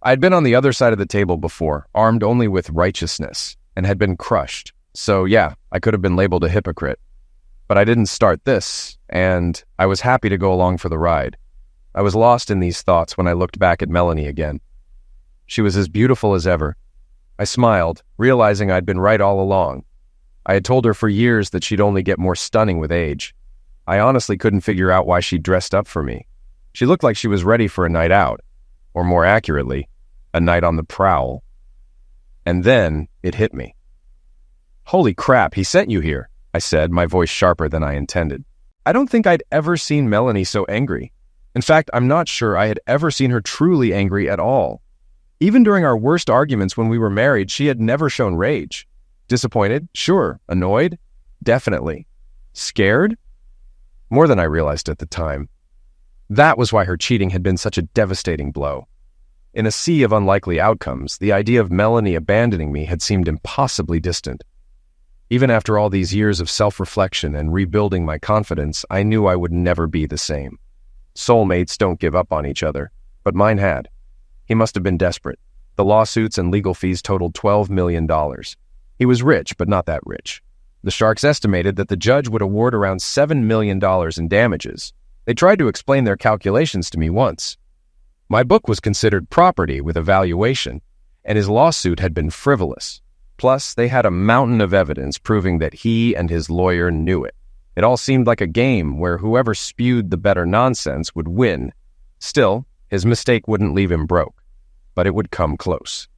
I had been on the other side of the table before, armed only with righteousness, and had been crushed. So yeah, I could have been labeled a hypocrite. But I didn't start this, and I was happy to go along for the ride. I was lost in these thoughts when I looked back at Melanie again. She was as beautiful as ever. I smiled, realizing I'd been right all along. I had told her for years that she'd only get more stunning with age. I honestly couldn't figure out why she dressed up for me. She looked like she was ready for a night out, or more accurately, a night on the prowl. And then it hit me. "Holy crap, he sent you here," I said, my voice sharper than I intended. I don't think I'd ever seen Melanie so angry. In fact, I'm not sure I had ever seen her truly angry at all. Even during our worst arguments when we were married, she had never shown rage. Disappointed? Sure. Annoyed? Definitely. Scared? More than I realized at the time. That was why her cheating had been such a devastating blow. In a sea of unlikely outcomes, the idea of Melanie abandoning me had seemed impossibly distant. Even after all these years of self-reflection and rebuilding my confidence, I knew I would never be the same. Soulmates don't give up on each other, but mine had. He must have been desperate. The lawsuits and legal fees totaled $12 million. He was rich, but not that rich. The Sharks estimated that the judge would award around $7 million in damages. They tried to explain their calculations to me once. My book was considered property with a valuation, and his lawsuit had been frivolous. Plus, they had a mountain of evidence proving that he and his lawyer knew it. It all seemed like a game where whoever spewed the better nonsense would win. Still, his mistake wouldn't leave him broke, but it would come close.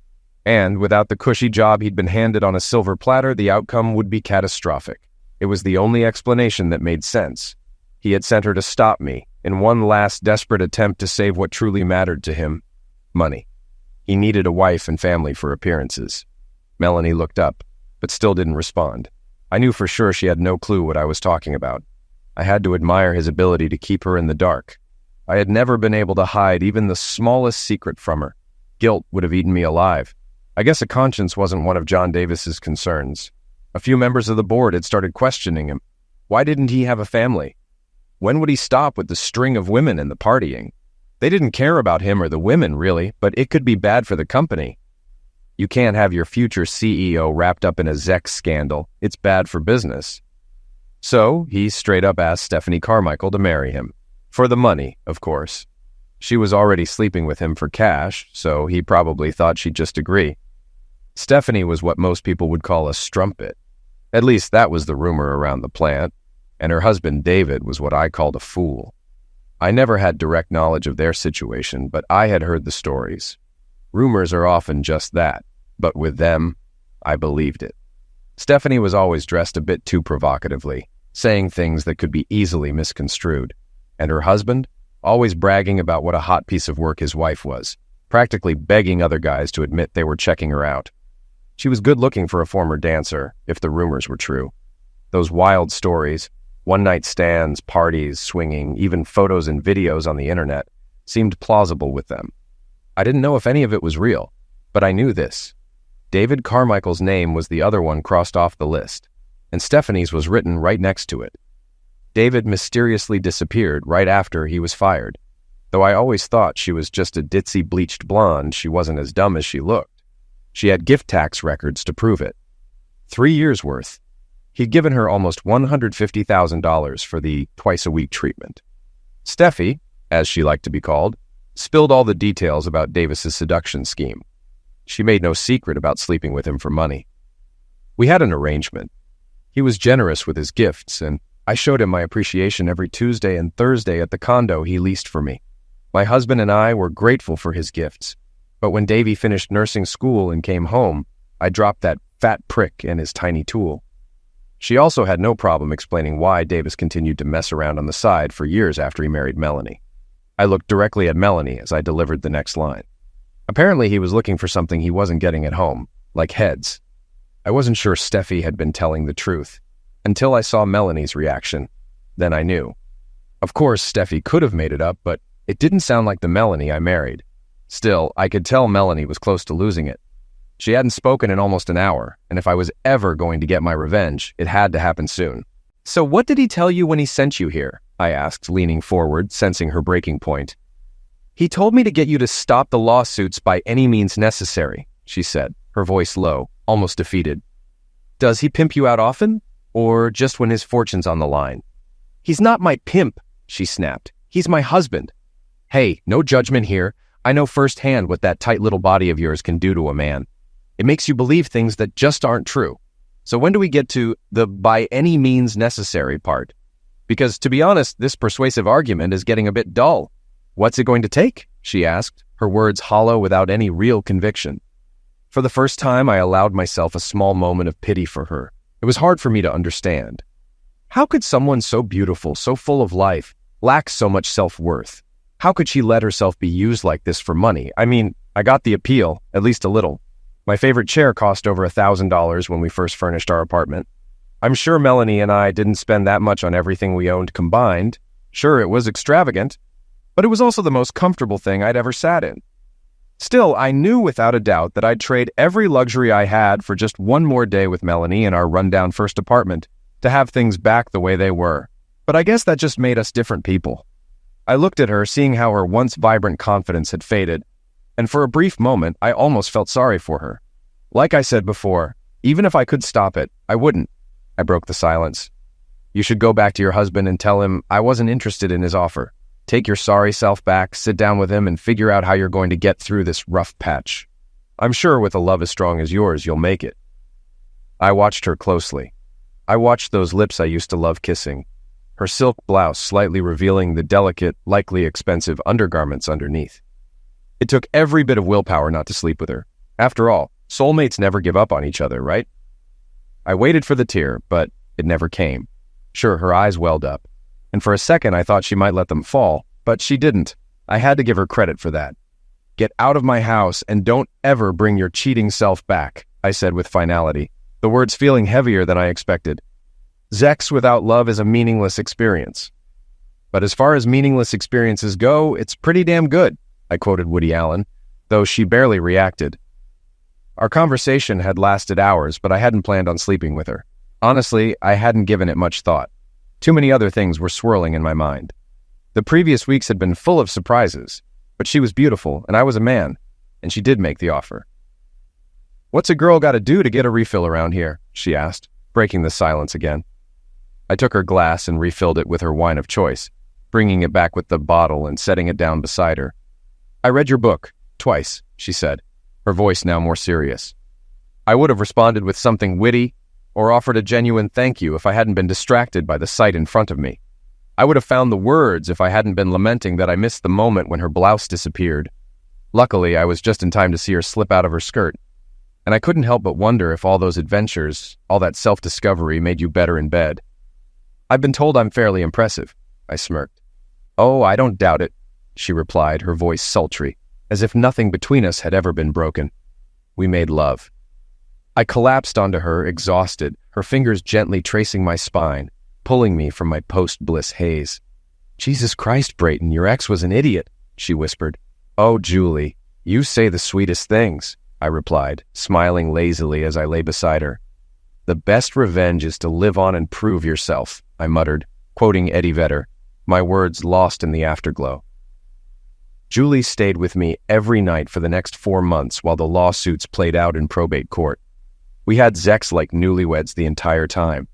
And without the cushy job he'd been handed on a silver platter, the outcome would be catastrophic. It was the only explanation that made sense. He had sent her to stop me, in one last desperate attempt to save what truly mattered to him: money. He needed a wife and family for appearances. Melanie looked up, but still didn't respond. I knew for sure she had no clue what I was talking about. I had to admire his ability to keep her in the dark. I had never been able to hide even the smallest secret from her. Guilt would have eaten me alive. I guess a conscience wasn't one of John Davis's concerns. A few members of the board had started questioning him. Why didn't he have a family? When would he stop with the string of women and the partying? They didn't care about him or the women, really, but it could be bad for the company. You can't have your future CEO wrapped up in a sex scandal. It's bad for business. So he straight up asked Stephanie Carmichael to marry him. For the money, of course. She was already sleeping with him for cash, so he probably thought she'd just agree. Stephanie was what most people would call a strumpet. At least that was the rumor around the plant, and her husband David was what I called a fool. I never had direct knowledge of their situation, but I had heard the stories. Rumors are often just that, but with them, I believed it. Stephanie was always dressed a bit too provocatively, saying things that could be easily misconstrued. And her husband? Always bragging about what a hot piece of work his wife was, practically begging other guys to admit they were checking her out. She was good looking for a former dancer, if the rumors were true. Those wild stories, one-night stands, parties, swinging, even photos and videos on the internet, seemed plausible with them. I didn't know if any of it was real, but I knew this. David Carmichael's name was the other one crossed off the list, and Stephanie's was written right next to it. David mysteriously disappeared right after he was fired. Though I always thought she was just a ditzy bleached blonde, she wasn't as dumb as she looked. She had gift tax records to prove it. 3 years' worth. He'd given her almost $150,000 for the twice-a-week treatment. Steffi, as she liked to be called, spilled all the details about Davis's seduction scheme. She made no secret about sleeping with him for money. We had an arrangement. He was generous with his gifts, and I showed him my appreciation every Tuesday and Thursday at the condo he leased for me. My husband and I were grateful for his gifts, but when Davy finished nursing school and came home, I dropped that fat prick and his tiny tool. She also had no problem explaining why Davis continued to mess around on the side for years after he married Melanie. I looked directly at Melanie as I delivered the next line. Apparently he was looking for something he wasn't getting at home, like heads. I wasn't sure Steffi had been telling the truth, until I saw Melanie's reaction. Then I knew. Of course, Steffi could have made it up, but It didn't sound like the Melanie I married. Still, I could tell Melanie was close to losing it. She hadn't spoken in almost an hour, and if I was ever going to get my revenge, it had to happen soon. "So what did he tell you when he sent you here?" I asked, leaning forward, sensing her breaking point. "He told me to get you to stop the lawsuits by any means necessary," she said, her voice low, almost defeated. "Does he pimp you out often? Or just when his fortune's on the line?" "He's not my pimp," she snapped. "He's my husband." "Hey, no judgment here. I know firsthand what that tight little body of yours can do to a man. It makes you believe things that just aren't true. So when do we get to the by any means necessary part? Because, to be honest, this persuasive argument is getting a bit dull." "What's it going to take?" she asked, her words hollow without any real conviction. For the first time, I allowed myself a small moment of pity for her. It was hard for me to understand. How could someone so beautiful, so full of life, lack so much self-worth? How could she let herself be used like this for money? I mean, I got the appeal, at least a little. My favorite chair cost over $1,000 when we first furnished our apartment. I'm sure Melanie and I didn't spend that much on everything we owned combined. Sure, it was extravagant, but it was also the most comfortable thing I'd ever sat in. Still, I knew without a doubt that I'd trade every luxury I had for just one more day with Melanie in our rundown first apartment to have things back the way they were. But I guess that just made us different people. I looked at her, seeing how her once vibrant confidence had faded, and for a brief moment, I almost felt sorry for her. Like I said before, even if I could stop it, I wouldn't. I broke the silence. "You should go back to your husband and tell him I wasn't interested in his offer. Take your sorry self back, sit down with him, and figure out how you're going to get through this rough patch. I'm sure with a love as strong as yours, you'll make it." I watched her closely. I watched those lips I used to love kissing, her silk blouse slightly revealing the delicate, likely expensive undergarments underneath. It took every bit of willpower not to sleep with her. After all, soulmates never give up on each other, right? I waited for the tear, but it never came. Sure, her eyes welled up, and for a second I thought she might let them fall, but she didn't. I had to give her credit for that. "Get out of my house and don't ever bring your cheating self back," I said with finality, the words feeling heavier than I expected. Sex without love is a meaningless experience. But as far as meaningless experiences go, it's pretty damn good, I quoted Woody Allen, though she barely reacted. Our conversation had lasted hours, but I hadn't planned on sleeping with her. Honestly, I hadn't given it much thought. Too many other things were swirling in my mind. The previous weeks had been full of surprises, but she was beautiful, and I was a man, and she did make the offer. "What's a girl got to do to get a refill around here?" she asked, breaking the silence again. I took her glass and refilled it with her wine of choice, bringing it back with the bottle and setting it down beside her. "I read your book, twice," she said, her voice now more serious. I would have responded with something witty or offered a genuine thank you if I hadn't been distracted by the sight in front of me. I would have found the words if I hadn't been lamenting that I missed the moment when her blouse disappeared. Luckily, I was just in time to see her slip out of her skirt, and I couldn't help but wonder if all those adventures, all that self-discovery made you better in bed. "I've been told I'm fairly impressive," I smirked. "Oh, I don't doubt it," she replied, her voice sultry, as if nothing between us had ever been broken. We made love. I collapsed onto her, exhausted, her fingers gently tracing my spine, pulling me from my post-bliss haze. "Jesus Christ, Brayton, your ex was an idiot," she whispered. "Oh, Julie, you say the sweetest things," I replied, smiling lazily as I lay beside her. "The best revenge is to live on and prove yourself," I muttered, quoting Eddie Vedder, my words lost in the afterglow. Julie stayed with me every night for the next 4 months while the lawsuits played out in probate court. We had sex like newlyweds the entire time.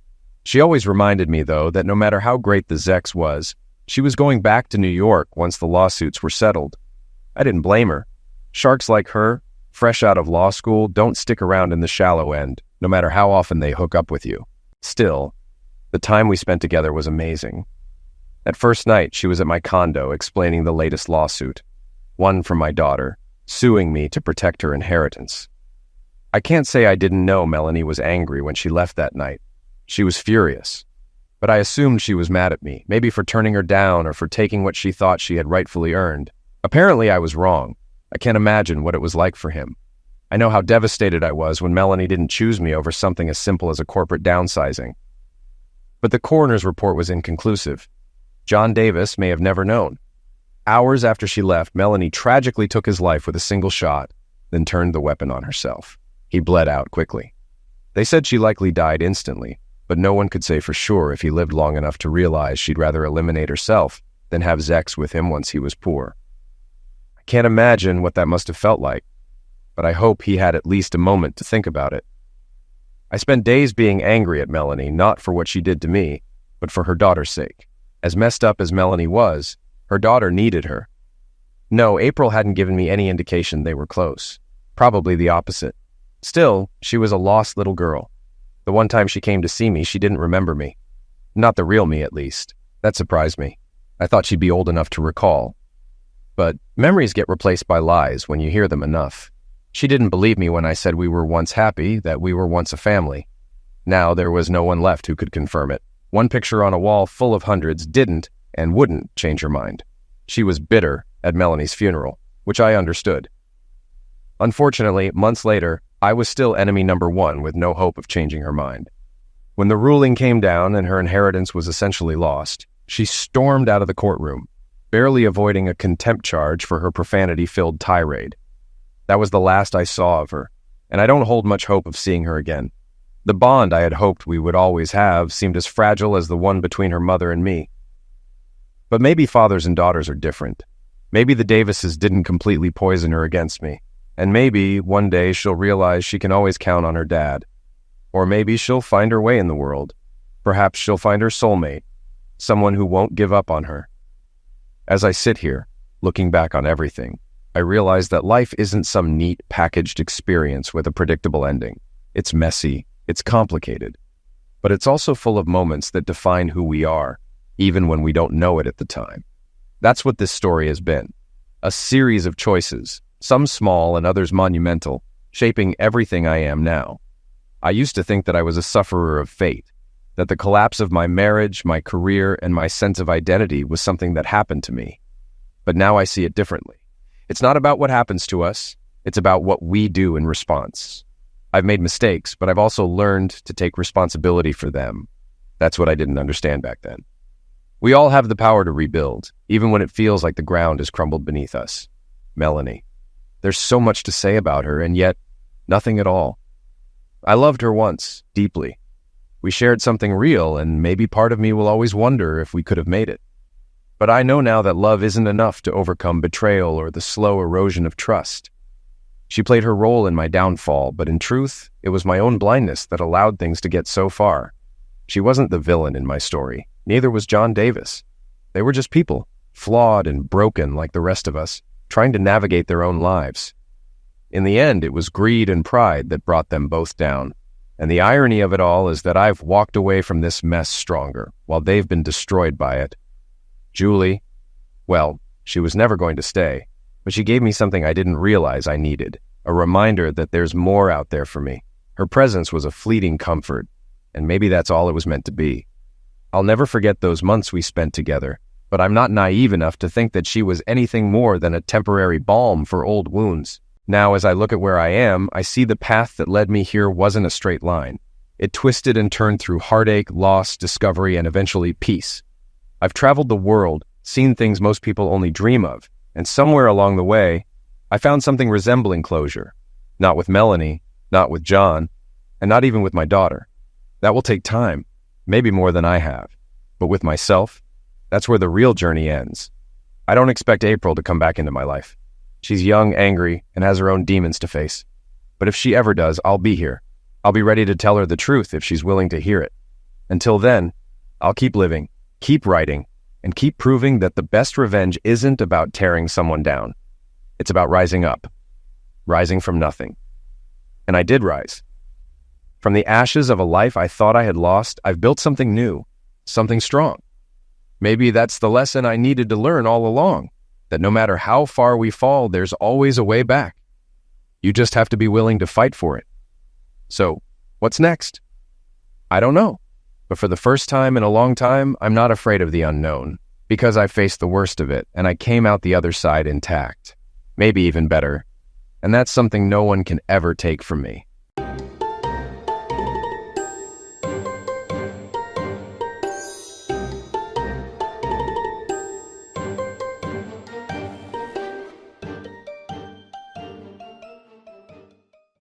She always reminded me, though, that no matter how great the sex was, she was going back to New York once the lawsuits were settled. I didn't blame her. Sharks like her, fresh out of law school, don't stick around in the shallow end, no matter how often they hook up with you. Still, the time we spent together was amazing. At first night, she was at my condo explaining the latest lawsuit, one from my daughter, suing me to protect her inheritance. I can't say I didn't know Melanie was angry when she left that night. She was furious, but I assumed she was mad at me, maybe for turning her down or for taking what she thought she had rightfully earned. Apparently, I was wrong. I can't imagine what it was like for him. I know how devastated I was when Melanie didn't choose me over something as simple as a corporate downsizing. But the coroner's report was inconclusive. John Davis may have never known. Hours after she left, Melanie tragically took his life with a single shot, then turned the weapon on herself. He bled out quickly. They said she likely died instantly, but no one could say for sure if he lived long enough to realize she'd rather eliminate herself than have sex with him once he was poor. I can't imagine what that must have felt like, but I hope he had at least a moment to think about it. I spent days being angry at Melanie, not for what she did to me, but for her daughter's sake. As messed up as Melanie was, her daughter needed her. No, April hadn't given me any indication they were close. Probably the opposite. Still, she was a lost little girl. The one time she came to see me, she didn't remember me. Not the real me, at least. That surprised me. I thought she'd be old enough to recall. But memories get replaced by lies when you hear them enough. She didn't believe me when I said we were once happy, that we were once a family. Now there was no one left who could confirm it. One picture on a wall full of hundreds didn't and wouldn't change her mind. She was bitter at Melanie's funeral, which I understood. Unfortunately, months later, I was still enemy number one with no hope of changing her mind. When the ruling came down and her inheritance was essentially lost, she stormed out of the courtroom, barely avoiding a contempt charge for her profanity-filled tirade. That was the last I saw of her, and I don't hold much hope of seeing her again. The bond I had hoped we would always have seemed as fragile as the one between her mother and me. But maybe fathers and daughters are different. Maybe the Davises didn't completely poison her against me, and maybe one day she'll realize she can always count on her dad. Or maybe she'll find her way in the world. Perhaps she'll find her soulmate, someone who won't give up on her. As I sit here, looking back on everything, I realize that life isn't some neat, packaged experience with a predictable ending. It's messy, it's complicated, but it's also full of moments that define who we are, even when we don't know it at the time. That's what this story has been. A series of choices, some small and others monumental, shaping everything I am now. I used to think that I was a sufferer of fate, that the collapse of my marriage, my career, and my sense of identity was something that happened to me. But now I see it differently. It's not about what happens to us, it's about what we do in response. I've made mistakes, but I've also learned to take responsibility for them. That's what I didn't understand back then. We all have the power to rebuild, even when it feels like the ground has crumbled beneath us. Melanie. There's so much to say about her, and yet nothing at all. I loved her once, deeply. We shared something real, and maybe part of me will always wonder if we could have made it. But I know now that love isn't enough to overcome betrayal or the slow erosion of trust. She played her role in my downfall, but in truth, it was my own blindness that allowed things to get so far. She wasn't the villain in my story. Neither was John Davis. They were just people, flawed and broken like the rest of us, trying to navigate their own lives. In the end, it was greed and pride that brought them both down. And the irony of it all is that I've walked away from this mess stronger, while they've been destroyed by it. Julie, well, she was never going to stay, but she gave me something I didn't realize I needed, a reminder that there's more out there for me. Her presence was a fleeting comfort, and maybe that's all it was meant to be. I'll never forget those months we spent together, but I'm not naive enough to think that she was anything more than a temporary balm for old wounds. Now, as I look at where I am, I see the path that led me here wasn't a straight line. It twisted and turned through heartache, loss, discovery, and eventually peace. I've traveled the world, seen things most people only dream of, and somewhere along the way, I found something resembling closure. Not with Melanie, not with John, and not even with my daughter. That will take time, maybe more than I have. But with myself, that's where the real journey ends. I don't expect April to come back into my life. She's young, angry, and has her own demons to face. But if she ever does, I'll be here. I'll be ready to tell her the truth if she's willing to hear it. Until then, I'll keep living, keep writing, and keep proving that the best revenge isn't about tearing someone down. It's about rising up, rising from nothing. And I did rise. From the ashes of a life I thought I had lost, I've built something new, something strong. Maybe that's the lesson I needed to learn all along, that no matter how far we fall, there's always a way back. You just have to be willing to fight for it. So, what's next? I don't know. But for the first time in a long time, I'm not afraid of the unknown, because I faced the worst of it, and I came out the other side intact. Maybe even better. And that's something no one can ever take from me.